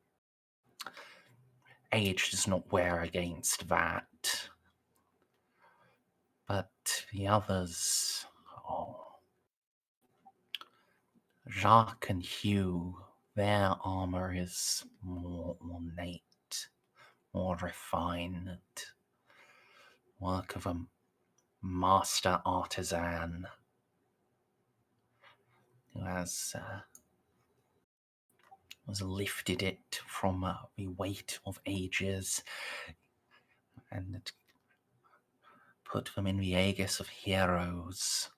age does not wear against that. But the others, Jacques and Hugh, their armor is more ornate, more refined. Work of a master artisan who has lifted it from the weight of ages and put them in the aegis of heroes.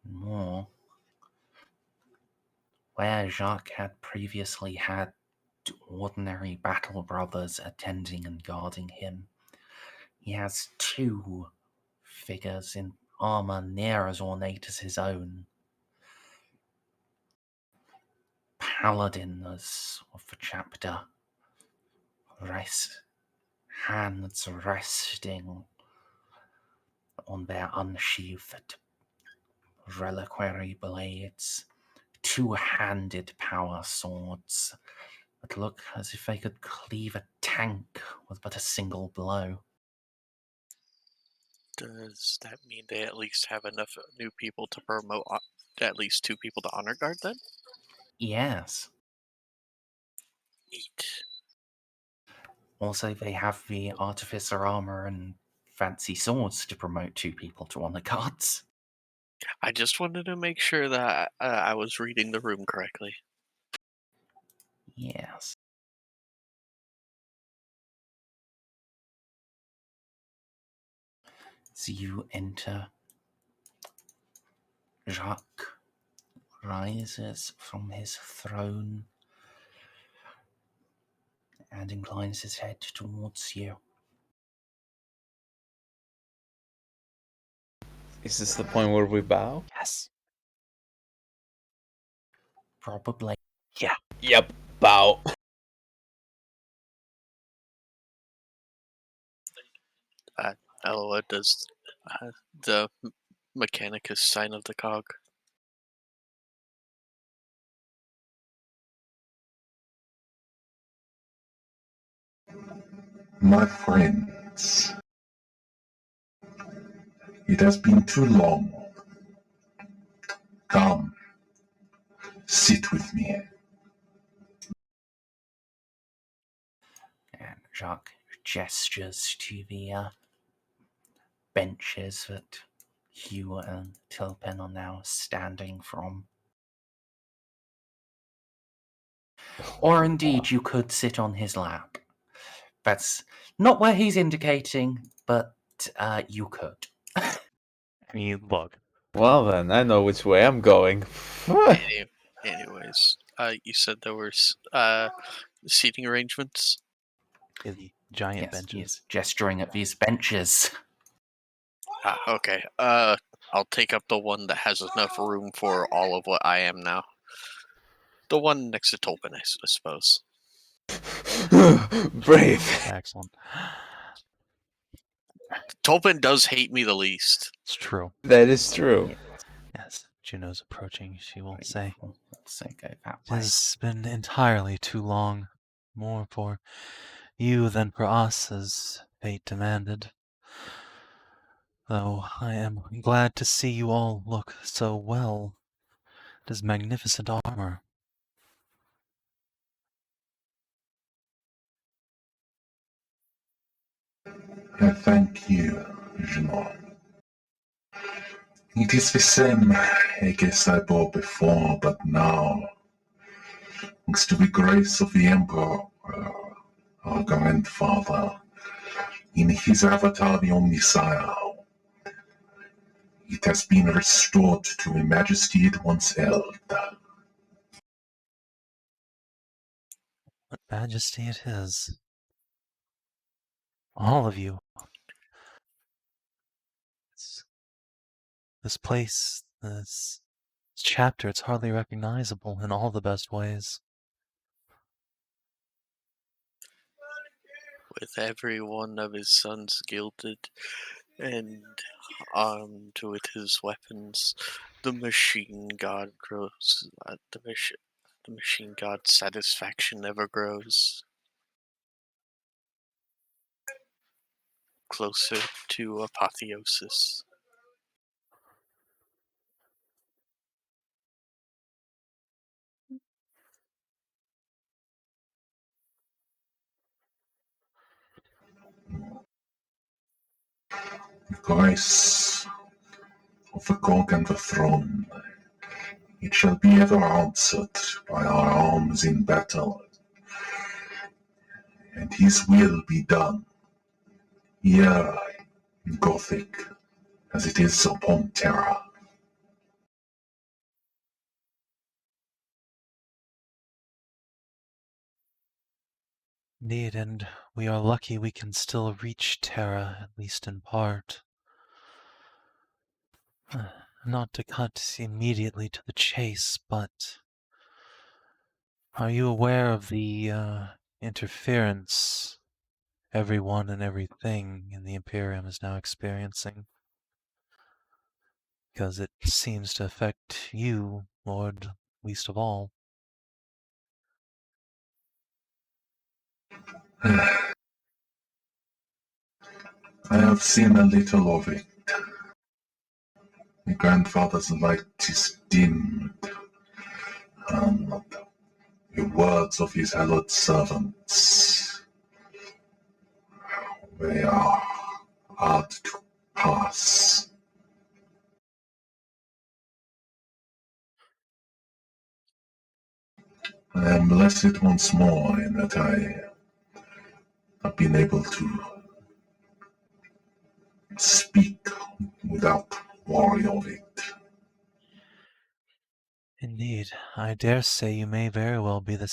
More, where Jacques had previously had ordinary battle brothers attending and guarding him, he has 2 figures in armor near as ornate as his own. Paladins of the chapter, hands resting on their unsheathed reliquary blades, 2-handed power swords that look as if they could cleave a tank with but a single blow. Does that mean they at least have enough new people to promote at least 2 people to honor guard then? Yes. Neat. Also, they have the artificer armor and fancy swords to promote 2 people to honor guards. I just wanted to make sure that I was reading the room correctly. Yes. So you enter. Jacques rises from his throne and inclines his head towards you. Is this the point where we bow? Yes. Probably. Yep, bow. Eloa does the Mechanicus sign of the cog. My friends, it has been too long. Come, sit with me. And Jacques gestures to the benches that Hugh and Tilpen are now standing from. Or indeed, you could sit on his lap. That's not where he's indicating, but you could. I mean, look. Well then, I know which way I'm going. Anyways, you said there were seating arrangements. The giant Yes, benches. he's gesturing at these benches. Okay. I'll take up the one that has enough room for all of what I am now. The one next to Tolpin, I suppose. Brave. Excellent. Tolpin does hate me the least. It's true. That is true. Yes, Juno's approaching. She will say, Let's say go that "It way. has been entirely too long. More for you than for us, as fate demanded. Though I am glad to see you all look so well. It is magnificent armor." I thank you, Juno. It is the same I guess I bore before, but now, thanks to the grace of the Emperor, our grandfather, in his avatar the Omnisire, it has been restored to the majesty it once held. What majesty it is. All of you. This place, this chapter, it's hardly recognizable in all the best ways. With every one of his sons gilded and armed with his weapons, the machine god grows. The machine god's satisfaction never grows. Closer to apotheosis. The grace of the cog and the throne, it shall be ever answered by our arms in battle, and his will be done, here in Gothic, as it is upon Terra. Indeed, and we are lucky we can still reach Terra, at least in part. Not to cut immediately to the chase, but are you aware of the interference everyone and everything in the Imperium is now experiencing? Because it seems to affect you, Lord, least of all. I have seen a little of it. My grandfather's light is dimmed, and the words of his hallowed servants, they are hard to pass. I am blessed once more in that I have been able to speak without worry of it. Indeed, I dare say you may very well be the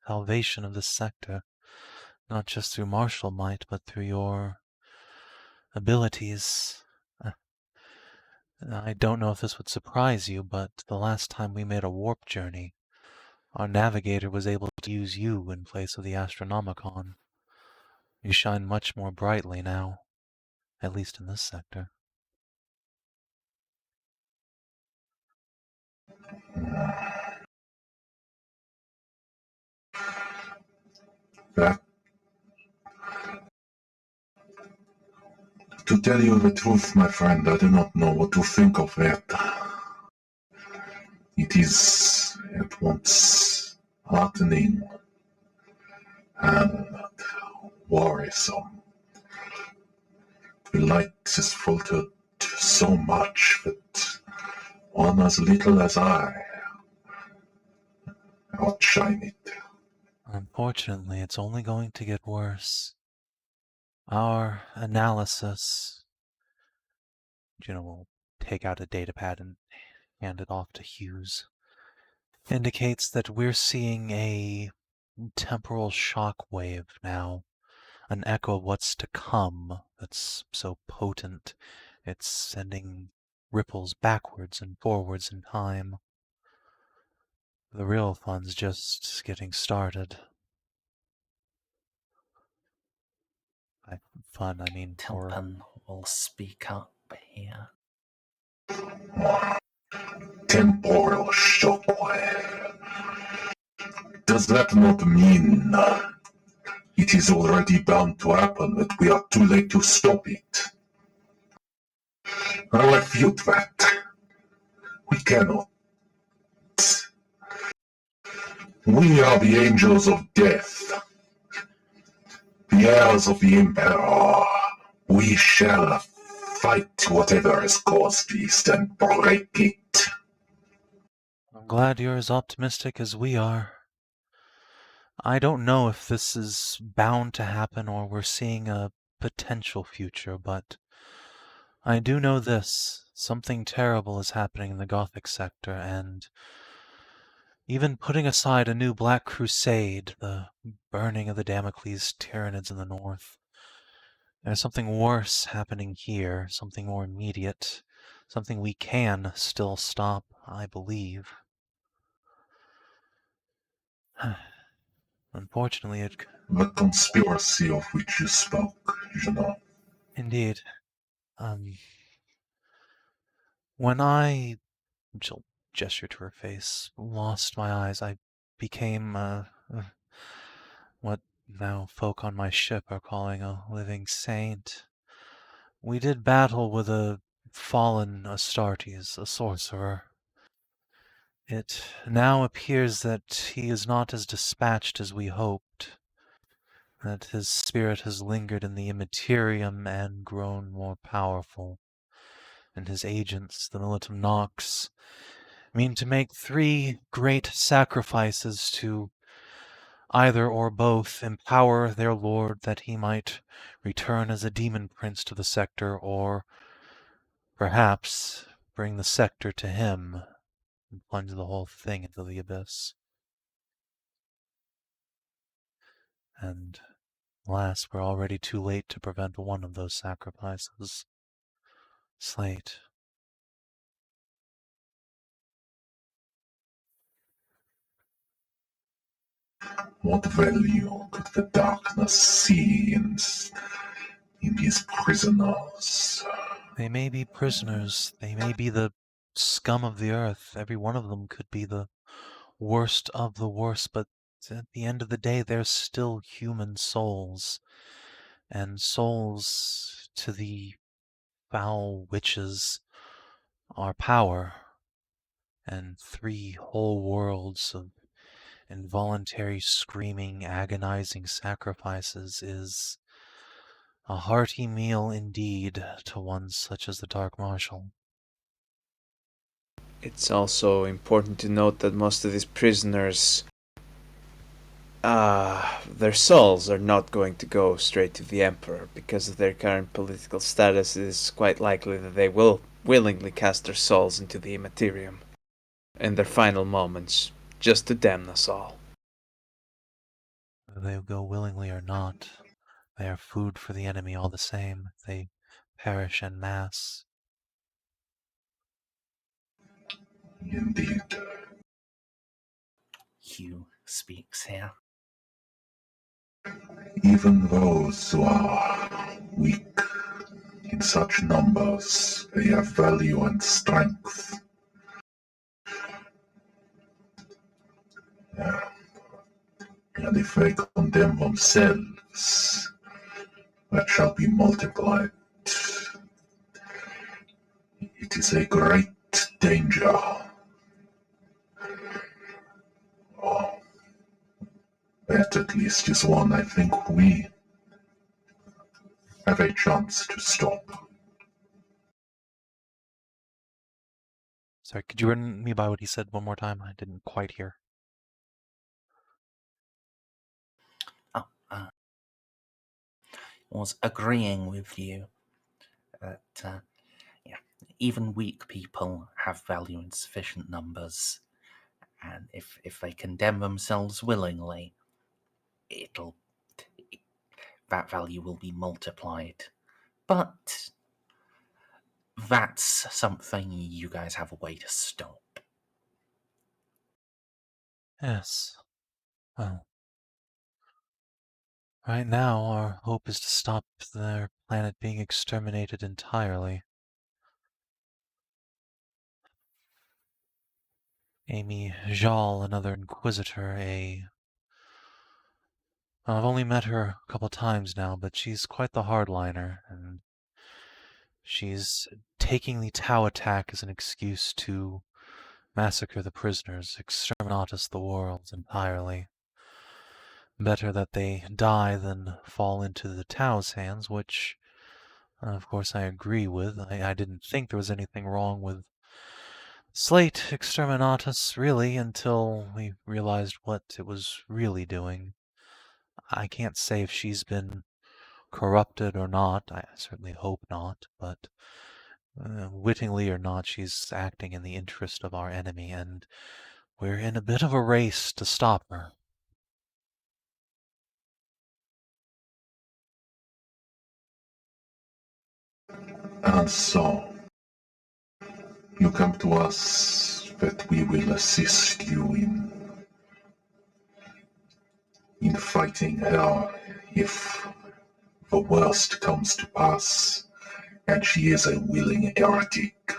salvation of this sector, not just through martial might, but through your abilities. I don't know if this would surprise you, but the last time we made a warp journey, our navigator was able to use you in place of the Astronomicon. You shine much more brightly now, at least in this sector. That, to tell you the truth, my friend, I do not know what to think of that. It is at once heartening and worrisome. The light has faltered so much that one as little as I outshine it. Unfortunately, it's only going to get worse. Our analysis, Juno will take out a datapad and hand it off to Hughes, indicates that we're seeing a temporal shock wave now, an echo of what's to come that's so potent it's sending ripples backwards and forwards in time. The real fun's just getting started. By fun, I mean horror. Tilpin will speak up here. Temporal shockwave. Does that not mean it is already bound to happen, that we are too late to stop it? I refute that. We cannot. We are the angels of death, the heirs of the Emperor. We shall fight whatever has caused this and break it. I'm glad you're as optimistic as we are. I don't know if this is bound to happen or we're seeing a potential future, but I do know this. Something terrible is happening in the Gothic sector, and even putting aside a new Black Crusade, the burning of the Damocles Tyranids in the north, there's something worse happening here, something more immediate, something we can still stop, I believe. Unfortunately, it... The conspiracy of which you spoke, Juno. Indeed. When I... She'll gesture to her face. Lost my eyes. I became, what now folk on my ship are calling a living saint. We did battle with a fallen Astartes, a sorcerer. It now appears that he is not as dispatched as we hoped, that his spirit has lingered in the immaterium and grown more powerful, and his agents, the Militum Nox, mean to make 3 great sacrifices to either or both empower their lord that he might return as a demon prince to the sector, or perhaps bring the sector to him and plunge the whole thing into the abyss. And alas, we're already too late to prevent one of those sacrifices. Slate. What value could the darkness see in these prisoners? They may be prisoners. They may be the scum of the earth. Every one of them could be the worst of the worst, but at the end of the day, they're still human souls. And souls to the foul witches our power, and 3 whole worlds of involuntary screaming, agonizing sacrifices is a hearty meal indeed to one such as the Dark Marshal. It's also important to note that most of these prisoners, their souls are not going to go straight to the Emperor. Because of their current political status, it is quite likely that they will willingly cast their souls into the Immaterium in their final moments, just to damn us all. Whether they go willingly or not, they are food for the enemy all the same. They perish en masse. Indeed. Hugh speaks here. Even those who are weak in such numbers, they have value and strength. Yeah. And if they condemn themselves, that shall be multiplied. It is a great danger. Oh, that at least is one I think we have a chance to stop. Sorry, could you run me by what he said one more time? I didn't quite hear. Oh, was agreeing with you that yeah, even weak people have value in sufficient numbers, and if they condemn themselves willingly, that value will be multiplied. But that's something you guys have a way to stop. Yes. Well, right now our hope is to stop their planet being exterminated entirely. Amy Jal, another Inquisitor, I've only met her a couple times now, but she's quite the hardliner, and she's taking the Tau attack as an excuse to massacre the prisoners, exterminatus the worlds entirely. Better that they die than fall into the Tau's hands, which, of course, I agree with. I didn't think there was anything wrong with Slate Exterminatus, really, until we realized what it was really doing. I can't say if she's been corrupted or not. I certainly hope not, but wittingly or not, she's acting in the interest of our enemy, and we're in a bit of a race to stop her. And so, you come to us that we will assist you in fighting her if the worst comes to pass, and she is a willing heretic.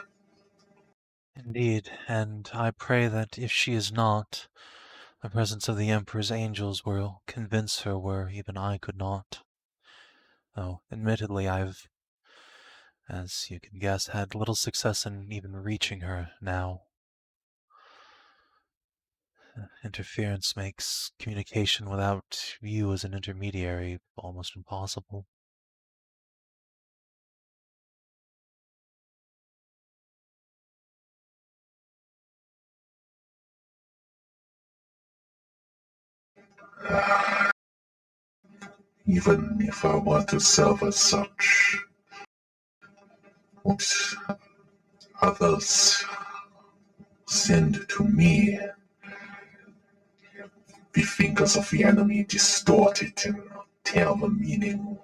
Indeed, and I pray that if she is not, the presence of the Emperor's angels will convince her where even I could not. Though, admittedly, I've, as you can guess, had little success in even reaching her now. Interference makes communication without you as an intermediary almost impossible. Even if I were to serve as such, what others send to me, the fingers of the enemy distort it and tear the meaning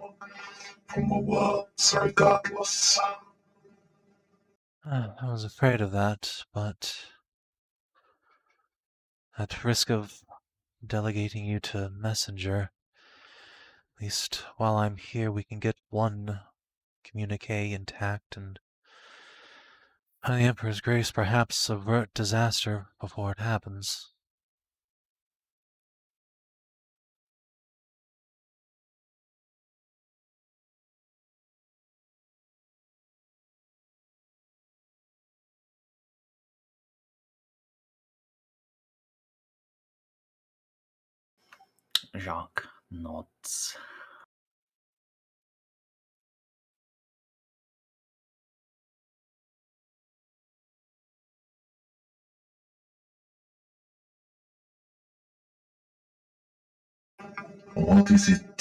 from the words regardless. I was afraid of that, but at risk of delegating you to Messenger, at least while I'm here we can get one communique intact and by the Emperor's grace perhaps avert disaster before it happens. Jacques nods. What is it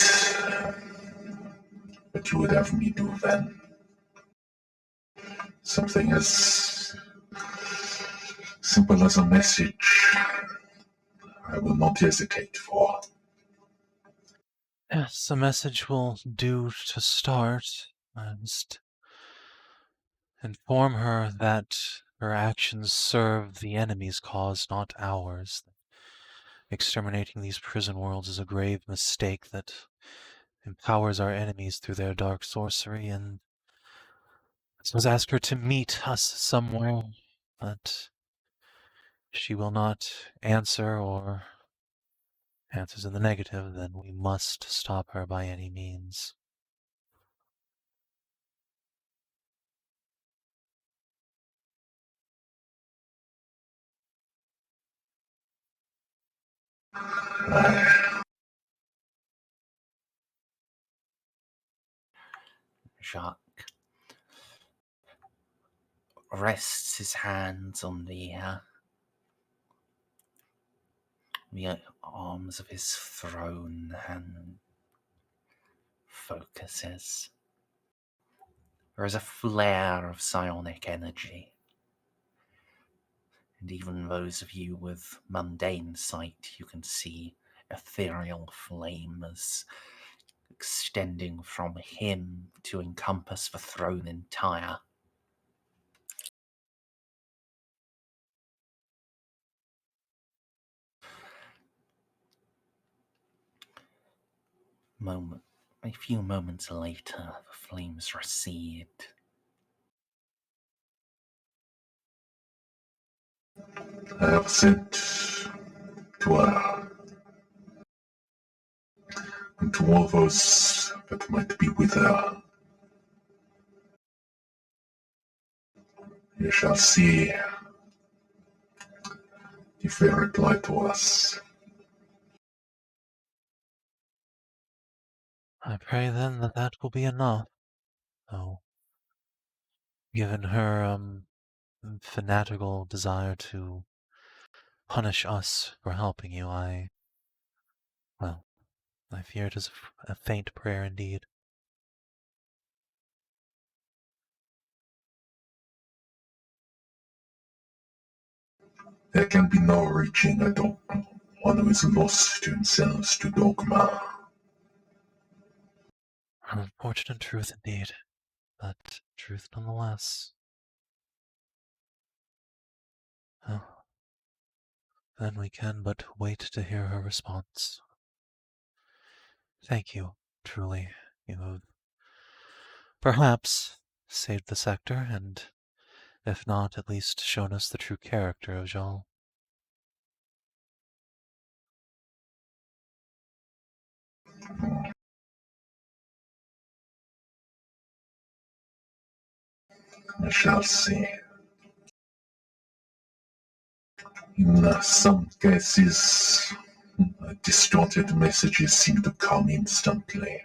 that you would have me do then? Something as simple as a message I will not hesitate for. Yes, the message will do to start. I must inform her that her actions serve the enemy's cause, not ours. Exterminating these prison worlds is a grave mistake that empowers our enemies through their dark sorcery, and I was asked her to meet us somewhere, but she will not answer or answers in the negative, then we must stop her by any means. Jacques rests his hands on the arms of his throne and focuses. There is a flare of psionic energy, and even those of you with mundane sight, you can see ethereal flames extending from him to encompass the throne entire. A few moments later, the flames recede. I have sent to her and to all those that might be with her. You shall see if they reply to us. I pray then that that will be enough, though, given her fanatical desire to punish us for helping you, I fear it is a faint prayer indeed. There can be no reaching a dogma. One who is lost themselves to dogma. An unfortunate truth indeed, but truth nonetheless. Well, then we can but wait to hear her response. Thank you, truly. You have perhaps saved the sector, and if not, at least shown us the true character of Jean. I shall see. In some cases, distorted messages seem to come instantly.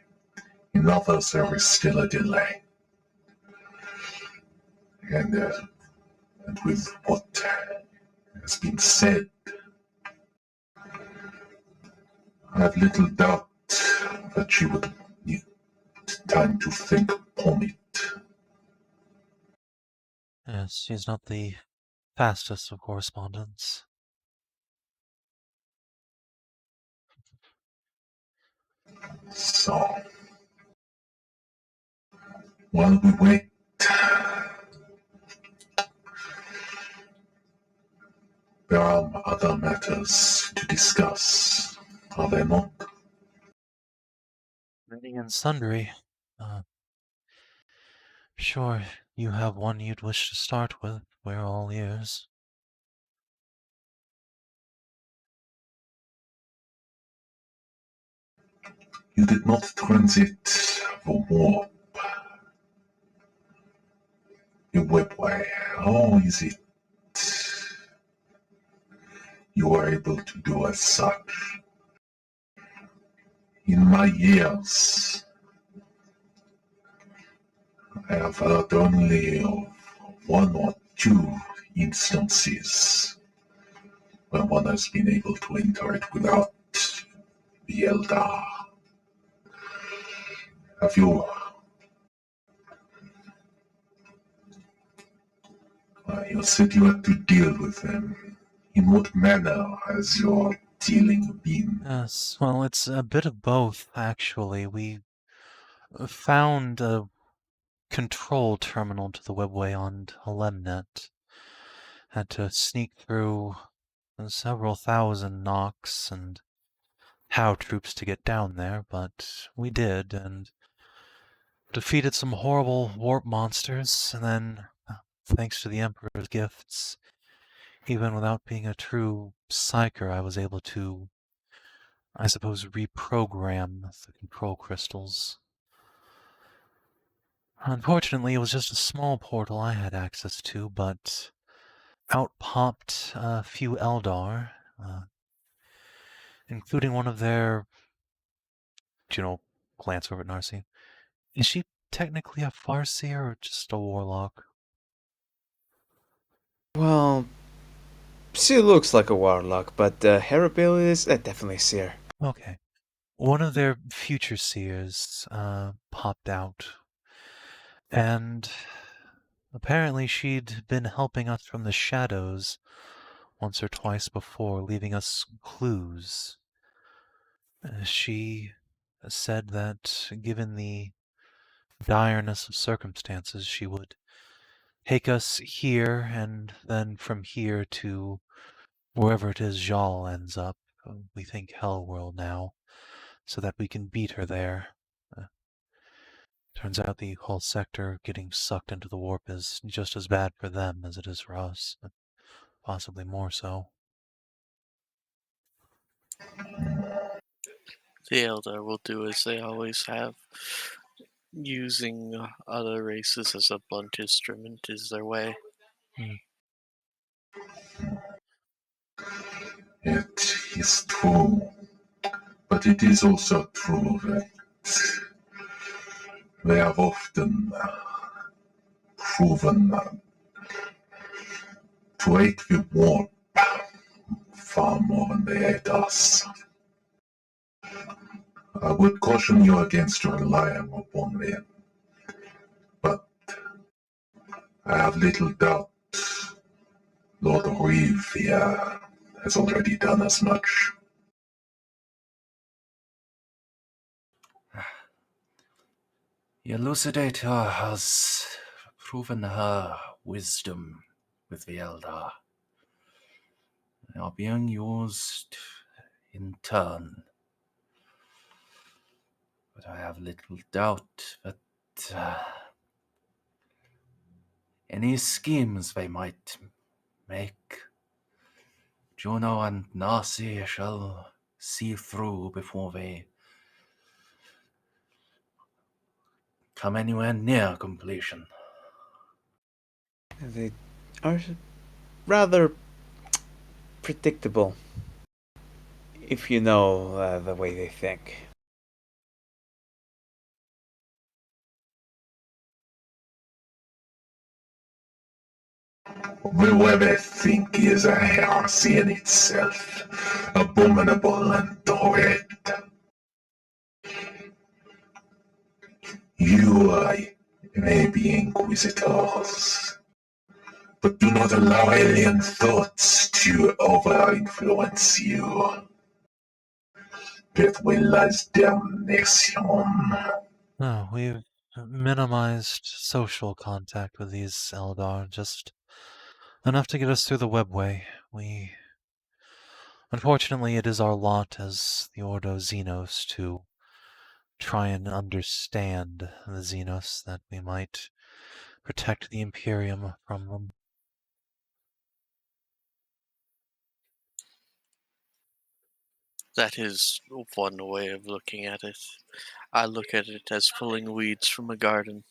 In others, there is still a delay. And with what has been said, I have little doubt that she would need time to think upon it. Yes, she's not the fastest of correspondents. So, while we wait, there are other matters to discuss, are there not? Many and sundry. Sure, you have one you'd wish to start with. We're all ears. You did not transit the warp. Your webway. How is it you were able to do as such? In my years, I have heard only of one or two instances where one has been able to enter it without the Eldar. Have you? You said you had to deal with them. In what manner has your dealing been? Yes, well, it's a bit of both, actually. We found a control terminal to the webway on Lemnet. Had to sneak through several thousand Nox and POW troops to get down there, but we did, and defeated some horrible warp monsters, and then, thanks to the Emperor's gifts, even without being a true psyker, I was able to, I suppose, reprogram the control crystals. Unfortunately, it was just a small portal I had access to, but out popped a few Eldar, including one of their, Juno glance over at Narcie. Is she technically a Farseer or just a warlock? Well, she looks like a warlock, but her abilities, definitely seer. Okay. One of their future seers popped out, and apparently she'd been helping us from the shadows once or twice before, leaving us clues. She said that given the direness of circumstances, she would take us here and then from here to wherever it is Jal ends up. We think Hellworld now, so that we can beat her there. Turns out the whole sector getting sucked into the warp is just as bad for them as it is for us, possibly more so. The Eldar will do as they always have. Using other races as a blunt instrument is their way. It is true, but it is also true that they have often proven to hate the warp far more than they hate us. I would caution you against relying upon them, but I have little doubt Lord Reeve here has already done as much. The Elucidator has proven her wisdom with the Eldar. They are being used in turn. But I have little doubt that any schemes they might make, Juno and Narcie shall see through before they come anywhere near completion. They are rather predictable, if you know the way they think. The way they think is a heresy in itself, abominable and dread. You may be inquisitors, but do not allow alien thoughts to over-influence you. Death will as damnation. No, we've minimized social contact with these Eldar, just enough to get us through the webway. Unfortunately, it is our lot as the Ordo Xenos to try and understand the Xenos, that we might protect the Imperium from them. That is one way of looking at it. I look at it as pulling weeds from a garden.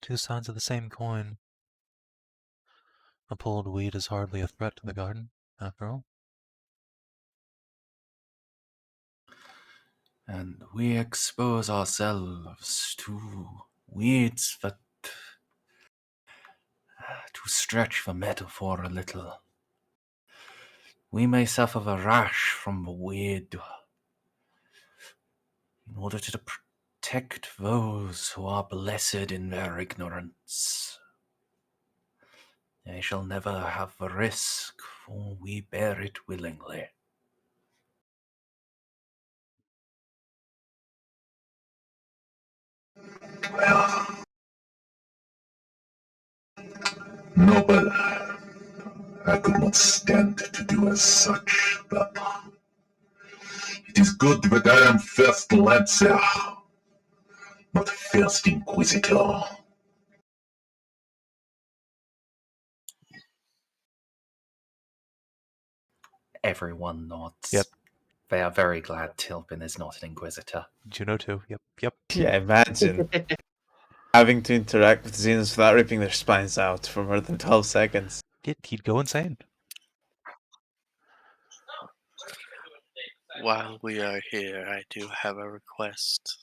Two sides of the same coin. A pulled weed is hardly a threat to the garden, after all. and we expose ourselves to weeds that, to stretch the metaphor a little, we may suffer the rash from the weed in order to protect those who are blessed in their ignorance. They shall never have the risk, for we bear it willingly. Well, noble, I could not stand to do as such, but it is good that I am first Lancer, not first Inquisitor. Everyone nods. Yep. They are very glad Tilpin is not an Inquisitor. Juno too. Yep. Yeah, imagine having to interact with Xenos without ripping their spines out for more than 12 seconds. He'd go insane. While we are here, I do have a request.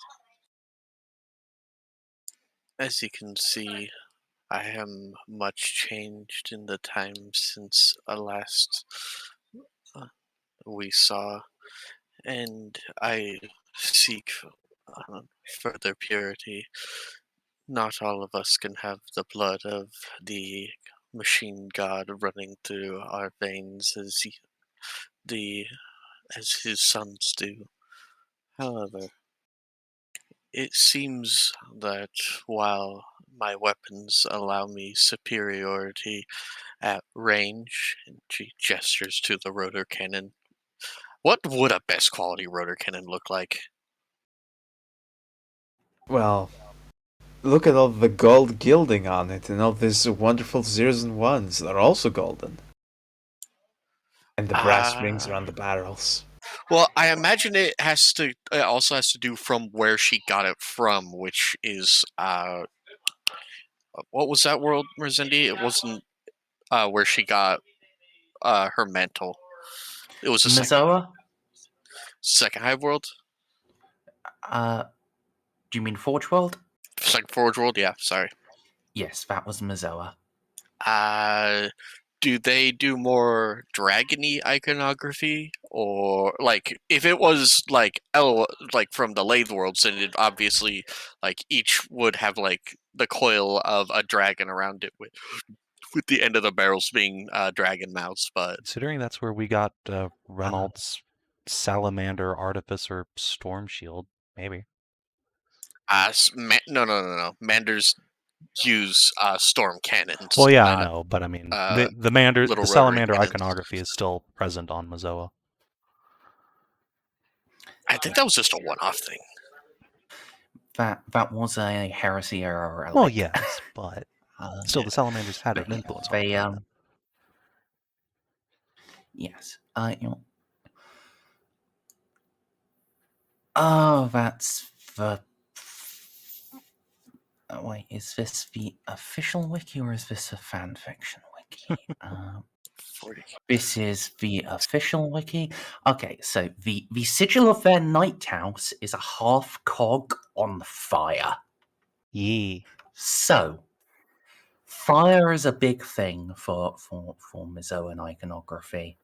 As you can see, I am much changed in the time since last we saw, and I seek further purity. Not all of us can have the blood of the machine god running through our veins as his sons do. However, it seems that while my weapons allow me superiority at range, and she gestures to the rotor cannon. What would a best quality rotor cannon look like? Well, look at all the gold gilding on it and all these wonderful zeros and ones that are also golden. And the brass rings around the barrels. Well, I imagine it also has to do from where she got it from, which is what was that world, Merzendi? It wasn't where she got her mantle. It was the second hive world. Do you mean Forge World? Second Forge world, yeah. Sorry. Yes, that was Mazoa. Do they do more dragony iconography, or like if it was like Eloa, like from the Lathe worlds, then it obviously like each would have like the coil of a dragon around it with the end of the barrels being dragon mouths. But Considering that's where we got Reynolds' Salamander Artificer Storm Shield, maybe. no. Manders use storm cannons. Well, yeah, I know, but I mean, the little Salamander rotary iconography is still present on Mazoa. I think that was just a one-off thing. That was a Heresy era relic. Well, yes, but still, the Salamanders had an influence on it. Yes. Oh, that's the... wait, is this the official wiki or is this a fanfiction wiki? This is the official wiki. Okay, so the sigil of their night house is a half cog on fire. Yeah. So, fire is a big thing for Mazoan iconography.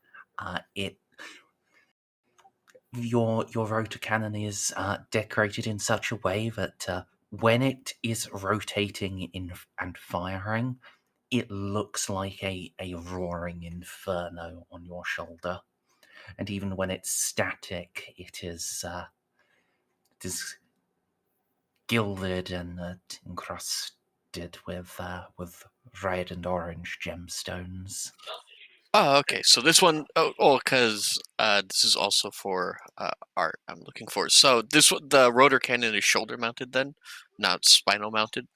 Your rotor cannon is decorated in such a way that when it is rotating and firing, it looks like a roaring inferno on your shoulder. And even when it's static, it is gilded and encrusted with red and orange gemstones. Oh, okay. So this one, because this is also for art. I'm looking for. So the rotor cannon is shoulder mounted, then, not spinal mounted.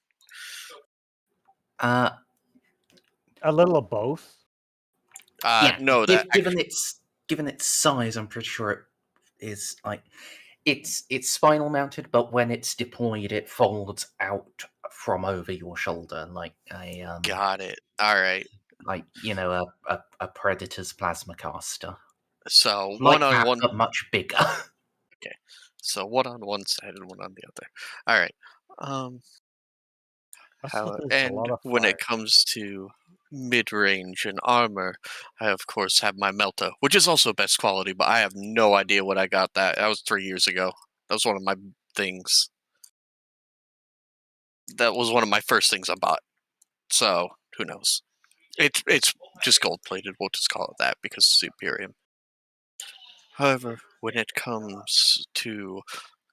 A little of both. No, given its size, I'm pretty sure it is like it's spinal mounted, but when it's deployed, it folds out from over your shoulder like a got it. All right. Like a Predator's plasma caster. So like one on that, one, but much bigger. Okay. So one on one side and one on the other. All right. That's How, a and lot of when fire. it comes to mid-range and armor, I of course have my Melta, which is also best quality, but I have no idea what I got that. That was 3 years ago. That was one of my things. That was one of my first things I bought. So who knows? It's just gold plated. We'll just call it that because it's Imperium. However, when it comes to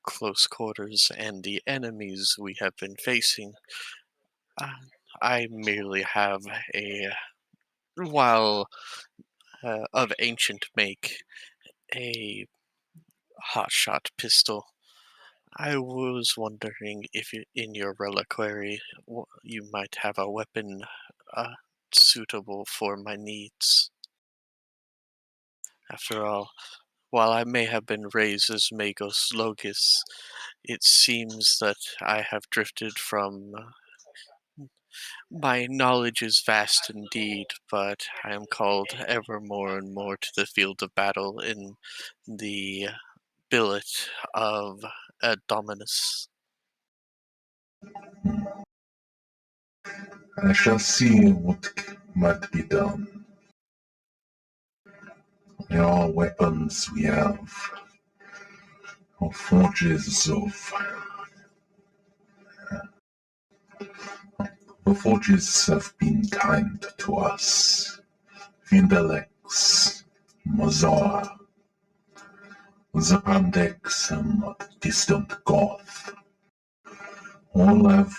close quarters and the enemies we have been facing, I merely have a, while of ancient make, a hotshot pistol. I was wondering if in your reliquary you might have a weapon suitable for my needs. After all, while I may have been raised as Magos Logis, it seems that I have drifted from. My knowledge is vast indeed, but I am called ever more and more to the field of battle in the billet of Dominus. I shall see what might be done. There are weapons we have, or forges of. The forges have been kind to us. Vindalex, Mazar, Zapandex, and the distant Goth. All have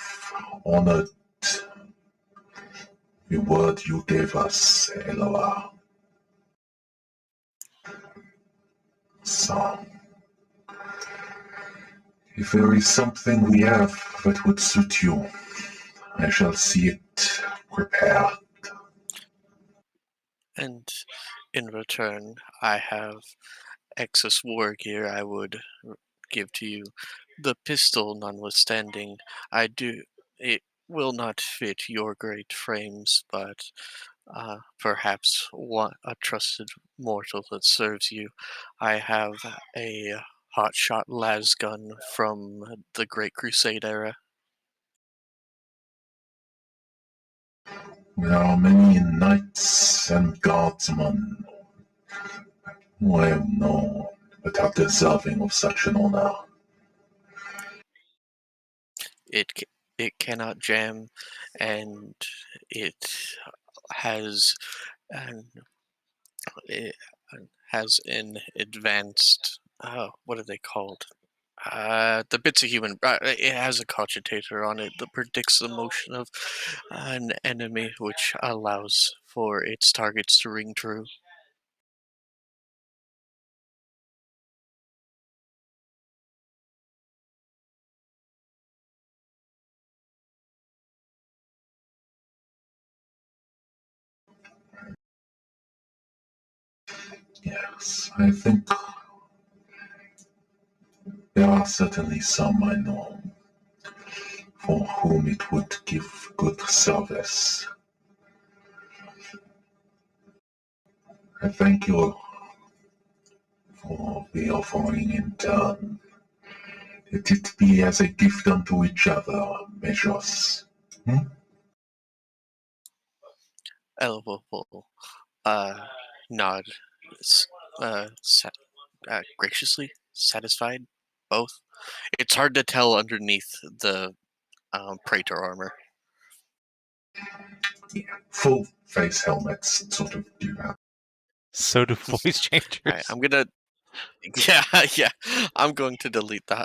honored the word you gave us, Eloa. So, if there is something we have that would suit you, I shall see it prepared. And in return, I have excess war gear I would give to you. The pistol, notwithstanding, it will not fit your great frames, but perhaps a trusted mortal that serves you. I have a hotshot las gun from the Great Crusade era. There are many knights and guardsmen who I know that are deserving of such an honor. It cannot jam, and it has an it has an advanced what are they called? The bits of human. It has a cogitator on it that predicts the motion of an enemy, which allows for its targets to ring true. Yes, I think there are certainly some I know for whom it would give good service. I thank you for the offering in turn. Let it be as a gift unto each other, measures. Elva will nod, graciously satisfied. Both. It's hard to tell underneath the Praetor armor. Full face helmets sort of do that. So do voice changers. All right, I'm gonna. Yeah. I'm going to delete the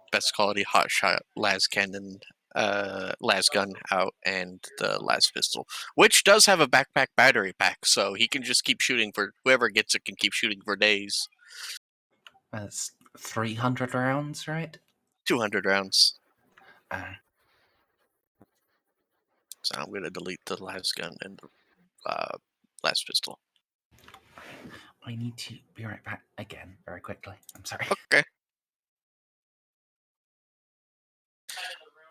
best quality hotshot las cannon, las gun out, and the las pistol, which does have a backpack battery pack, so he can just keep shooting for whoever gets it can keep shooting for days. That's 300 rounds, right? 200 rounds. Uh, So I'm gonna delete the las gun and the las pistol. I need to be right back again, very quickly. I'm sorry. Okay.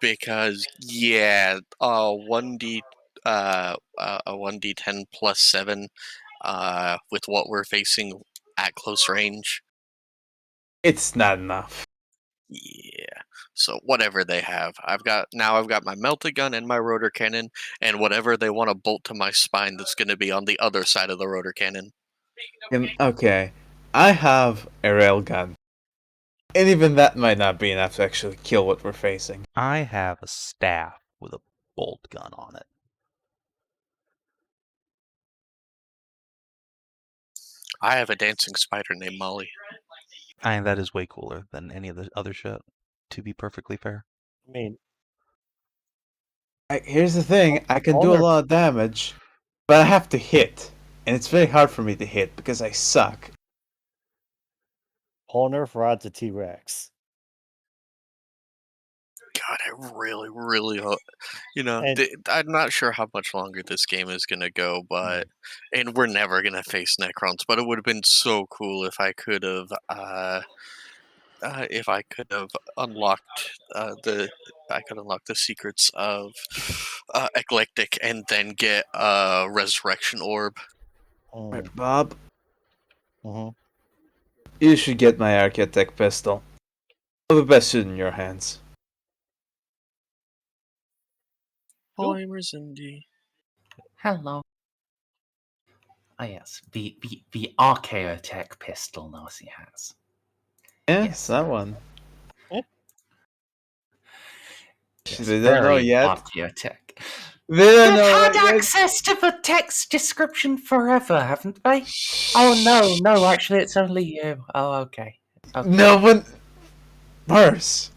Because yeah, a 1d10 plus 7 with what we're facing at close range. It's not enough. Yeah. So whatever they have, I've got my melted gun and my rotor cannon, and whatever they want to bolt to my spine, that's going to be on the other side of the rotor cannon. Okay, I have a railgun. And even that might not be enough to actually kill what we're facing. I have a staff with a bolt gun on it. I have a dancing spider named Molly. That is way cooler than any of the other shit, to be perfectly fair. I mean, Here's the thing, I can do a Honor- lot of damage, but I have to hit. And it's very hard for me to hit because I suck. Ponareff rides a T-Rex. God, I really, really hope. And- I'm not sure how much longer this game is gonna go, but and we're never gonna face Necrons. But it would have been so cool if I could have, unlocked the secrets of Eclectic and then get a Resurrection Orb. Right, Bob, Mm-hmm. you should get my Architect pistol. I'll be best suited in your hands. Hi, Merzendi. Hello. Ah, yes, the Archaeotech pistol Narcie has. Yes, that one. Yes, They don't know very yet. Archaeotech. They don't They've know had yet. access to the text description forever, haven't they? Oh no, actually it's only you. Oh, okay. No one. Merz.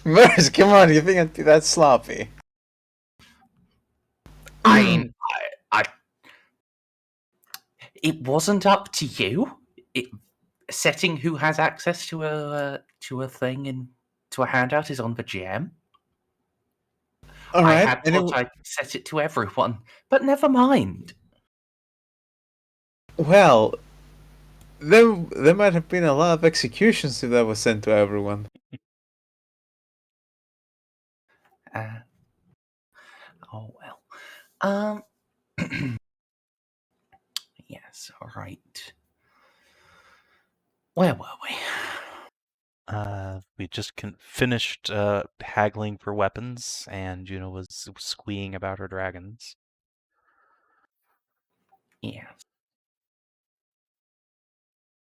Merz, come on, you think I'd be that sloppy? I it wasn't up to you. Setting who has access to a thing and to a handout is on the GM. I Alright, had thought I'd set it to everyone, but never mind. well, there might have been a lot of executions if that was sent to everyone. Oh well. Yes, alright. Where were we? We just finished haggling for weapons, and Juno was squeeing about her dragons. Yes.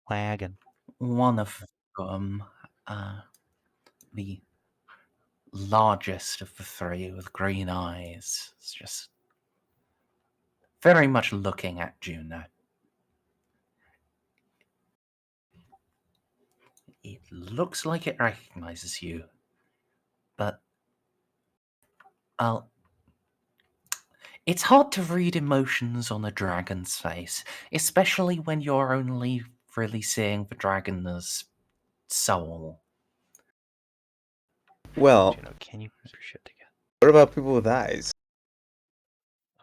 Wagon. One of them, the largest of the three with green eyes, is just very much looking at Juno. It looks like it recognizes you, but it's hard to read emotions on a dragon's face, especially when you're only really seeing the dragon's soul. Well, Juno, can you put your shit together? what about people with eyes?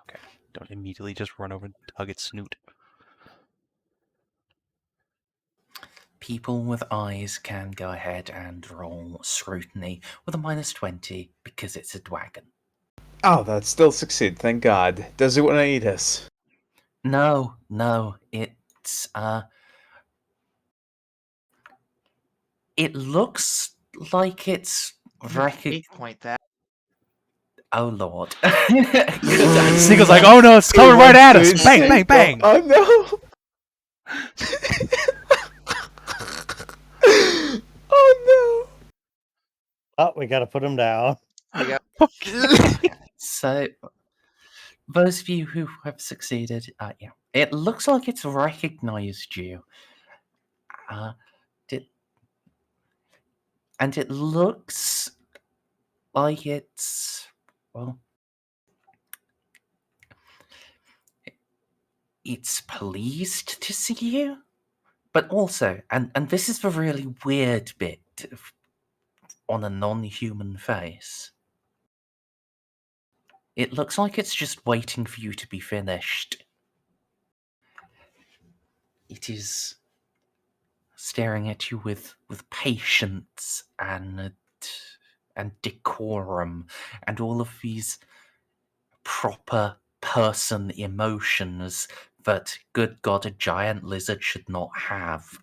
Okay. Don't immediately just run over and hug its snoot. People with eyes can go ahead and roll scrutiny with a -20 because it's a dragon. Oh, that still succeed, thank God. Does it want to eat us? No, it's it looks like it's Point that. Oh lord. Seagull's like, oh no, it's coming right at us! Bang, bang, bang! Oh no! Oh Oh, we got to put him down. So, those of you who have succeeded, yeah, it looks like it's recognized you. And it looks like it's, well, it's pleased to see you, but also, and this is the really weird bit on a non-human face. It looks like it's just waiting for you to be finished. It is staring at you with patience and decorum and all of these proper person emotions that, good God, a giant lizard should not have.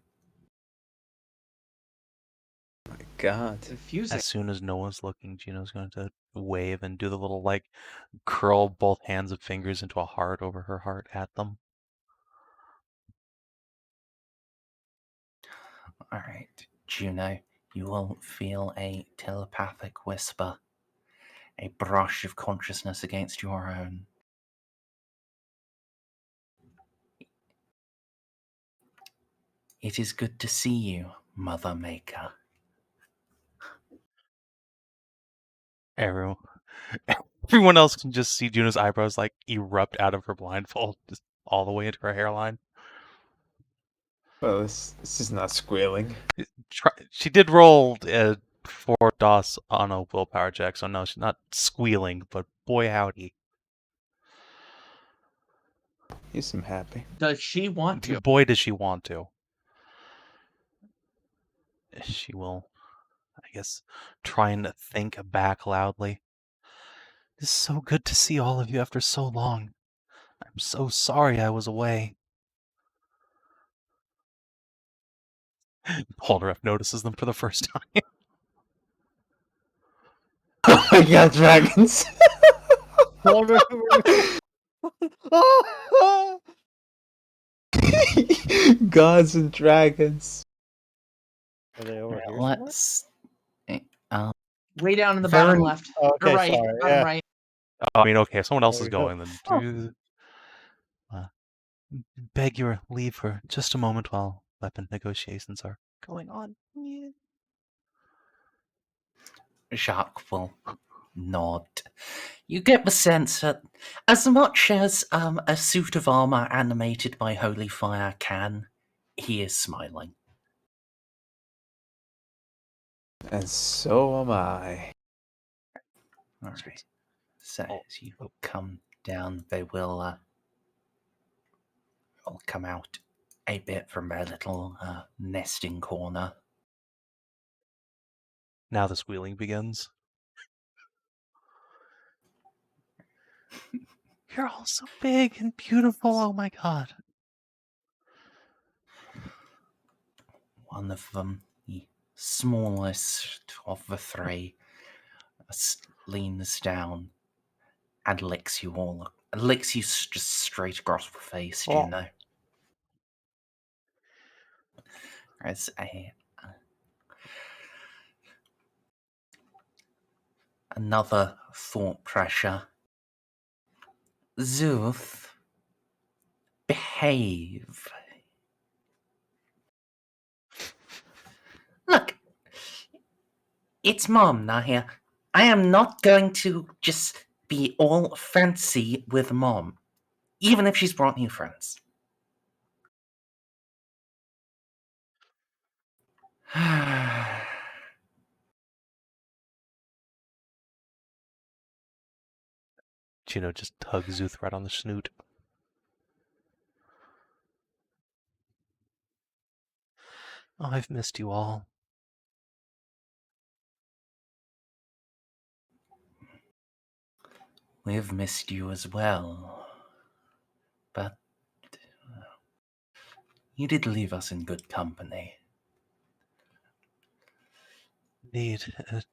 God. Confusing. As soon as no one's looking, Juno's going to wave and do the little, like, curl both hands and fingers into a heart over her heart at them. All right, Juno, you will feel a telepathic whisper, a brush of consciousness against your own. It is good to see you, Mother Maker. Everyone else can just see Juno's eyebrows, like, erupt out of her blindfold, just all the way into her hairline. Well, this is not squealing. She did roll 4 DOS on a willpower check, so no, she's not squealing, but boy howdy. You seem happy. Does she want to? Boy, does she want to. She will, I guess, try and think back loudly. It's so good to see all of you after so long. I'm so sorry I was away. Ponareff notices them for the first time. Oh my god, dragons! Gods and dragons. Are they over here? Let's. Way down in the bottom Very- left. somewhere? Okay, Or right. sorry. Bottom Yeah. right. I mean, okay, if someone else There is we go. going, then beg your leave for just a moment while weapon negotiations are going on. Yeah. Jacques will nod. You get the sense that as much as a suit of armor animated by holy fire can, he is smiling. And so am I. All right. So as you come down, they will come out a bit from their little nesting corner. Now the squealing begins. You're all so big and beautiful, oh my god. One of them, the smallest of the three, leans down and licks you all. Licks you just straight across the face, Oh. Juno. As another thought pressure. Zuth, behave. Look, it's Mom now here. I am not going to just be all fancy with Mom, even if she's brought new friends. Juno just tugs Zuth right on the snoot. Oh, I've missed you all. We've missed you as well. But you did leave us in good company. Indeed, it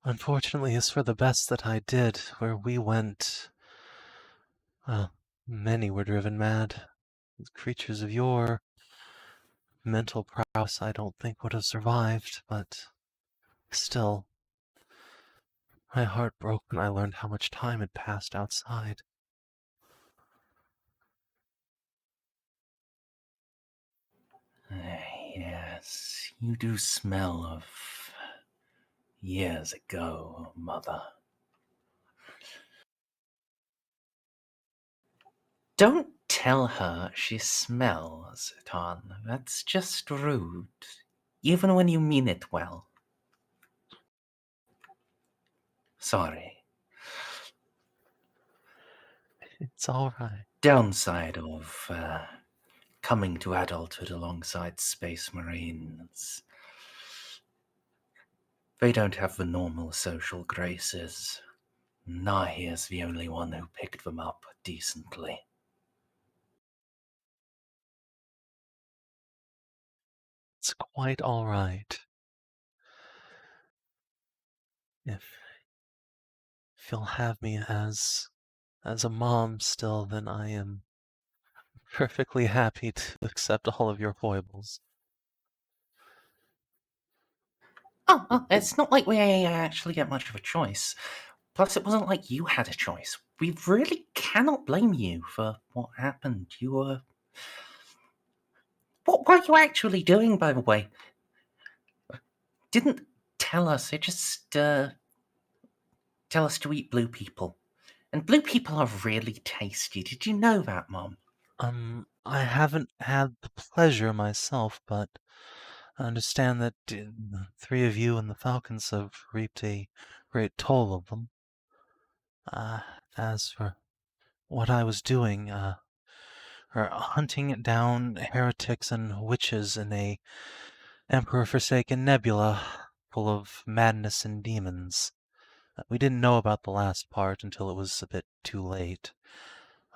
unfortunately is for the best that I did. Where we went, well, many were driven mad. Creatures of your mental prowess I don't think would have survived, but still, my heart broke when I learned how much time had passed outside. Yes, you do smell of years ago, Mother. Don't tell her she smells, Ton. That's just rude, even when you mean it well. Sorry. It's all right. Downside of coming to adulthood alongside Space Marines. They don't have the normal social graces. Nahia's the only one who picked them up decently. It's quite all right. If you'll have me as a mom still, then I am perfectly happy to accept all of your foibles. Oh, well, it's not like we actually get much of a choice. Plus, it wasn't like you had a choice. We really cannot blame you for what happened. You were... What were you actually doing, by the way? Didn't tell us. It just, tell us to eat blue people. And blue people are really tasty. Did you know that, Mom? I haven't had the pleasure myself, but I understand that the three of you and the Falcons have reaped a great toll of them. As for what I was doing, hunting down heretics and witches in a Emperor-forsaken nebula full of madness and demons. We didn't know about the last part until it was a bit too late.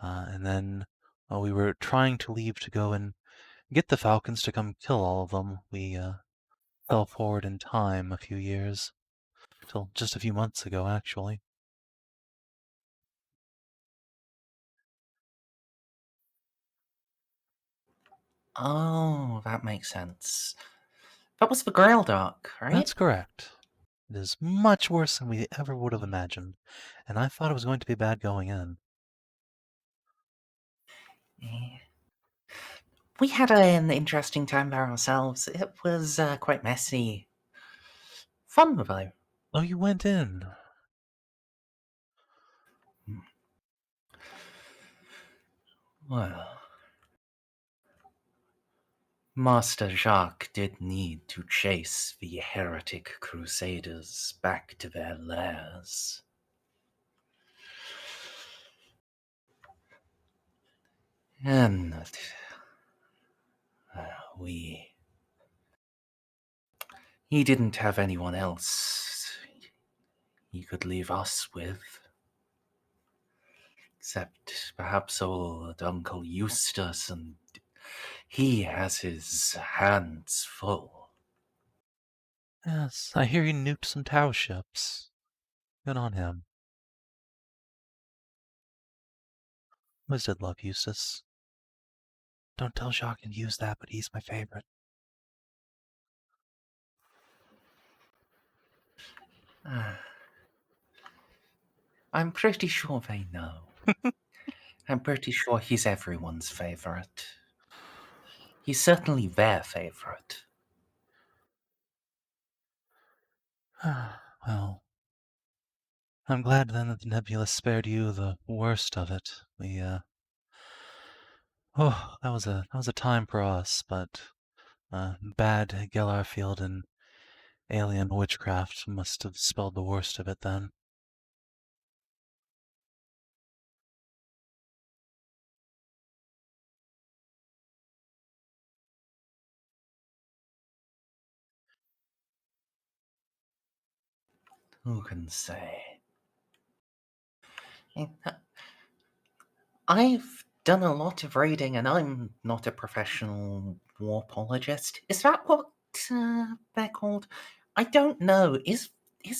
And then while we were trying to leave to go and get the Falcons to come kill all of them, we fell forward in time a few years. Till just a few months ago, actually. Oh, that makes sense. That was the Grail Dark, right? That's correct. It is much worse than we ever would have imagined, and I thought it was going to be bad going in. Yeah. We had an interesting time there ourselves. It was quite messy. Fun, though. Oh, you went in. Well, Master Jacques did need to chase the heretic crusaders back to their lairs. And he didn't have anyone else he could leave us with. Except perhaps old Uncle Eustace, and he has his hands full. Yes, I hear he nuked some Tau ships. Good on him. Liz did love Eustace. Don't tell Jacques and use that, but he's my favorite. I'm pretty sure they know. I'm pretty sure he's everyone's favorite. He's certainly their favorite. Well, I'm glad then that the nebula spared you the worst of it. That was a time for us, but bad Gellarfield and alien witchcraft must have spelled the worst of it then. Who can say? I've done a lot of reading, and I'm not a professional warpologist. Is that what they're called? I don't know. Is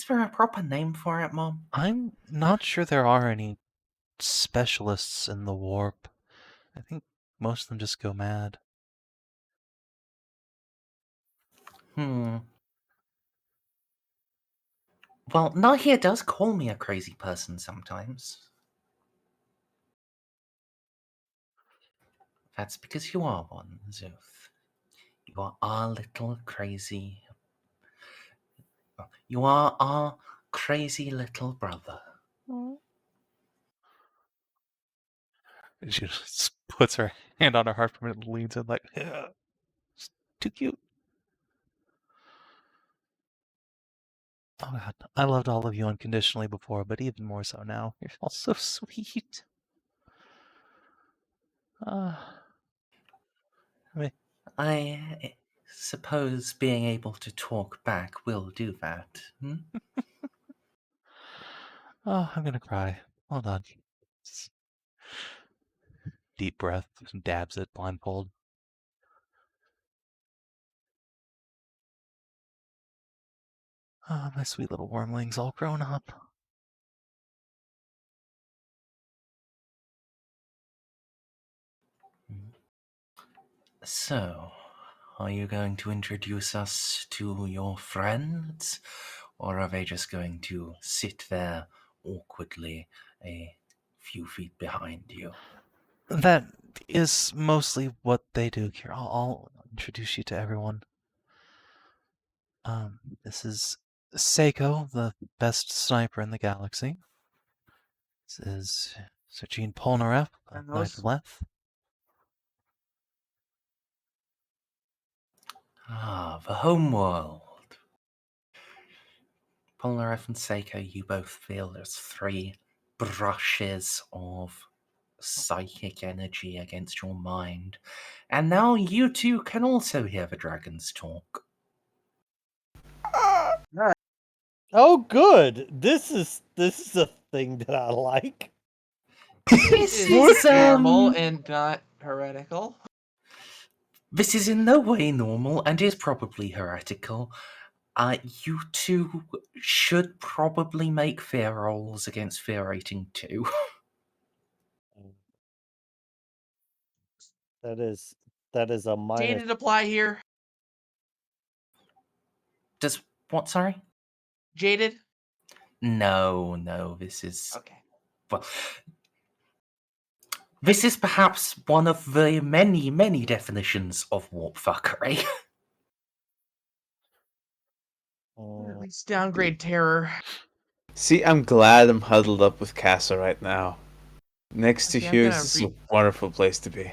there a proper name for it, Mom? I'm not sure there are any specialists in the warp. I think most of them just go mad. Well, Nahir does call me a crazy person sometimes. That's because you are one, Zuth. You are our little crazy... You are our crazy little brother. She just puts her hand on her heart for a minute and leans in like, yeah, it's too cute. Oh God, I loved all of you unconditionally before, but even more so now. You're all so sweet. I suppose being able to talk back will do that. Oh, I'm gonna cry. Hold on. Deep breath, dabs it, blindfold. Oh, my sweet little wormlings all grown up. So, are you going to introduce us to your friends, or are they just going to sit there awkwardly a few feet behind you? That is mostly what they do here. I'll introduce you to everyone. This is Ceiko, the best sniper in the galaxy. This is Sergeant Ponareff, the Knight of Leth. Ah, the homeworld. Ponareff and Ceiko, you both feel there's 3 brushes of psychic energy against your mind. And now you two can also hear the dragons talk. Oh, good. This is a thing that I like. This is normal and not heretical. This is in no way normal and is probably heretical. You two should probably make fear rolls against fear rating 2. That is a minus. Jaded apply here. Does what, sorry? Jaded? No, this is... Okay. Well, this is perhaps one of the many definitions of warp fuckery. At least downgrade terror. See, I'm glad I'm huddled up with Casa right now. Next to Okay, I'm Hughes, gonna this is a wonderful place to be.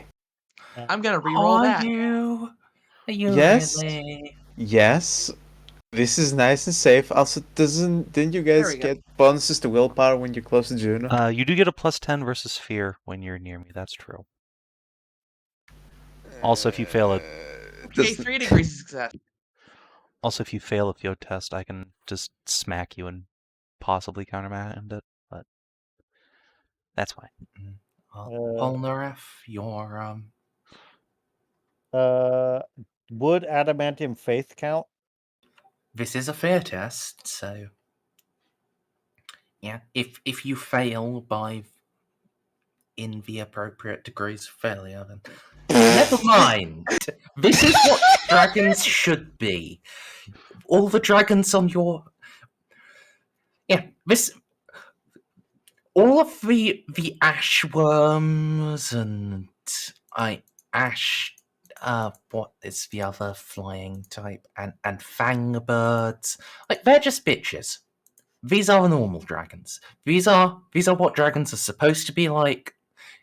I'm gonna re-roll that. Are you Yes. really? Yes, this is nice and safe. Also, didn't you guys There we go. get bonuses to willpower when you're close to Juno? You do get a +10 versus fear when you're near me. That's true. Also, if you fail it, Okay, 3 degrees of success. also if you fail a field test, I can just smack you and possibly countermand it. But that's fine. Polnareff, your Would adamantium faith count? this is a fear test, so yeah. If you fail by in the appropriate degrees of failure, then never mind. This is what dragons should be. All the dragons on your all of the ash worms and ash what is the other flying type and fang birds, like, they're just bitches. These are normal dragons. These are what dragons are supposed to be like.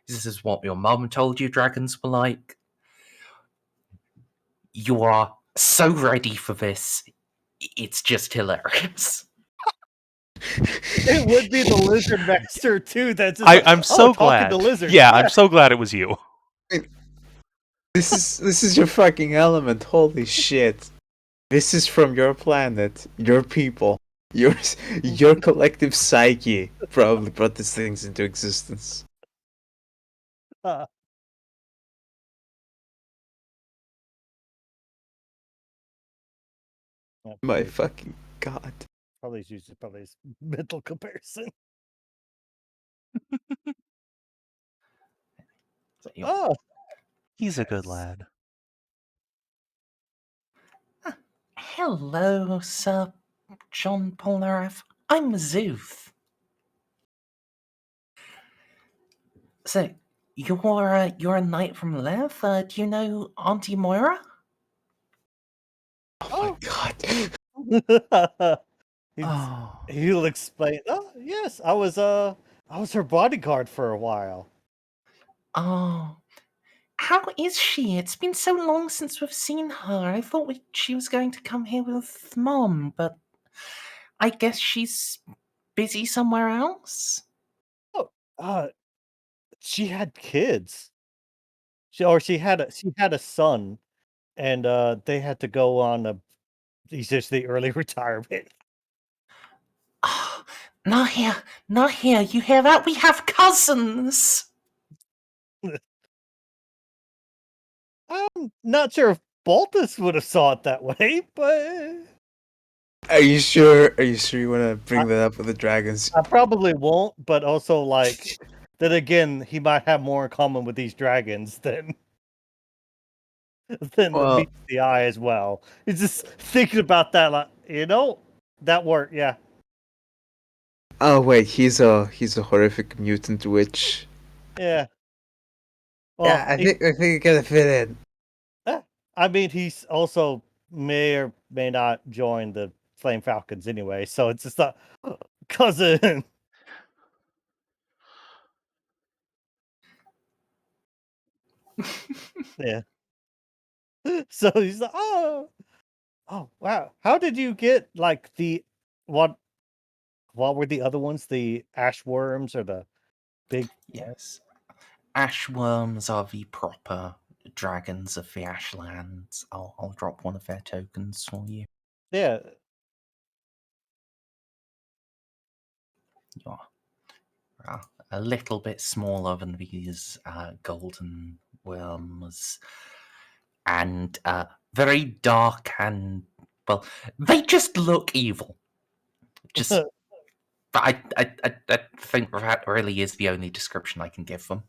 This is what your mum told you dragons were like. You are so ready for this. It's just hilarious. It would be the lizard master too. That's just I'm so glad. To lizards. Yeah, I'm so glad it was you. This is your fucking element. Holy shit! This is from your planet, your people, your collective psyche. Probably brought these things into existence. My fucking god. Probably his mental comparison. Oh, He's a good lad. Hello, Sir John Polnareff. I'm Zooth. So, you're a knight from Lev? Do you know Auntie Moira? Oh my god. He'll explain. Oh, yes, I was her bodyguard for a while. Oh, how is she? It's been so long since we've seen her. I thought she was going to come here with Mom, but I guess she's busy somewhere else. Oh, she had kids. She had a son, and they had to go on he's just the early retirement. Oh, not here. You hear that? We have cousins. I'm not sure if Baltus would have saw it that way, but Are you sure? Are you sure you want to bring that up with the dragons? I probably won't, but also like then again, he might have more in common with these dragons than Well, meets the eye as well. It's just thinking about that, like that worked. Yeah, oh wait, he's a horrific mutant witch. yeah. Yeah, Well, I think it gotta fit in. I mean, he's also may or may not join the Flame Falcons anyway, so it's just not cousin. Yeah. So he's like, oh wow. How did you get like the what were the other ones? The ash worms or the big Yes. Ashworms are the proper dragons of the Ashlands. I'll drop one of their tokens for you. yeah. You're a little bit smaller than these golden worms. And very dark and, well, they just look evil. Just, but I think that really is the only description I can give them.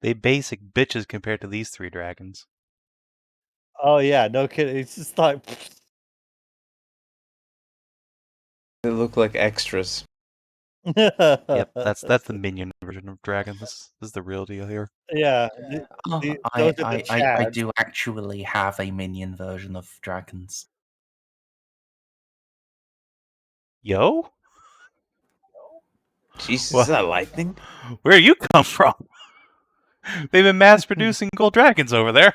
They basic bitches compared to these 3 dragons. Oh yeah, no kidding. It's just like They look like extras. Yep, that's the minion version of dragon. This is the real deal here. Yeah. Oh, Those are the I chads. do actually have a minion version of dragons. Yo? Jesus, What? is that lightning? Where you come from? They've been mass producing gold dragons over there.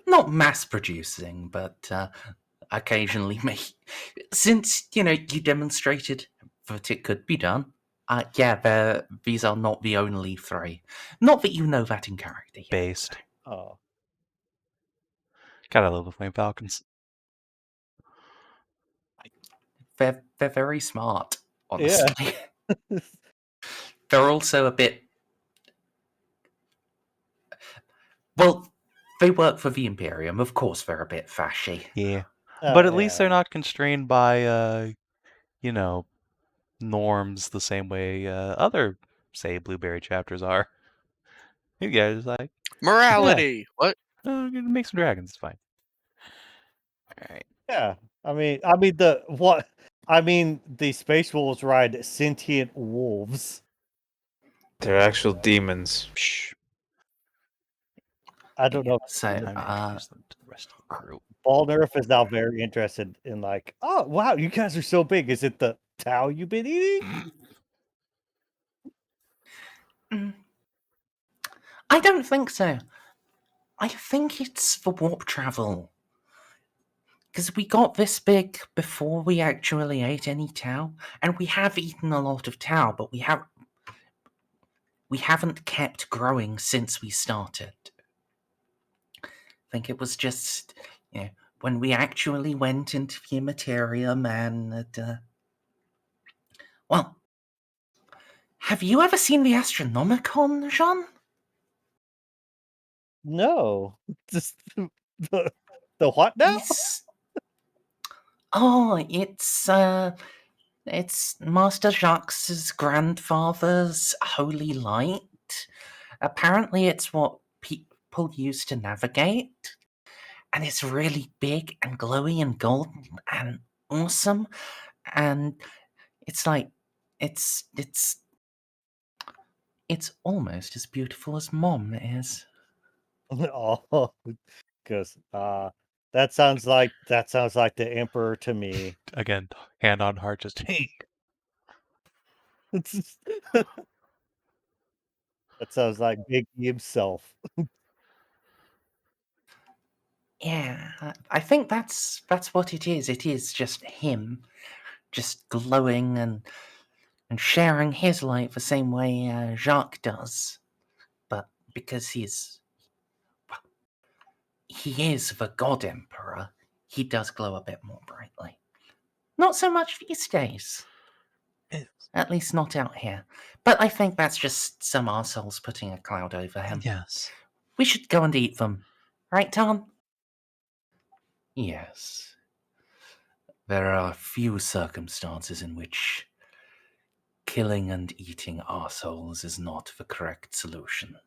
Not mass producing, but occasionally me. Since, you demonstrated that it could be done, these are not the only 3. Not that you know that in character yet. Based. Oh. Gotta love the Flame Falcons. They're very smart, honestly. Yeah. They're also a bit... Well, they work for the Imperium. Of course they're a bit fashy. Yeah. But at least they're not constrained by, norms the same way other, say, Blueberry chapters are. You guys like... Morality! What? Make some dragons, it's fine. Alright. Yeah. I mean the Space Wolves ride sentient wolves. They're actual demons. Psh, I don't know. So, I'm gonna introduce them to the rest of the crew. Baldnerf is now very interested in like, oh wow, you guys are so big. Is it the Tau you've been eating? I don't think so. I think it's the warp travel. Because we got this big before we actually ate any Tau, and we have eaten a lot of Tau, but we haven't kept growing since we started. I think it was just, when we actually went into the Immaterium and, well, have you ever seen the Astronomicon, Jean? No. Just the what now? It's Master Jacques' grandfather's holy light. Apparently it's what people use to navigate. And it's really big and glowy and golden and awesome. And it's like, it's almost as beautiful as Mom is. Oh, because that sounds like the Emperor to me. Again, hand on heart, just hey. That sounds like Big E himself. Yeah, I think that's what it is. It is just him, just glowing and sharing his light the same way Jacques does. But because he is the God Emperor, he does glow a bit more brightly. Not so much these days. At least not out here. But I think that's just some arseholes putting a cloud over him. Yes. We should go and eat them. Right, Tom? Yes. There are few circumstances in which killing and eating arseholes is not the correct solution.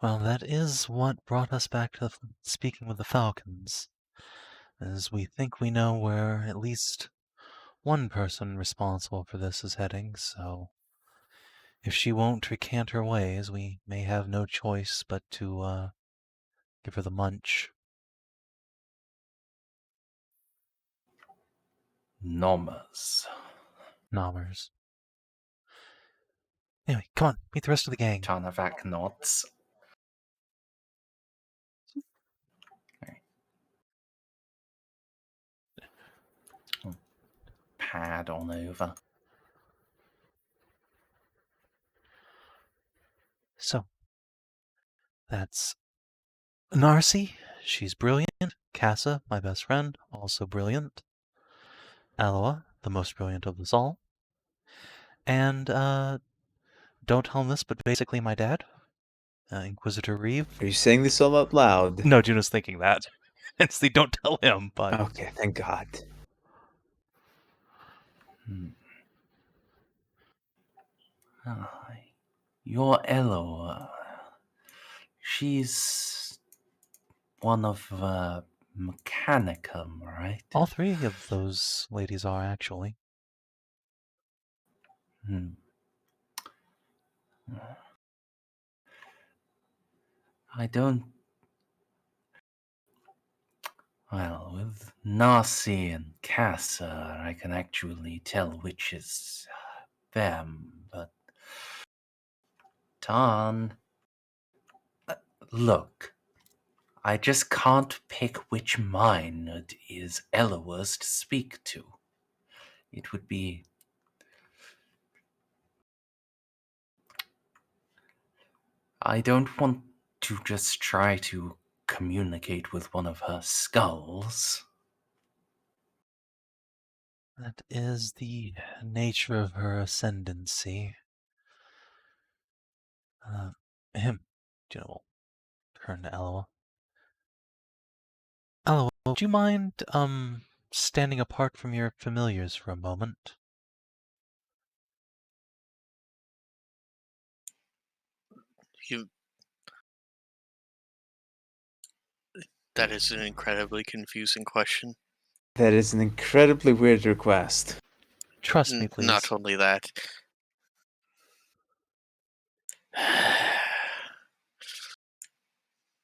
Well, that is what brought us back to speaking with the Falcons, as we think we know where at least one person responsible for this is heading, so if she won't recant her ways, we may have no choice but to give her the munch. Nommers. Nommers. Anyway, come on, meet the rest of the gang. Tarnavak nods. Pad on over. So, that's Narcie. She's brilliant. Casa, my best friend, also brilliant. Eloa, the most brilliant of us all. And, don't tell him this, but basically my dad, Inquisitor Reeve. Are you saying this all out loud? No, Juno's thinking that. Hence the don't tell him, but... Okay, thank God. Your Eloa. She's one of Mechanicum, right? All three of those ladies are, actually. I don't... Well, with Narcie and Casa, I can actually tell which is them, but... Tarn... Look, I just can't pick which mind it is Eloa's to speak to. It would be... I don't want to just try to communicate with one of her skulls. That is the nature of her ascendancy. Juno will turn to Eloa. Eloa, would you mind, standing apart from your familiars for a moment? That is an incredibly confusing question. That is an incredibly weird request. Trust me, please. Not only that.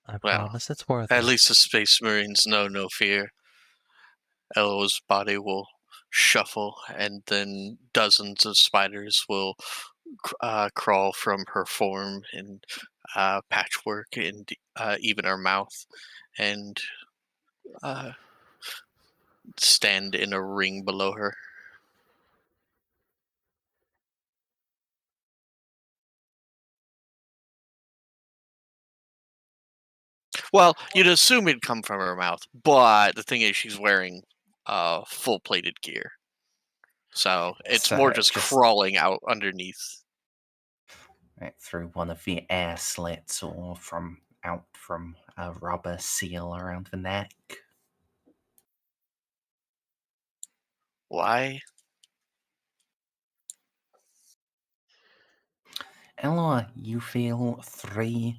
I Well, promise it's worth at it. least the Space Marines know no fear. Eloa's body will shuffle, and then dozens of spiders will crawl from her form and patchwork and even her mouth, and stand in a ring below her. Well, you'd assume it'd come from her mouth, but the thing is, she's wearing full-plated gear, so it's So more just crawling out underneath. Right, through one of the air slits or out from a rubber seal around the neck. Why? Eloa, you feel 3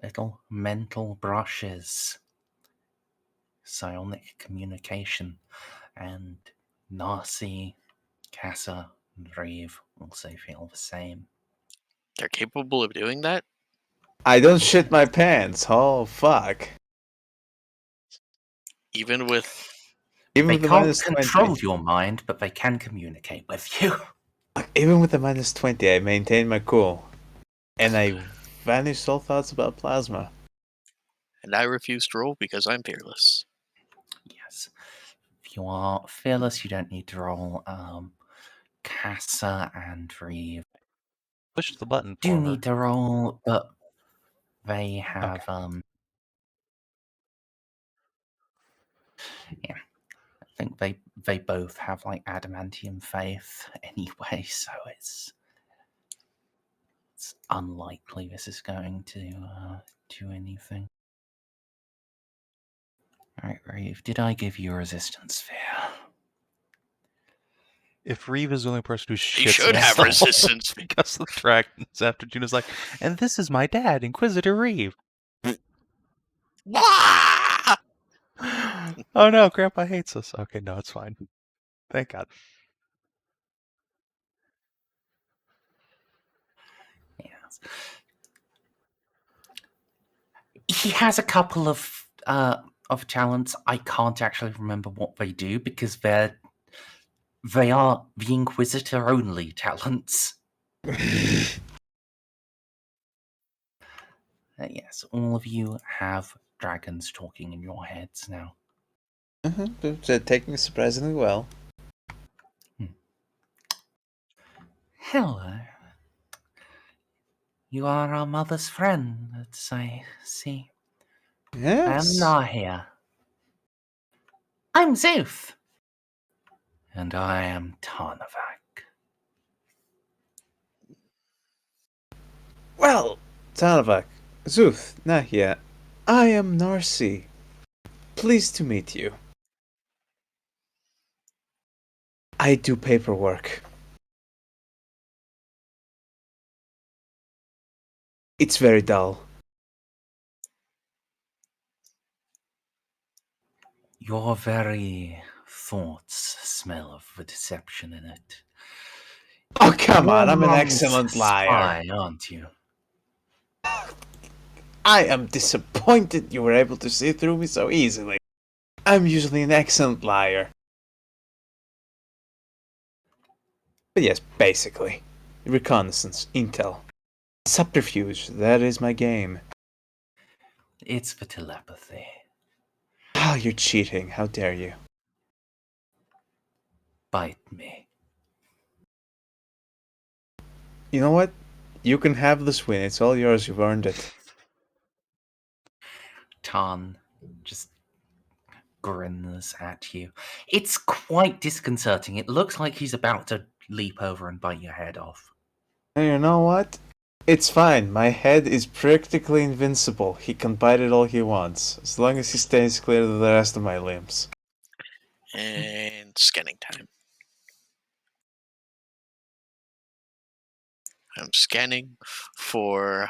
little mental brushes. Psionic communication. And Narcie, Casa, and Reeve also feel the same. They're capable of doing that? I don't shit my pants. Oh, fuck. Even with... Even They with the can't minus control 20. your mind, but they can communicate with you. Even with the minus 20, I maintain my cool. And I banish all thoughts about plasma. And I refuse to roll because I'm fearless. Yes. If you are fearless, you don't need to roll. Casa and Reeve Push the button do for her. need to roll, but they have yeah. I think they both have like adamantium faith anyway, so it's unlikely this is going to do anything. Right, Reeve, did I give you a resistance sphere? If Reeve is the only person who He shits should have himself resistance. because of the dragons after Juno's like, and this is my dad, Inquisitor Reeve. Wah! Oh no, Grandpa hates us. Okay, no, it's fine. Thank God. Yes. He has a couple of talents. I can't actually remember what they do because they are the Inquisitor only talents. Yes, all of you have dragons talking in your heads now. They're taking surprisingly well. Hello. You are our mother's friend, I see. I am Yes. Narcia. I'm Zoof. And I am Tarnavak. Well, Tarnavak, Zuth, Nahia, I am Narcie. Pleased to meet you. I do paperwork. It's very dull. Your very thoughts smell of the deception in it. Oh, come Your on, I'm an mum's excellent a liar. spy, aren't you? I am disappointed you were able to see through me so easily. I'm usually an excellent liar. But yes, basically. Reconnaissance, intel. Subterfuge, that is my game. It's the telepathy. Ah, you're cheating, how dare you. Bite me. You know what? You can have this win, it's all yours, you've earned it. Tarn just grins at you. It's quite disconcerting. It looks like he's about to leap over and bite your head off. And you know what? It's fine, my head is practically invincible. He can bite it all he wants, as long as he stays clear of the rest of my limbs. And scanning time. I'm scanning for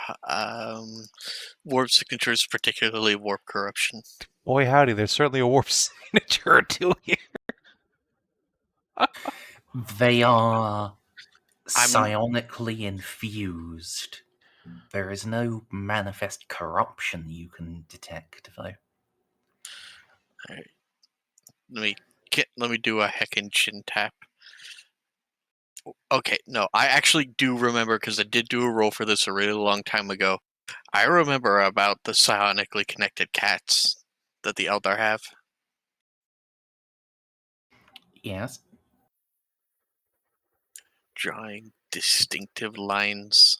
warp signatures, particularly warp corruption. Boy, howdy, there's certainly a warp signature or two here. They are psionically infused. There is no manifest corruption you can detect, though. Alright. Let me do a heckin' chin tap. Okay, no, I actually do remember because I did do a roll for this a really long time ago. I remember about the psionically connected cats that the Eldar have. Yes. Drawing distinctive lines.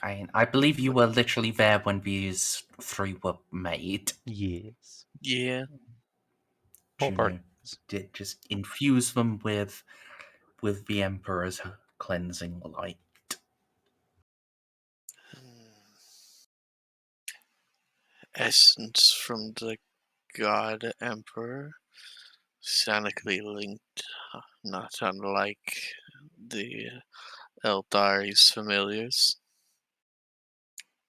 I believe you were literally there when these three were made. Yes. Yeah. Juno did just infuse them with the Emperor's cleansing light. Essence from the God Emperor. Sonically linked, not unlike the Eldari's familiars.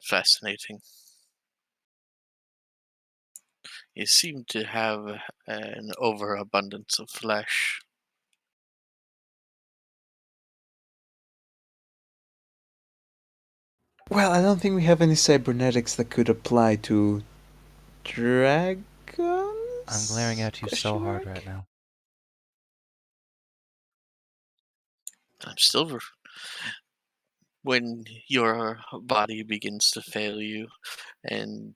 Fascinating. You seem to have an overabundance of flesh. Well, I don't think we have any cybernetics that could apply to dragons? I'm glaring at you so hard right now. I'm still. When your body begins to fail you and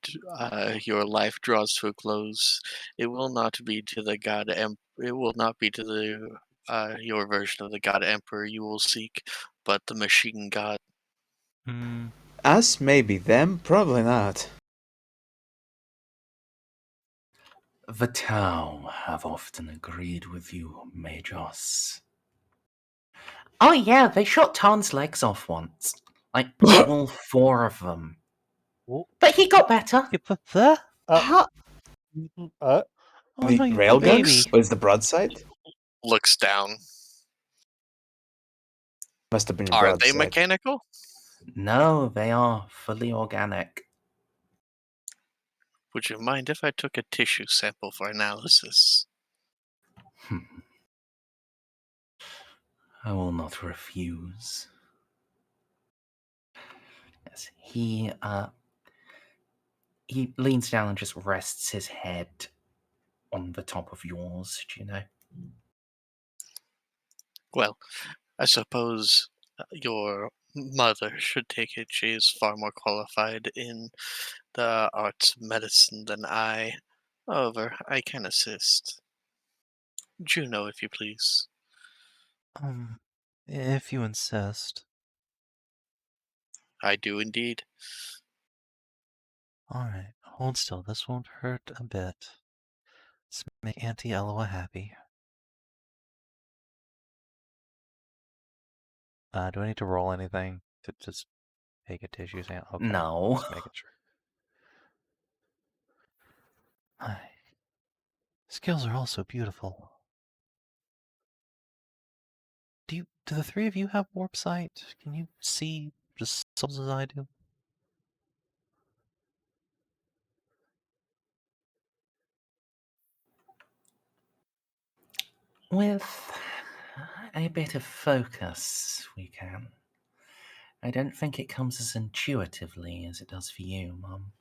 your life draws to a close, it will not be to the God It will not be to the your version of the God Emperor you will seek, but the machine god. Us, maybe. Them, probably not. The Tau have often agreed with you, Majos. Oh yeah, they shot Tarn's legs off once. Like, all four of them. But he got better. You put that? How? Oh The no, you railguns? baby. Or is the broadside? Looks down. Must have been a Are broadside. they mechanical? No, they are fully organic. Would you mind if I took a tissue sample for analysis? I will not refuse. Yes, he leans down and just rests his head on the top of yours, Juno. Well, I suppose your mother should take it. She is far more qualified in the arts of medicine than I. However, I can assist. Juno, if you please. If you insist. I do indeed. Alright, hold still. This won't hurt a bit. Let's make Auntie Eloa happy. Do I need to roll anything to just take a tissue sample? Okay, No. just making sure. Hi. Skills are also beautiful. Do the three of you have warp sight? Can you see just souls as I do? With a bit of focus, we can. I don't think it comes as intuitively as it does for you, Mum.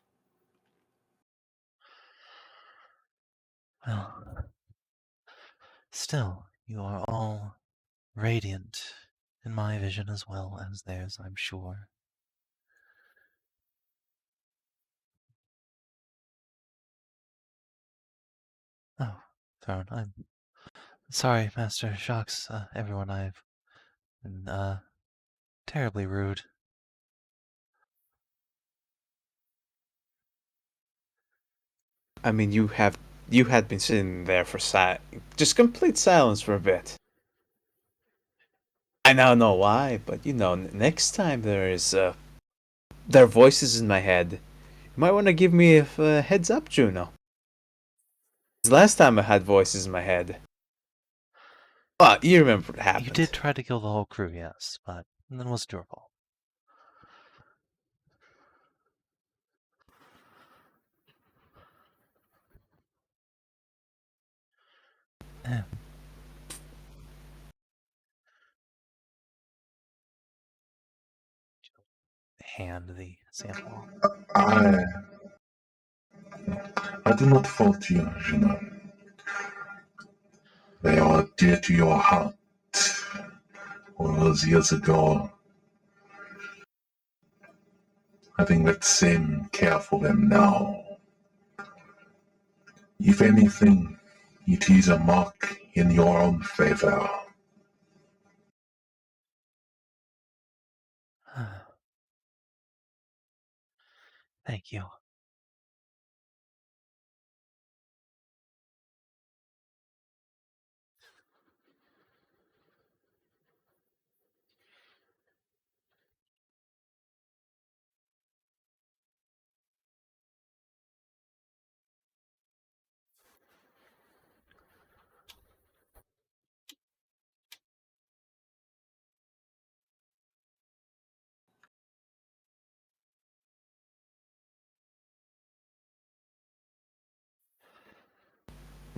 Well, still, you are all radiant in my vision as well as theirs, I'm sure. Oh, Throne, I'm sorry, Master Shocks, everyone, I've been, terribly rude. I mean, you had been sitting there for just complete silence for a bit. I now know why, but next time there are voices in my head. You might want to give me a heads up, Juno. 'Cause last time I had voices in my head. Well, you remember what happened. You did try to kill the whole crew, yes, but then was your fault. Hand the sample. I do not fault you, Juno. They are dear to your heart. All those years ago, having that same care for them now. If anything, it is a mark in your own favor. Thank you.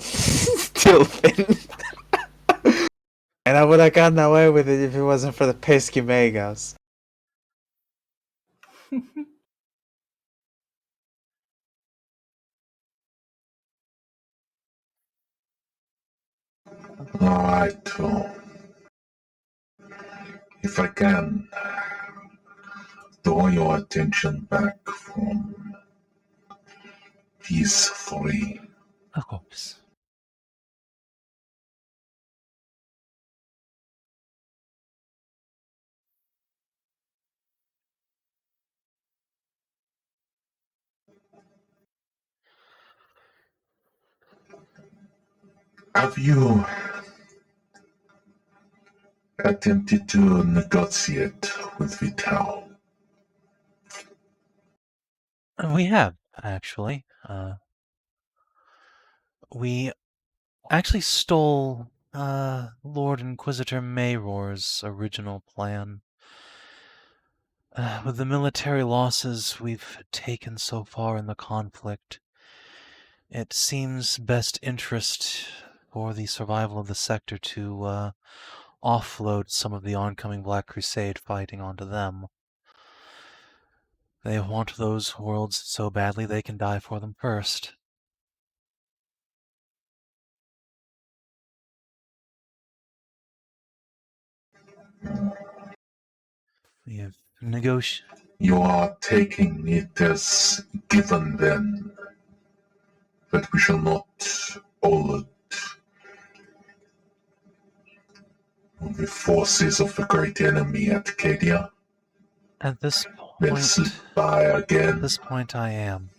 Still thin. And I would have gotten away with it if it wasn't for the pesky Magos. Alright, if I can, draw your attention back from these three. Of course. Have you attempted to negotiate with Vital? We have, actually. We actually stole Lord Inquisitor Mayror's original plan. With the military losses we've taken so far in the conflict, it seems best interest for the survival of the sector to offload some of the oncoming Black Crusade fighting onto them. They want those worlds so badly they can die for them first. We have negotiated. You are taking it as given then that we shall not alert the forces of the great enemy at Cadia. At this They'll point, slip by again. I am.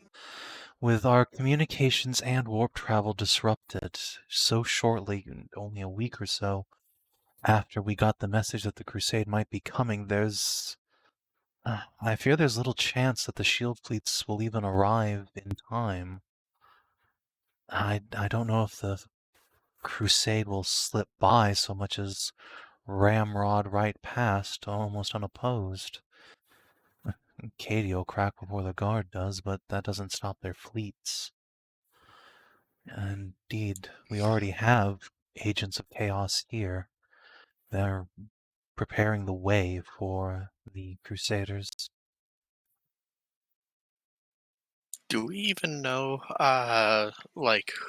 With our communications and warp travel disrupted so shortly, only a week or so after we got the message that the Crusade might be coming, I fear there's little chance that the shield fleets will even arrive in time. I don't know if the Crusade will slip by so much as ramrod right past, almost unopposed. Cadia will crack before the Guard does, but that doesn't stop their fleets. Indeed, we already have agents of chaos here. They're preparing the way for the Crusaders. Do we even know,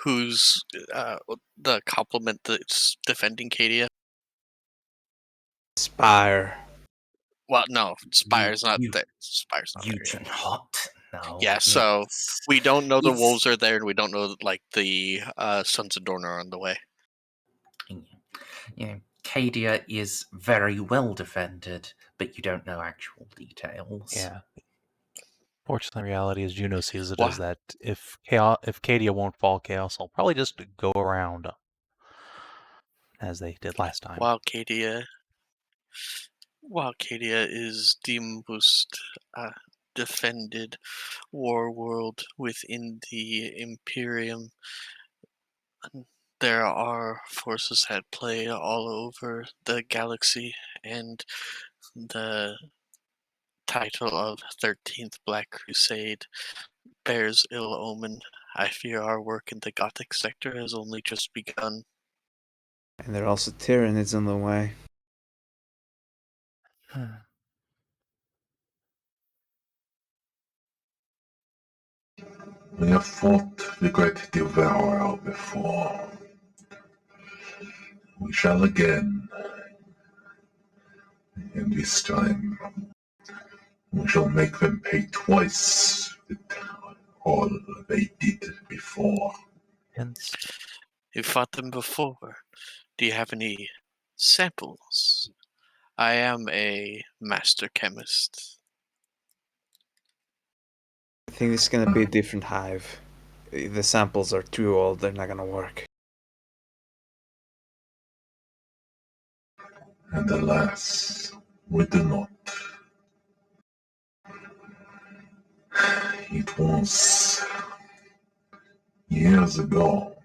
who's the complement that's defending Cadia? Spire. Well, no, Spire's not you- there. Spire's not You there. do not know. Yeah, so It's- we don't know the it's- wolves are there, and we don't know the Sons of Dorne are on the way. You know, Cadia is very well defended, but you don't know actual details. Yeah. Fortunately, reality is Juno sees it Wha- as that if Cadia won't fall, Chaos will probably just go around as they did last time. While Cadia is the most defended war world within the Imperium, there are forces at play all over the galaxy, and the title of 13th Black Crusade bears ill omen. I fear our work in the Gothic sector has only just begun. And there are also Tyranids on the way. We have fought the great Devourer before. We shall again. And this time, we shall make them pay twice with all they did before. Hence, You fought them before. Do you have any samples? I am a master chemist. I think this is gonna be a different hive. The samples are too old, they're not gonna work. And alas, we do not. It was years ago,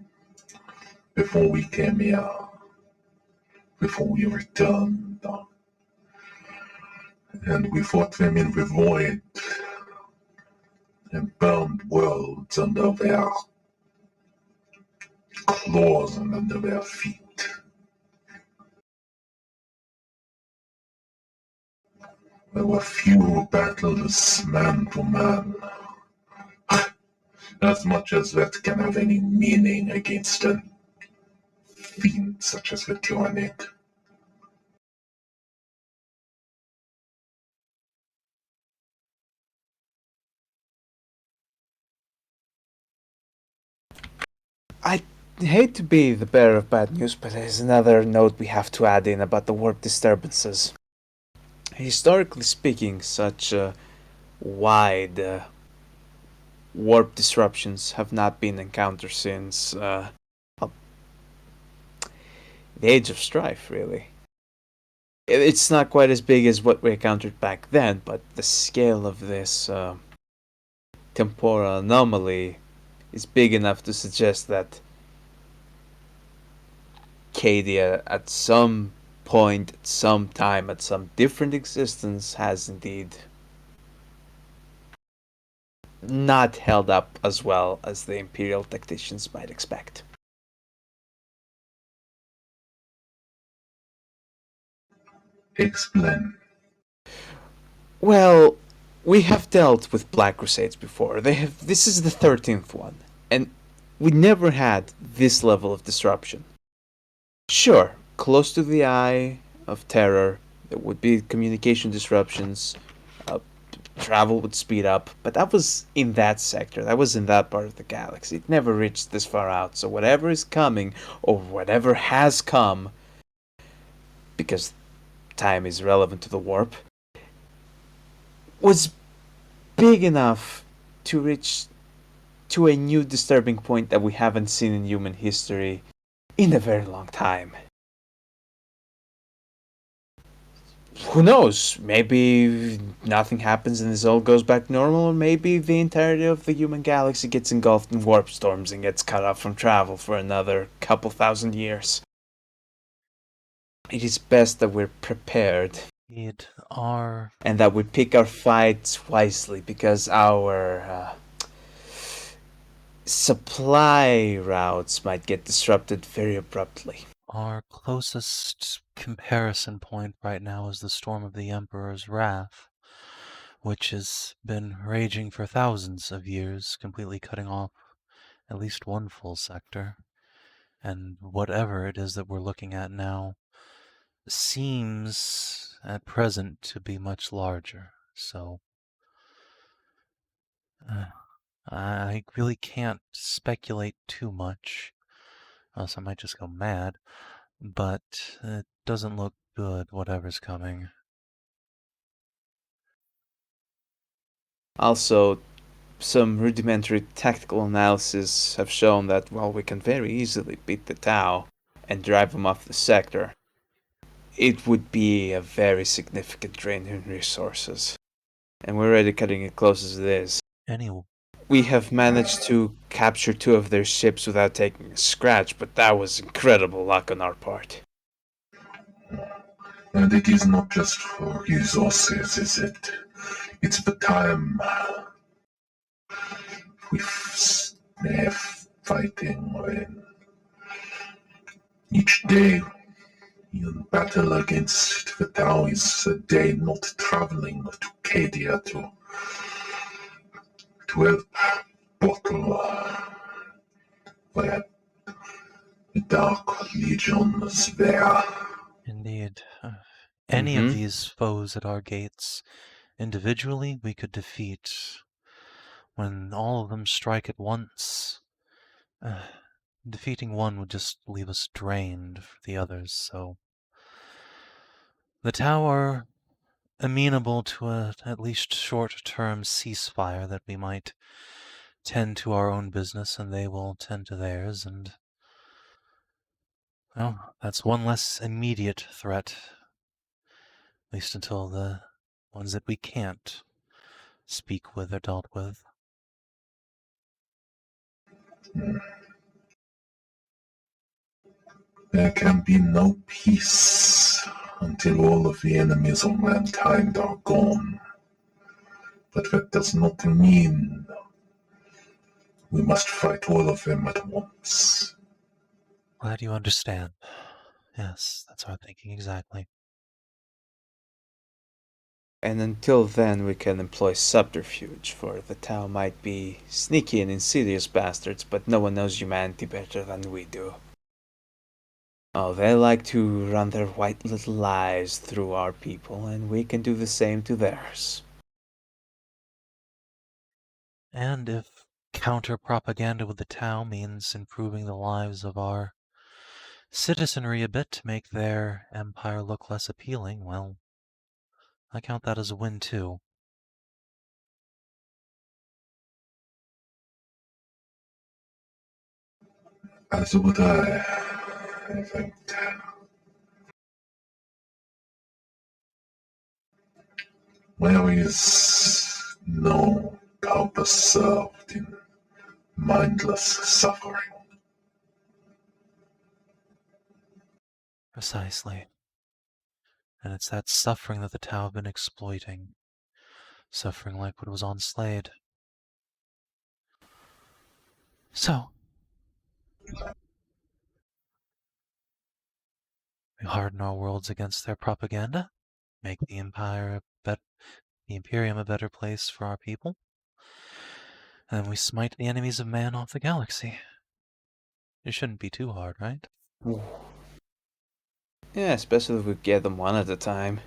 before we came here, before we returned, and we fought them in the void and burned worlds under their claws and under their feet. There were few battles man to man, as much as that can have any meaning against a fiend such as the Tyranid. I hate to be the bearer of bad news, but there's another note we have to add in about the warp disturbances. Historically speaking, such wide warp disruptions have not been encountered since the Age of Strife, really. It's not quite as big as what we encountered back then, but the scale of this temporal anomaly is big enough to suggest that Cadia at some point, at some time, at some different existence has indeed not held up as well as the Imperial tacticians might expect. Explain. Well, we have dealt with Black Crusades before. This is the 13th one, and we never had this level of disruption. Sure, close to the eye of terror, there would be communication disruptions, travel would speed up, but that was in that sector, that was in that part of the galaxy. It never reached this far out, so whatever is coming, or whatever has come, because time is relevant to the warp, was big enough to reach to a new disturbing point that we haven't seen in human history in a very long time. Who knows? Maybe nothing happens and this all goes back normal, or maybe the entirety of the human galaxy gets engulfed in warp storms and gets cut off from travel for another couple thousand years. It is best that we're prepared. And that we pick our fights wisely, because our supply routes might get disrupted very abruptly. Our closest comparison point right now is the Storm of the Emperor's Wrath, which has been raging for thousands of years, completely cutting off at least one full sector. And whatever it is that we're looking at now seems at present to be much larger. So I really can't speculate too much, else I might just go mad. But it doesn't look good, whatever's coming. Also, some rudimentary tactical analysis have shown that while we can very easily beat the Tau and drive them off the sector, it would be a very significant drain in resources. And we're already cutting it close as it is. Anyway. We have managed to capture 2 of their ships without taking a scratch, but that was incredible luck on our part. And it is not just for resources, is it? It's the time. We're fighting when each day in battle against the Tau is a day not traveling to Cadia to help bottle where the Dark Legion is there. Indeed. Any of these foes at our gates, individually, we could defeat. When all of them strike at once, defeating one would just leave us drained for the others, so... The Tau are amenable to at least short-term ceasefire that we might tend to our own business and they will tend to theirs, and... well, that's one less immediate threat. At least until the ones that we can't speak with or dealt with. There can be no peace until all of the enemies of mankind are gone. But that does not mean we must fight all of them at once. Glad you understand. Yes, that's our thinking exactly. And until then we can employ subterfuge, for the Tau might be sneaky and insidious bastards, but no one knows humanity better than we do. Oh, they like to run their white little lies through our people, and we can do the same to theirs. And if counter-propaganda with the Tau means improving the lives of our citizenry a bit to make their empire look less appealing, well, I count that as a win too. As would I think. There is no countless served in mindless suffering. Precisely. And it's that suffering that the Tau have been exploiting. Suffering like what was on Slade. So, we harden our worlds against their propaganda, make the Imperium a better place for our people, and then we smite the enemies of man off the galaxy. It shouldn't be too hard, right? Yeah, especially if we get them one at a time.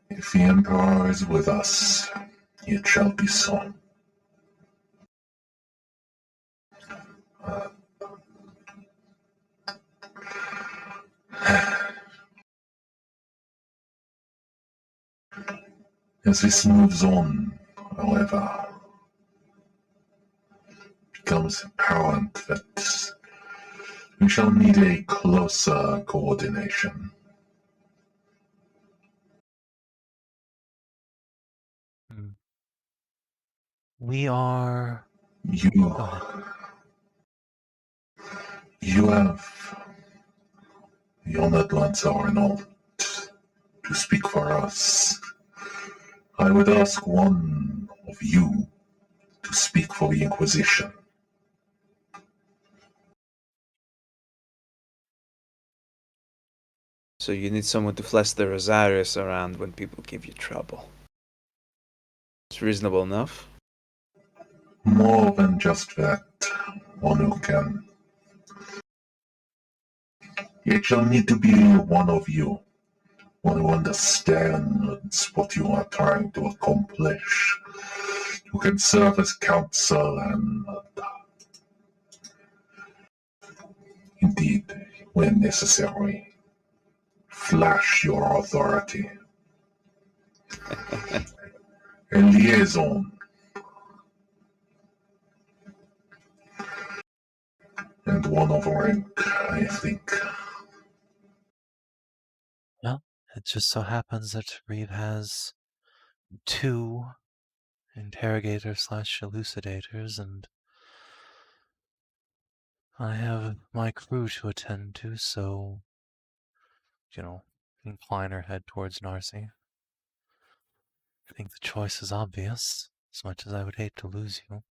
If the Emperor is with us, it shall be so. As this moves on, however, it becomes apparent that we shall need a closer coordination. We are... You Go ahead. You have the honored ones are not to speak for us. I would ask one of you to speak for the Inquisition. So you need someone to flash the Rosarius around when people give you trouble. It's reasonable enough. More than just that, one who can. It shall need to be one of you, one who understands what you are trying to accomplish, who can serve as counsel and, indeed, when necessary, flash your authority. A liaison. And one of rank, I think. Well, it just so happens that Reeve has 2 interrogator/elucidators, and I have my crew to attend to, so, incline her head towards Narcie. I think the choice is obvious, as much as I would hate to lose you.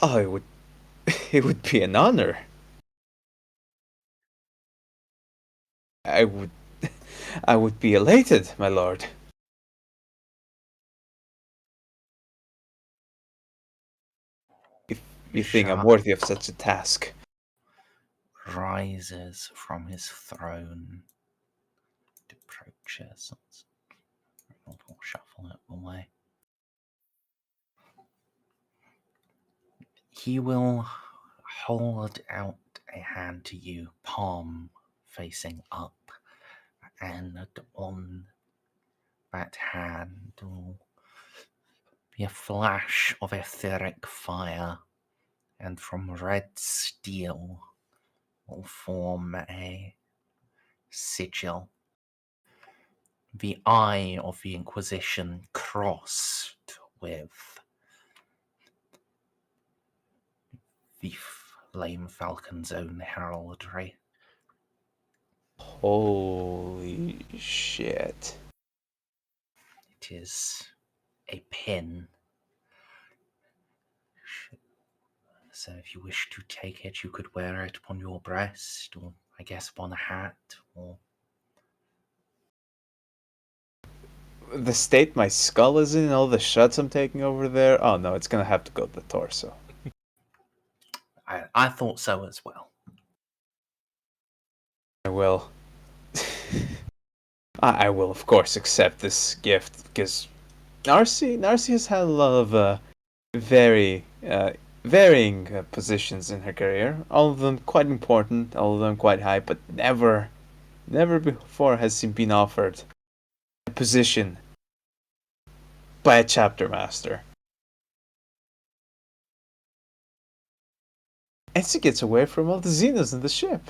Oh, it would be an honor. I would be elated, my lord. If you think I'm worthy of such a task. Rises from his throne, approaches. We'll shuffle it away. He will hold out a hand to you, palm facing up, and on that hand will be a flash of etheric fire, and from red steel will form a sigil. The eye of the Inquisition crossed with the Flame Falcon's own heraldry. Holy shit. It is a pin. So if you wish to take it, you could wear it upon your breast, or I guess upon a hat, or... The state my skull is in, all the shots I'm taking over there. Oh no, it's gonna have to go to the torso. I thought so as well. I will. I will, of course, accept this gift, because Narcie has had a lot of varying positions in her career. All of them quite important, all of them quite high, but never before has she been offered a position by a chapter master. And she gets away from all the Xenos in the ship.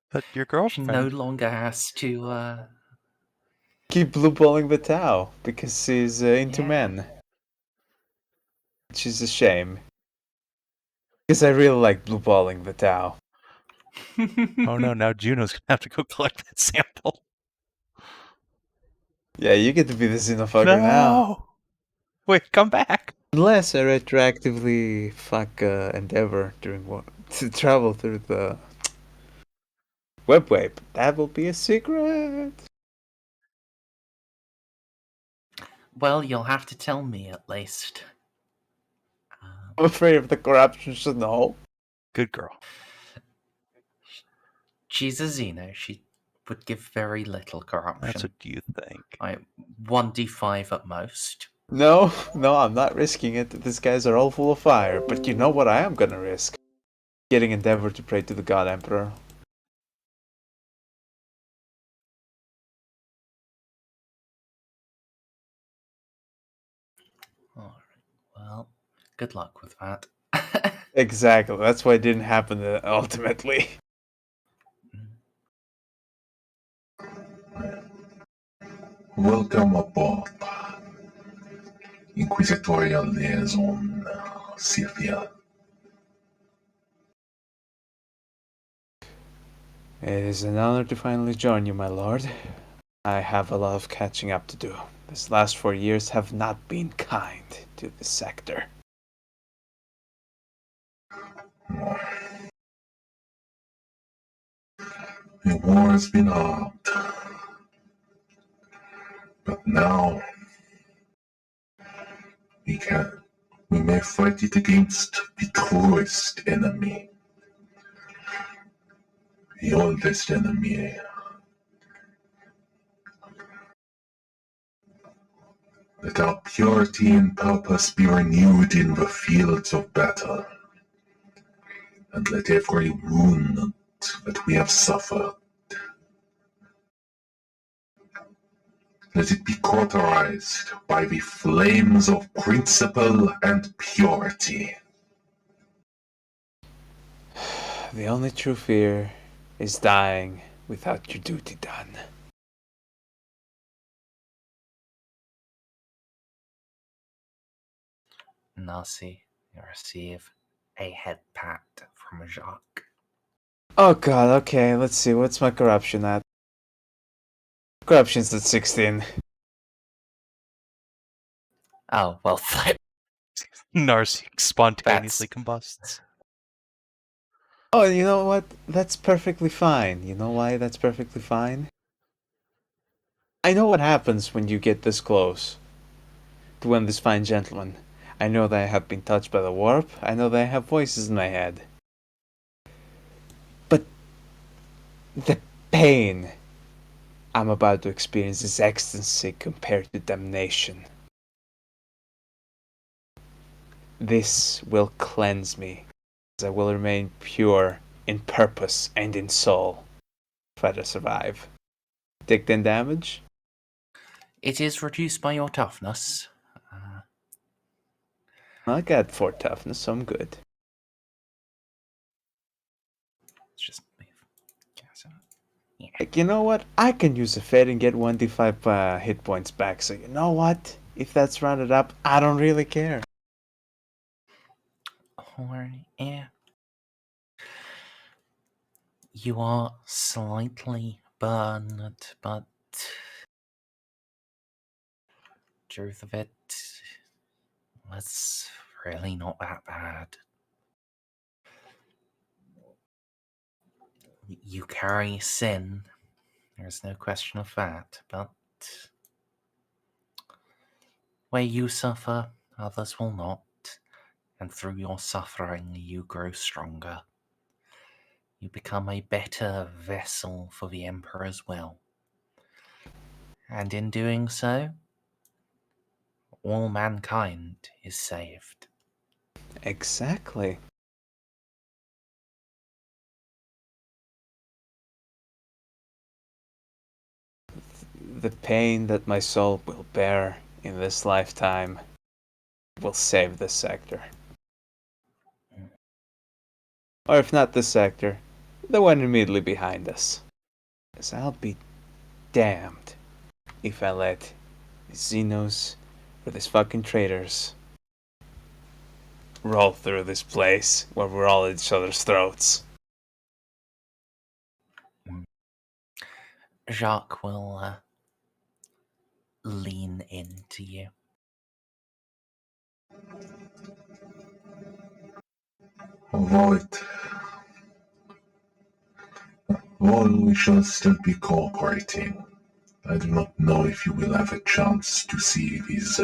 But your She girlfriend. no longer has to, Keep blue balling the Tau because she's into Yeah. men. Which is a shame. Because I really like blue balling the Tau. Oh no, now Juno's gonna have to go collect that sample. Yeah, you get to be the xenofugger now. No! Wait, come back. Unless I retroactively fuck Endeavor during to travel through the web. That will be a secret. Well, you'll have to tell me at least. I'm afraid of the corruption should know. Good girl. She's a Xeno. She would give very little corruption. That's what you think. 1d5 at most. No, I'm not risking it. These guys are all full of fire. But you know what I am gonna risk? Getting Endeavor to pray to the God Emperor. Alright, well, good luck with that. Exactly, that's why it didn't happen ultimately. Welcome aboard. Inquisitorial Liaison, Scythia. It is an honor to finally join you, my lord. I have a lot of catching up to do. These last 4 years have not been kind to the sector. The war has been hard. But now we may fight it against the truest enemy. The oldest enemy. Let our purity and purpose be renewed in the fields of battle. And let every wound that we have suffered, let it be cauterized by the flames of principle and purity. The only true fear is dying without your duty done. Narcie, you receive a head pat from Jacques. Oh god, okay, let's see, what's my corruption at? Corruption's at 16. Oh, well, Narcie spontaneously combusts. Oh, you know what? That's perfectly fine. You know why that's perfectly fine? I know what happens when you get this close to one of these fine gentlemen. I know that I have been touched by the warp. I know that I have voices in my head. But the pain I'm about to experience is ecstasy compared to damnation. This will cleanse me, as I will remain pure in purpose and in soul if I to survive. Take 10 damage? it is reduced by your toughness. I got 4 toughness, so I'm good. Let's just move. Yeah. Like, you know what? I can use a fade and get 1d5 hit points back, so you know what? If that's rounded up, I don't really care. Or, yeah. You are slightly burned, but truth of it, that's really not that bad. You carry sin, there's no question of that, but where you suffer, others will not, and through your suffering you grow stronger. You become a better vessel for the Emperor's will. And in doing so, all mankind is saved. Exactly. The pain that my soul will bear in this lifetime will save this sector. Or if not this sector, the one immediately behind us. 'Cause I'll be damned if I let these Xenos or these fucking traitors roll through this place where we're all at each other's throats. Jacques will lean into you. Avoid. Well, we shall still be cooperating. I do not know if you will have a chance to see these.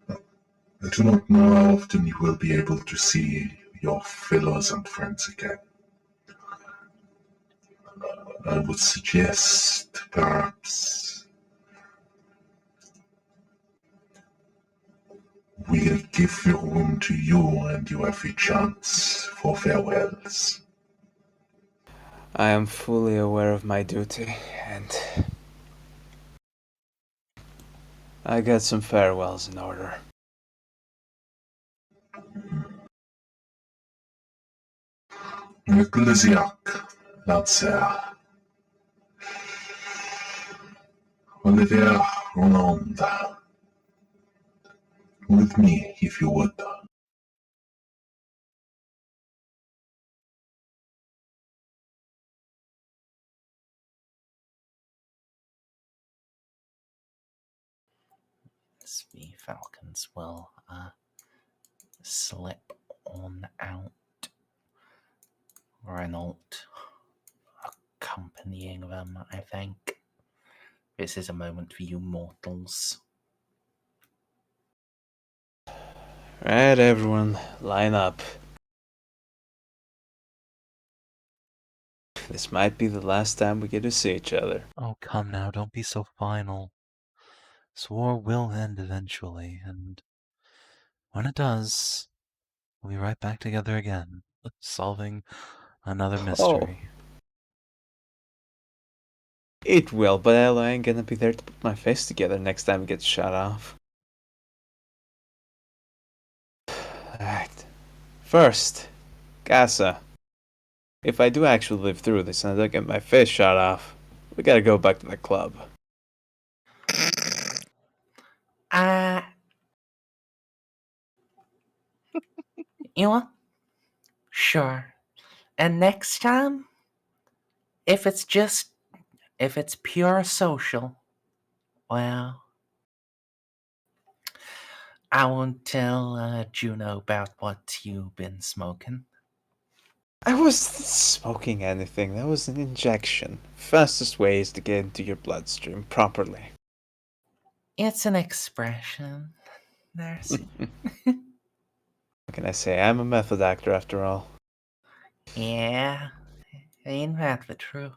I do not know how often you will be able to see your fellows and friends again. I would suggest, perhaps, we'll give the room to you and you have a chance for farewells. I am fully aware of my duty, and I got some farewells in order. Ecclesiac, Lancer, Olivier, Roland, with me, if you would. The Falcons will slip on out. Renault accompanying them, I think. This is a moment for you mortals. Right, everyone, line up. This might be the last time we get to see each other. Oh, come now, don't be so final. This war will end eventually, and when it does, we'll be right back together again, solving another mystery. It will, but Eloa ain't gonna be there to put my face together next time it gets shut off. Alright. First, Casa. If I do actually live through this and I don't get my face shot off, we gotta go back to the club. You know what? Sure. And next time, if it's pure social, well, I won't tell Juno about what you've been smoking. I wasn't smoking anything, that was an injection. Fastest way is to get into your bloodstream properly. It's an expression, Narcie. What can I say? I'm a method actor after all. Yeah, ain't that the truth?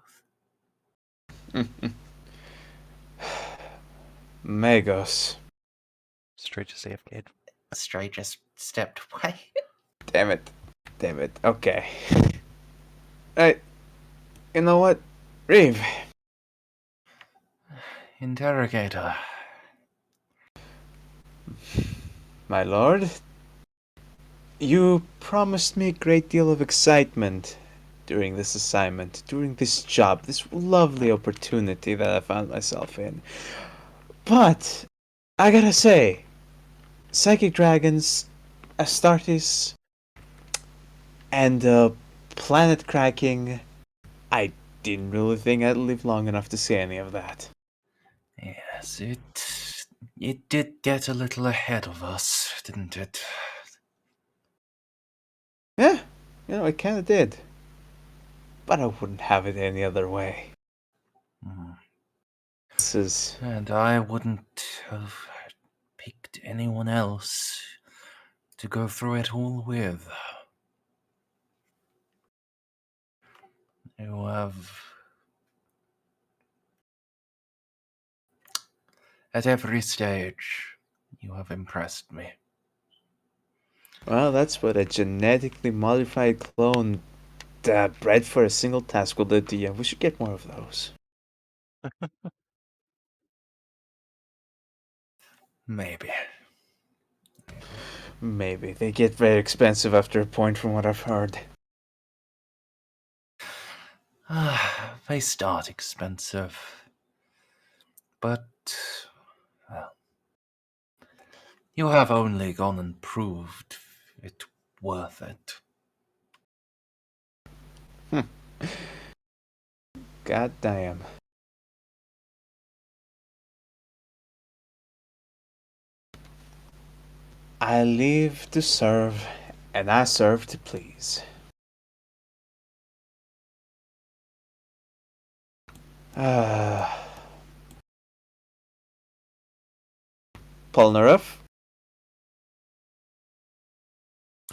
Magos. Straight to AFK. Stray just stepped away. Damn it. Okay. Hey, you know what? Reeve. Interrogator. My lord? You promised me a great deal of excitement during this assignment, during this job, this lovely opportunity that I found myself in. But, I gotta say, Psychic Dragons, Astartes, and planet cracking, I didn't really think I'd live long enough to see any of that. Yes, it did get a little ahead of us, didn't it? Yeah, it kinda did. But I wouldn't have it any other way. This is... And I wouldn't have picked anyone else to go through it all with. You have... At every stage, you have impressed me. Well, that's what a genetically modified clone bred for a single task will do to you. We should get more of those. Maybe. Maybe. They get very expensive after a point from what I've heard. They start expensive. But, well, you have only gone and proved it worth it. God damn. I live to serve, and I serve to please. Ponareff?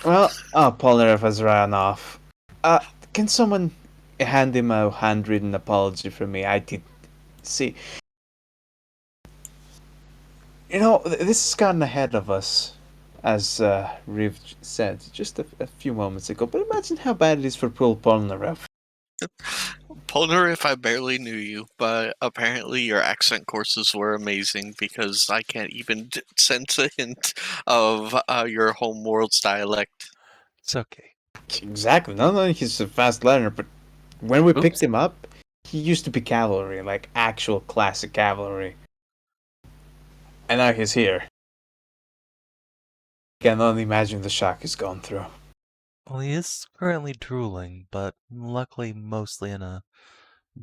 Well, Ponareff has ran off. Can someone hand him a handwritten apology from me? I did see. You know, this has gotten ahead of us, as Riv said just a few moments ago. But imagine how bad it is for poor Ponareff. Ponareff, I barely knew you, but apparently your accent courses were amazing because I can't even sense a hint of your homeworld's dialect. It's okay. Exactly. Not only he's a fast learner, but when we picked Oops. him up, he used to be cavalry, like actual classic cavalry. And now he's here. Can only imagine the shock he's gone through. Well, he is currently drooling, but luckily mostly in a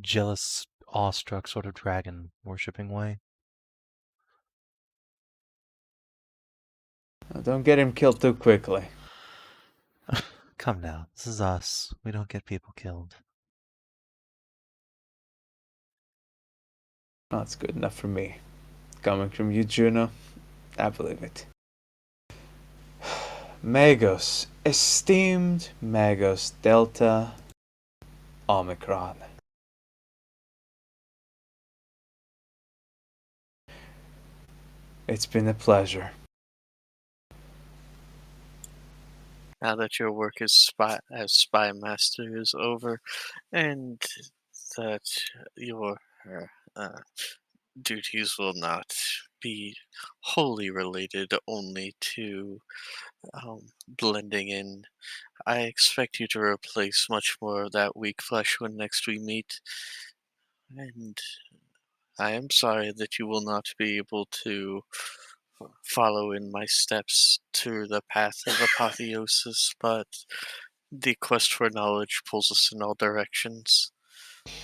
jealous, awestruck sort of dragon worshipping way. Now, don't get him killed too quickly. Come now, this is us. We don't get people killed. That's good enough for me. Coming from you, Juno, I believe it. Magos, esteemed Magos Delta Omicron. It's been a pleasure. Now that your work as spy master is over, and that your duties will not be wholly related only to blending in, I expect you to replace much more of that weak flesh when next we meet. And I am sorry that you will not be able to follow in my steps to the path of apotheosis, but the quest for knowledge pulls us in all directions.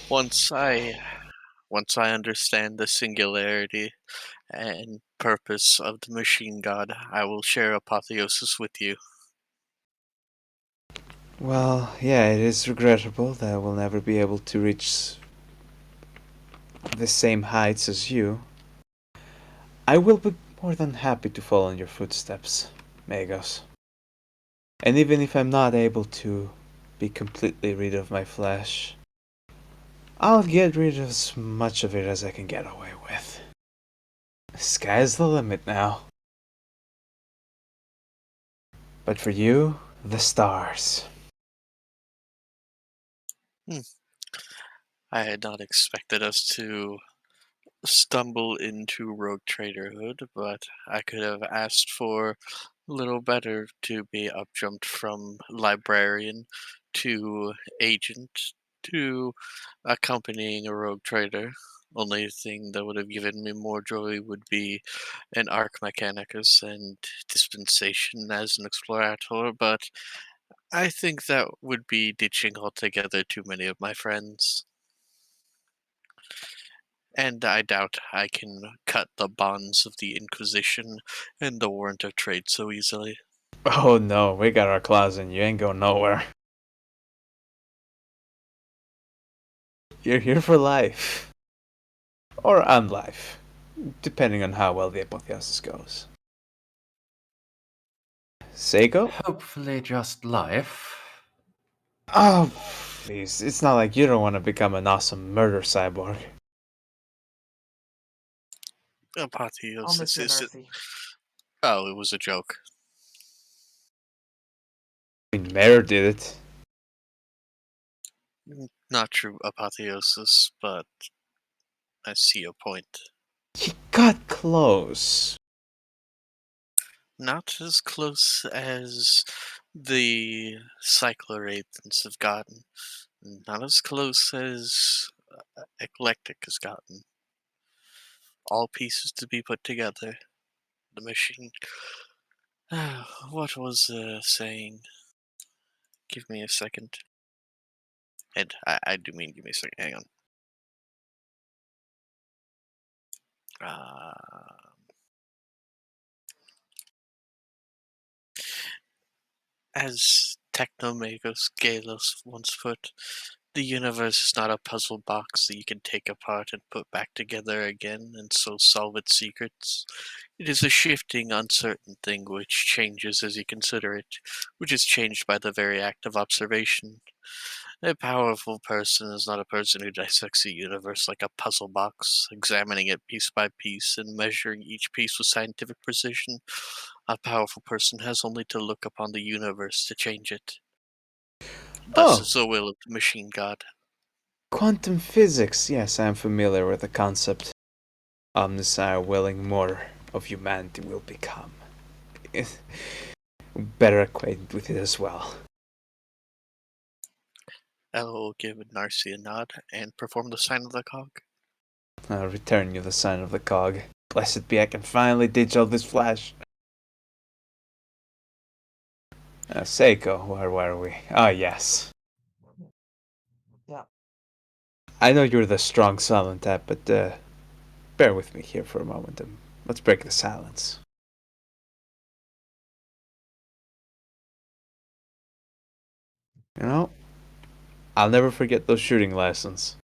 Once I understand the singularity and purpose of the machine god, I will share apotheosis with you. Well, yeah, it is regrettable that we'll never be able to reach the same heights as you. I will be more than happy to follow in your footsteps, Magos. And even if I'm not able to be completely rid of my flesh, I'll get rid of as much of it as I can get away with. The sky's the limit now. But for you, the stars. I had not expected us to stumble into rogue traderhood, but I could have asked for a little better to be upjumped from librarian to agent to accompanying a rogue trader. Only thing that would have given me more joy would be an arc mechanicus and dispensation as an explorator, but I think that would be ditching altogether too many of my friends. And I doubt I can cut the bonds of the Inquisition and the warrant of trade so easily. Oh no, we got our claws in you, ain't going nowhere. You're here for life. Or unlife. Depending on how well the apotheosis goes. Ceiko? Hopefully just life. Oh, please. It's not like you don't want to become an awesome murder cyborg. I'll Apotheosis miss you, is... Narcie. Oh, it was a joke. I mean, Mare did it. Not true apotheosis, but I see your point. He got close. Not as close as the Cyclorathans have gotten. Not as close as Eclectic has gotten. All pieces to be put together. The machine. What was the saying? Give me a second. And I do mean give me a second. Hang on. As Technomagos Galos once put, the universe is not a puzzle box that you can take apart and put back together again and so solve its secrets. It is a shifting, uncertain thing which changes as you consider it, which is changed by the very act of observation. A powerful person is not a person who dissects the universe like a puzzle box, examining it piece by piece and measuring each piece with scientific precision. A powerful person has only to look upon the universe to change it. Thus is the will of the machine god. Quantum physics. Yes, I am familiar with the concept. Omniscire willing more of humanity will become. Better acquainted with it as well. Eloa will give Narcie a nod and perform the sign of the cog. I'll return you the sign of the cog. Blessed be, I can finally ditch all this flash. Ceiko, where were we? Ah, yes. Yeah. I know you're the strong silent type, but bear with me here for a moment. Let's break the silence. You know, I'll never forget those shooting lessons.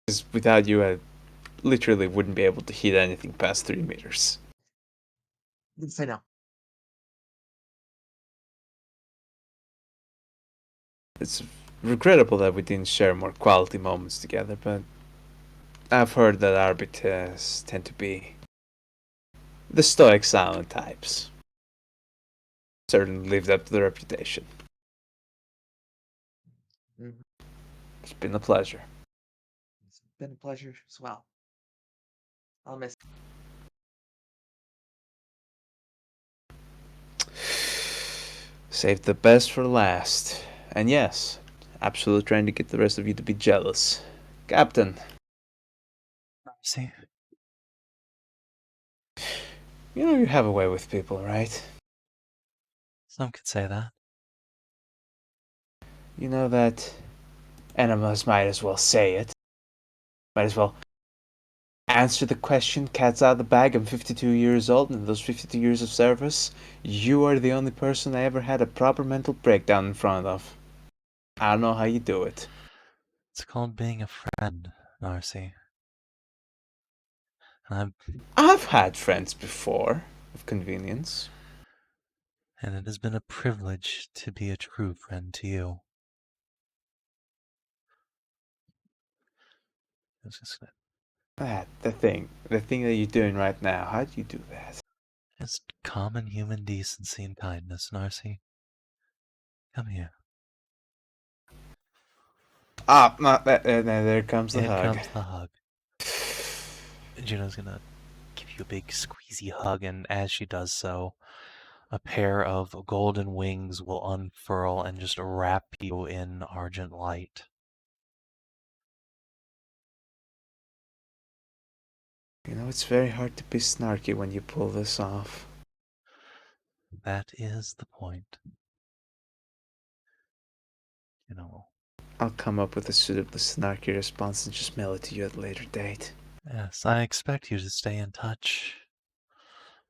Because without you, I literally wouldn't be able to hit anything past 3 meters. Yes, I know. It's regrettable that we didn't share more quality moments together, but I've heard that arbiters tend to be the stoic silent types. Certainly lived up to the reputation. Mhm. It's been a pleasure. It's been a pleasure as well. I'll miss. Saved the best for last. And yes, absolutely trying to get the rest of you to be jealous. Captain. See? You know you have a way with people, right? Some could say that. You know that enemas might as well say it. Might as well answer the question, cat's out of the bag. I'm 52 years old, and in those 52 years of service, you are the only person I ever had a proper mental breakdown in front of. I don't know how you do it. It's called being a friend, Narcie. And I've had friends before, of convenience. it has been a privilege to be a true friend to you. I was just gonna The thing that you're doing right now, how do you do that? Just common human decency and kindness, Narcie. Come here. Ah, there comes the Here hug. comes the hug. Juno's gonna give you a big squeezy hug, and as she does so, a pair of golden wings will unfurl and just wrap you in argent light. You know, it's very hard to be snarky when you pull this off. That is the point. You know. I'll come up with a suitably snarky response and just mail it to you at a later date. Yes, I expect you to stay in touch.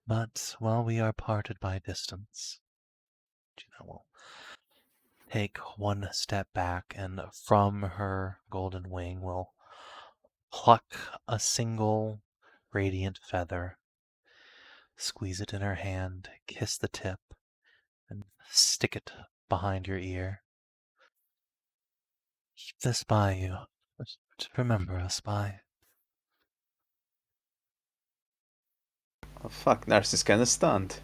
But while we are parted by distance, Juno will take one step back, and from her golden wing will pluck a single radiant feather, squeeze it in her hand, kiss the tip, and stick it behind your ear. Keep this by you. Just remember us by. Oh fuck, Narci's kinda stunned.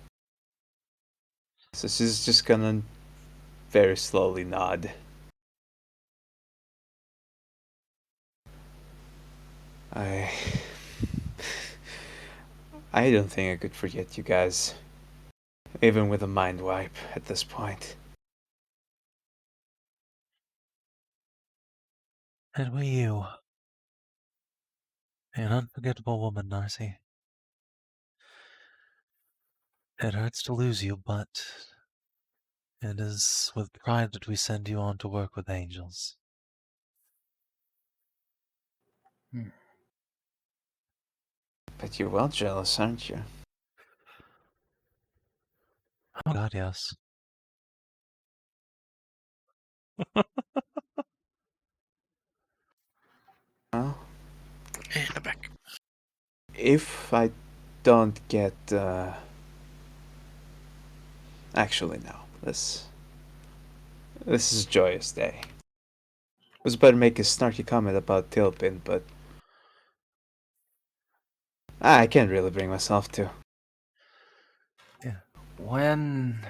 So she's just gonna very slowly nod. I don't think I could forget you guys. even with a mind wipe at this point. And were you? An unforgettable woman, Narcie. It hurts to lose you, but it is with pride that we send you on to work with angels. But you're well jealous, aren't you? Oh God, yes. Well, And I'm back. if I don't get, actually, no. This is a joyous day. I was about to make a snarky comment about Tilpin, but I can't really bring myself to. When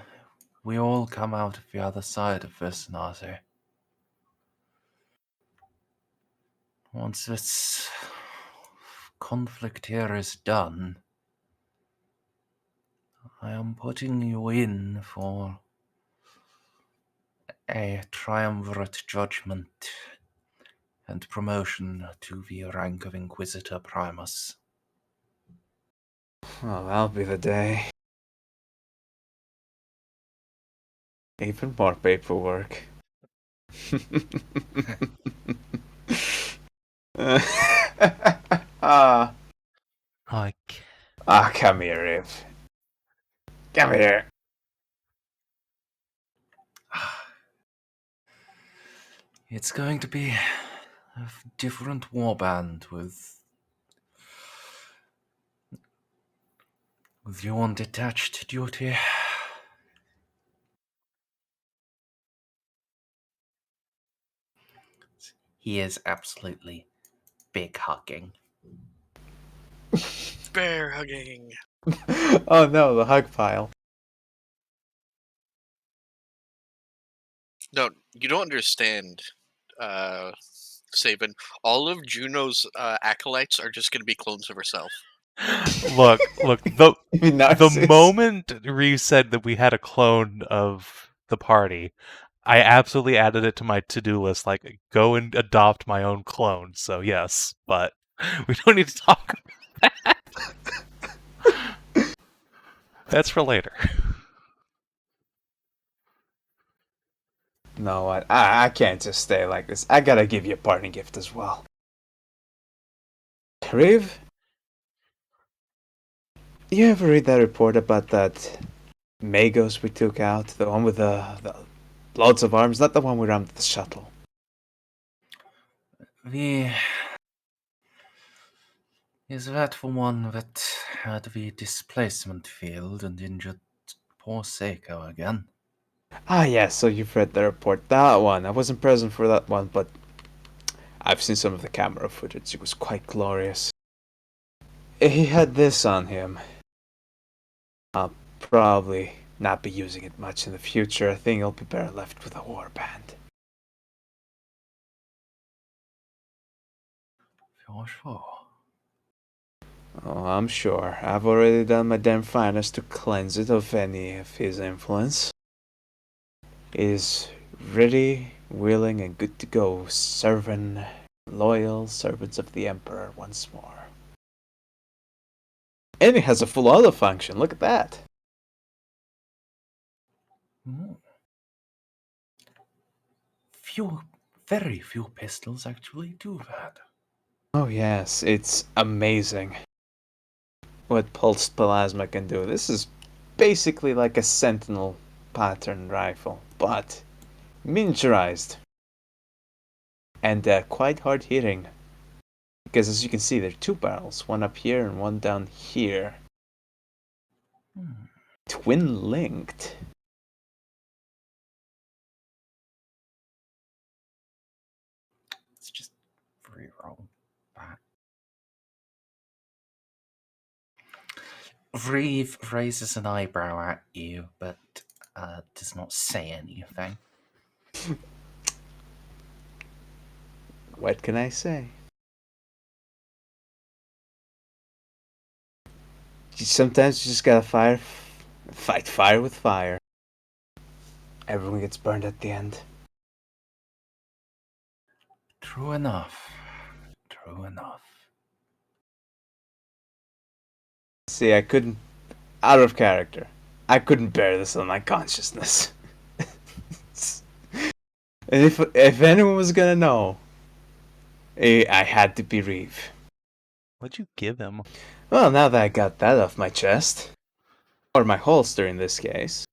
we all come out of the other side of this, Narcie, once this conflict here is done, I am putting you in for a triumvirate judgment and promotion to the rank of Inquisitor Primus. Well, that'll be the day. Even more paperwork. Ah, come here, Riv. Come here. It's going to be a different warband with you on detached duty. He is absolutely big hugging. Bear hugging. Oh no, the hug pile. No, you don't understand, Savin. All of Juno's acolytes are just going to be clones of herself. Look, the Narcissus. moment Reeve said that we had a clone of the party, I absolutely added it to my to-do list, like, go and adopt my own clone, so yes, but we don't need to talk about that. That's for later. No, I can't just stay like this. I gotta give you a parting gift as well. Riv, you ever read that report about that Magos we took out? The one with the loads of arms? Not the one we rammed the shuttle. Is that the one that had the displacement field and injured poor Ceiko again? Ah, yeah, so you've read the report. That one. I wasn't present for that one, but I've seen some of the camera footage. It was quite glorious. He had this on him. I'll probably not be using it much in the future. I think I'll be better left with a warband. For sure. Oh, I'm sure. I've already done my damn finest to cleanse it of any of his influence. It is ready, willing, and good to go, serving loyal servants of the Emperor once more. And it has a full auto function. Look at that. Very few pistols actually do that. Oh yes, it's amazing what pulsed plasma can do. This is basically like a Sentinel pattern rifle, but miniaturized and quite hard hitting. Because as you can see, there are two barrels, one up here and one down here. Twin linked. It's just reroll back. Reeve raises an eyebrow at you, but does not say anything. What can I say? Sometimes you just gotta Fight fire with fire. Everyone gets burned at the end. True enough. True enough. See, I couldn't. Out of character. I couldn't bear this on my consciousness. And if anyone was gonna know, I had to be Reeve. What'd you give him? Well, now that I got that off my chest, or my holster in this case,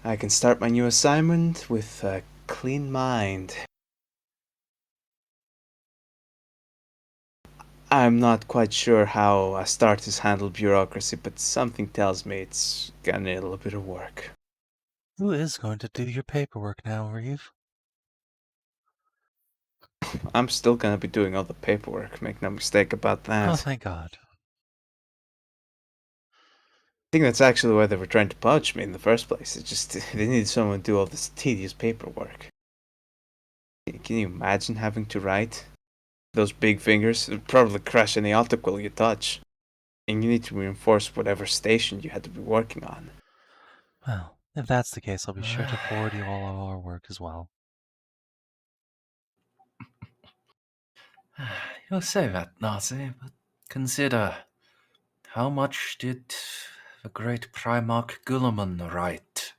I can start my new assignment with a clean mind. I'm not quite sure how Astartes handle bureaucracy, but something tells me it's gonna need a little bit of work. Who is going to do your paperwork now, Reeve? I'm still gonna be doing all the paperwork, make no mistake about that. Oh, thank God. I think that's actually why they were trying to poach me in the first place. It's just they needed someone to do all this tedious paperwork. Can you imagine having to write? Those big fingers would probably crush any autoquill you touch. And you need to reinforce whatever station you had to be working on. Well, if that's the case, I'll be sure to forward you all of our work as well. You'll say that, Narcie, but consider, how much did the great Primarch Guilliman write?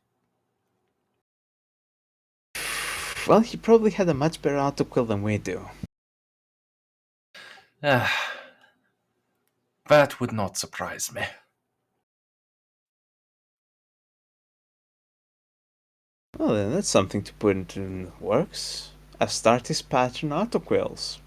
Well, he probably had a much better autoquill than we do. That would not surprise me. Well, then that's something to put into the works. Astartes pattern autoquills.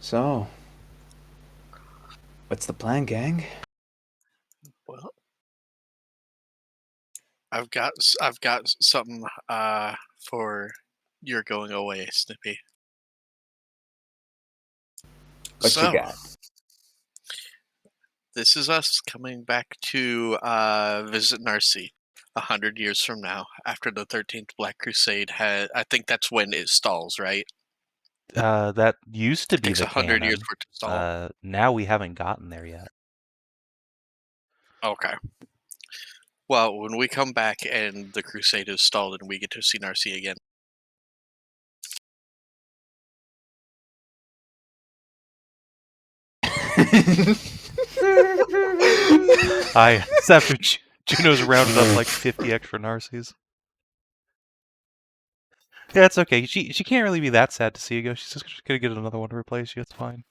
So, what's the plan, gang? Well, I've got something for your going away, Snippy. What you got? This is us coming back to visit Narcie 100 years from now, after the 13th Black Crusade had. I think that's when it stalls, right? That used to It be takes the 100 years canon. for it to stall. Now we haven't gotten there yet. Okay. Well, when we come back and the Crusade is stalled and we get to see Narcie again. It's after Juno's rounded up like 50 extra Narcies. Yeah, it's okay. She can't really be that sad to see you go. She's just gonna get another one to replace you. It's fine.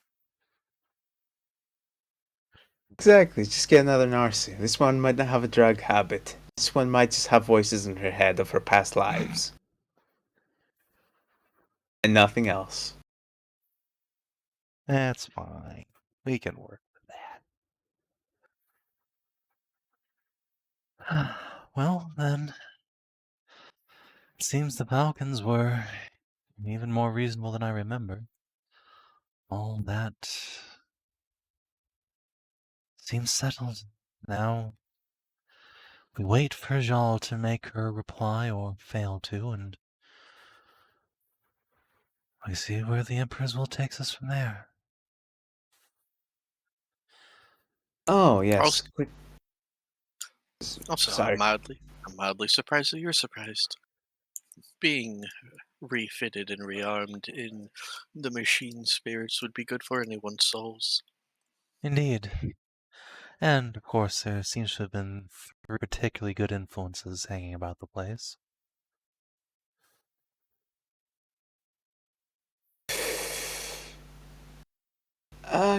Exactly, just get another Narcie. This one might not have a drug habit. This one might just have voices in her head of her past lives. And nothing else. That's fine. We can work with that. Well, then, it seems the Falcons were even more reasonable than I remember. All that seems settled. Now, we wait for Jal to make her reply or fail to, and we see where the Emperor's will takes us from there. Oh, yes. Quick. Also, Sorry. I'm mildly surprised that you're surprised. Being refitted and rearmed in the machine spirits would be good for anyone's souls. Indeed. And, of course, there seems to have been 3 particularly good influences hanging about the place.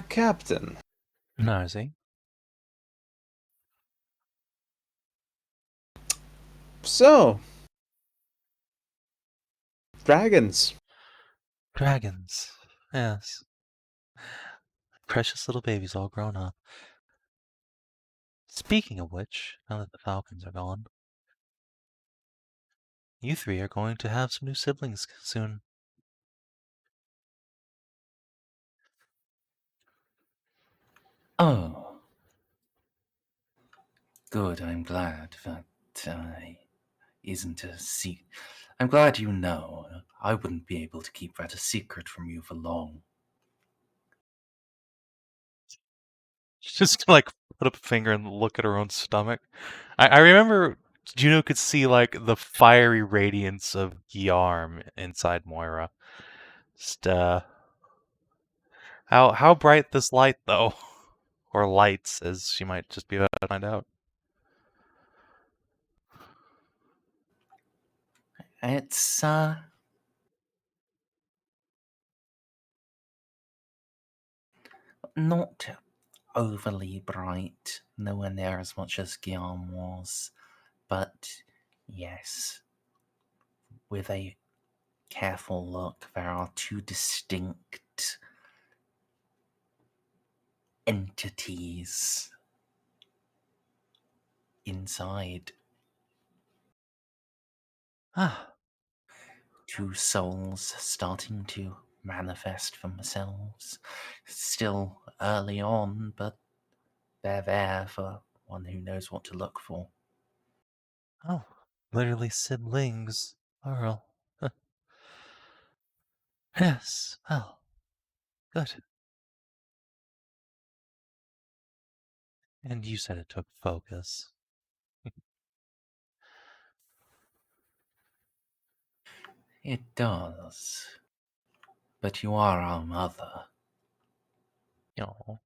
Captain. Narcie. So. Dragons. Dragons. Yes. Precious little babies all grown up. Speaking of which, now that the Falcons are gone, you 3 are going to have some new siblings soon. Oh. Good, I'm glad that isn't a secret. I'm glad you know. I wouldn't be able to keep that a secret from you for long. Just like put up a finger and look at her own stomach. I remember Juno could see like the fiery radiance of Yarm inside Moira. Just how bright this light though, or lights, as she might just be about to find out. It's not overly bright, nowhere near as much as Guillaume was, but yes, with a careful look, there are two distinct entities inside. Ah, Two souls starting to manifest themselves. Still early on, but they're there for one who knows what to look for. oh, literally siblings, plural. Yes, well, good. And you said it took focus. It does. But you are our mother. No.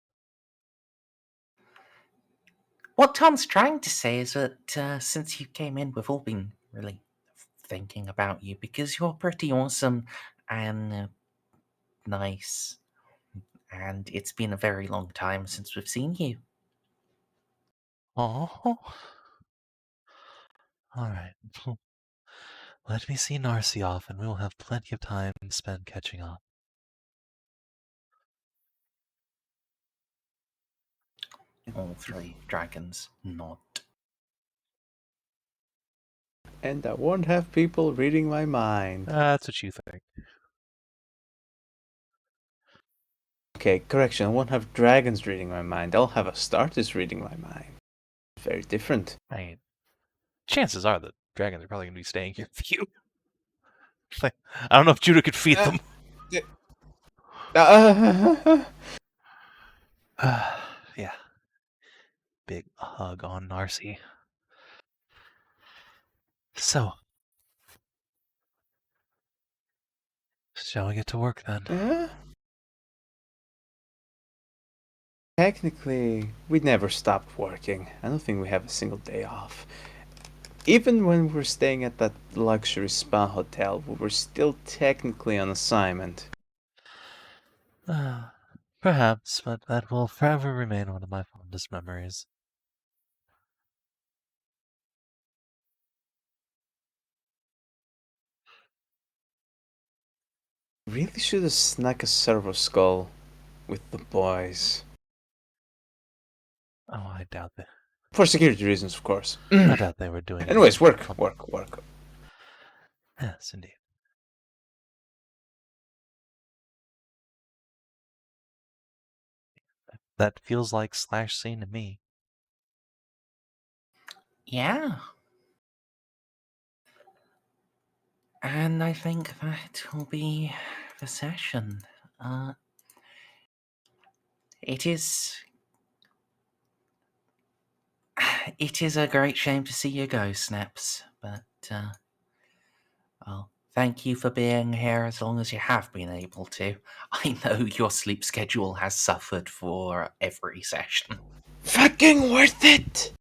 What Tom's trying to say is that since you came in, we've all been really thinking about you because you're pretty awesome and nice. And it's been a very long time since we've seen you. Oh. All right. Let me see Narcie off, and we will have plenty of time to spend catching up. All three dragons nod. And I won't have people reading my mind. That's what you think. Okay, correction. I won't have dragons reading my mind. I'll have Astartes reading my mind. Very different. I mean, chances are the dragons are probably going to be staying here with you. Like, I don't know if Juno could feed them. Yeah. Big hug on Narcie. So, shall we get to work then? Technically, we never stopped working. I don't think we have a single day off. Even when we were staying at that luxury spa hotel, we were still technically on assignment. Perhaps, but that will forever remain one of my fondest memories. Really should have snuck a servo skull with the boys. Oh, I doubt that. For security reasons, of course. I doubt they were doing it. Anyways, work. Yes, indeed. That feels like slash scene to me. Yeah. And I think that will be the session. It is a great shame to see you go, Snaps, but well, thank you for being here as long as you have been able to. I know your sleep schedule has suffered for every session. Fucking worth it!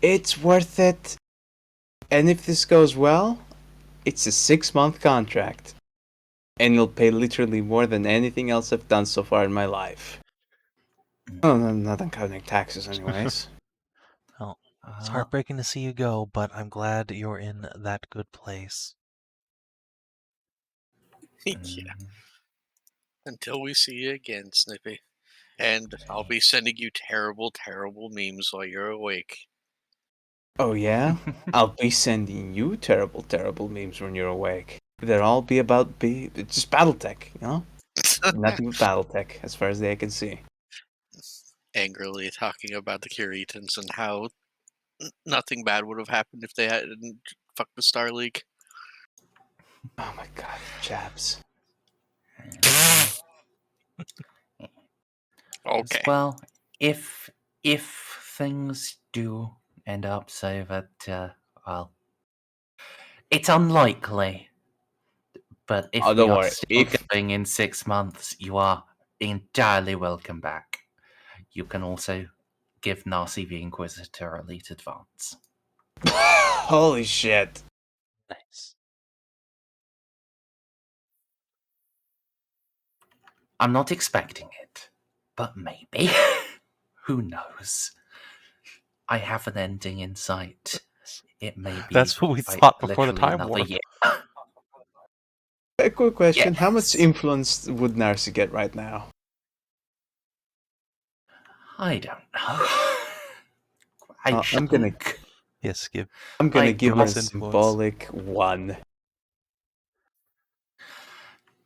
It's worth it. And if this goes well, it's a 6-month contract. And you'll pay literally more than anything else I've done so far in my life. Oh, no, not counting taxes anyways. Well, it's heartbreaking to see you go, but I'm glad you're in that good place. Yeah. Until we see you again, Snippy. And I'll be sending you terrible, terrible memes while you're awake. Oh yeah? I'll be sending you terrible, terrible memes when you're awake. They'll all be about just Battletech, you know? Nothing but Battletech, as far as they can see. angrily talking about the Curitans and how nothing bad would have happened if they hadn't fucked the Star League. Oh my god, chaps. Okay. Well, if things do end up so that well, it's unlikely. But if Oh, we don't are worry. still If going in 6 months, you are entirely welcome back. You can also give Narcie the Inquisitor Elite Advance. holy shit. Nice. I'm not expecting it, but maybe. Who knows? I have an ending in sight. It may be That's what we like, thought before the literally time another warp. year. A quick question. How much Yes. influence would Narcia get right now? I don't know. I I'm gonna think. Yes, give. I'm gonna Like, give her a us influence. symbolic 1.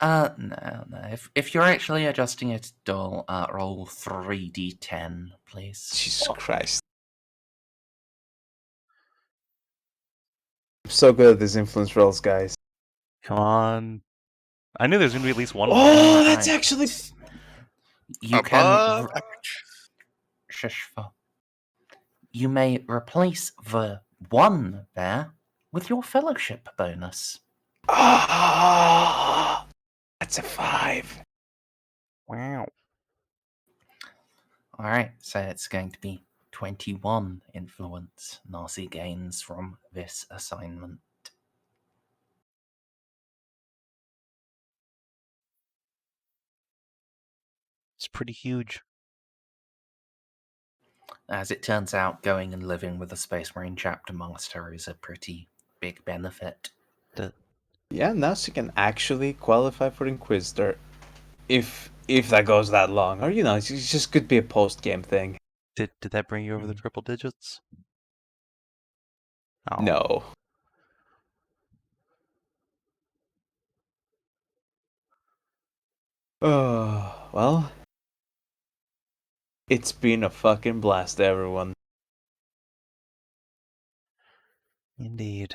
No. If you're actually adjusting it, doll, roll 3d10, please. Jesus Christ. I'm so good at these influence rolls, guys. Come on. I knew there was going to be at least one. Oh, that's Right. actually... You Above can. Shishfa. You may replace the 1 there with your fellowship bonus. Ah, that's a 5. Wow. Alright, so it's going to be 21 influence Narcie gains from this assignment. It's pretty huge. As it turns out, going and living with a Space Marine chapter master is a pretty big benefit. Yeah, now she can actually qualify for Inquisitor. If that goes that long. Or, it just could be a post-game thing. Did that bring you over the triple digits? Oh. No. Oh, well. It's been a fucking blast, everyone. Indeed.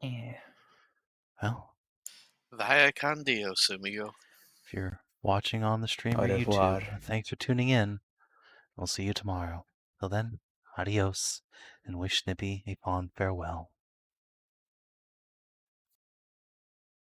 Yeah. Well, Vaya con Dios, amigo. if you're watching on the stream Au or revoir. YouTube, thanks for tuning in. We'll see you tomorrow. Till then, adios, and wish Snippy a fond farewell.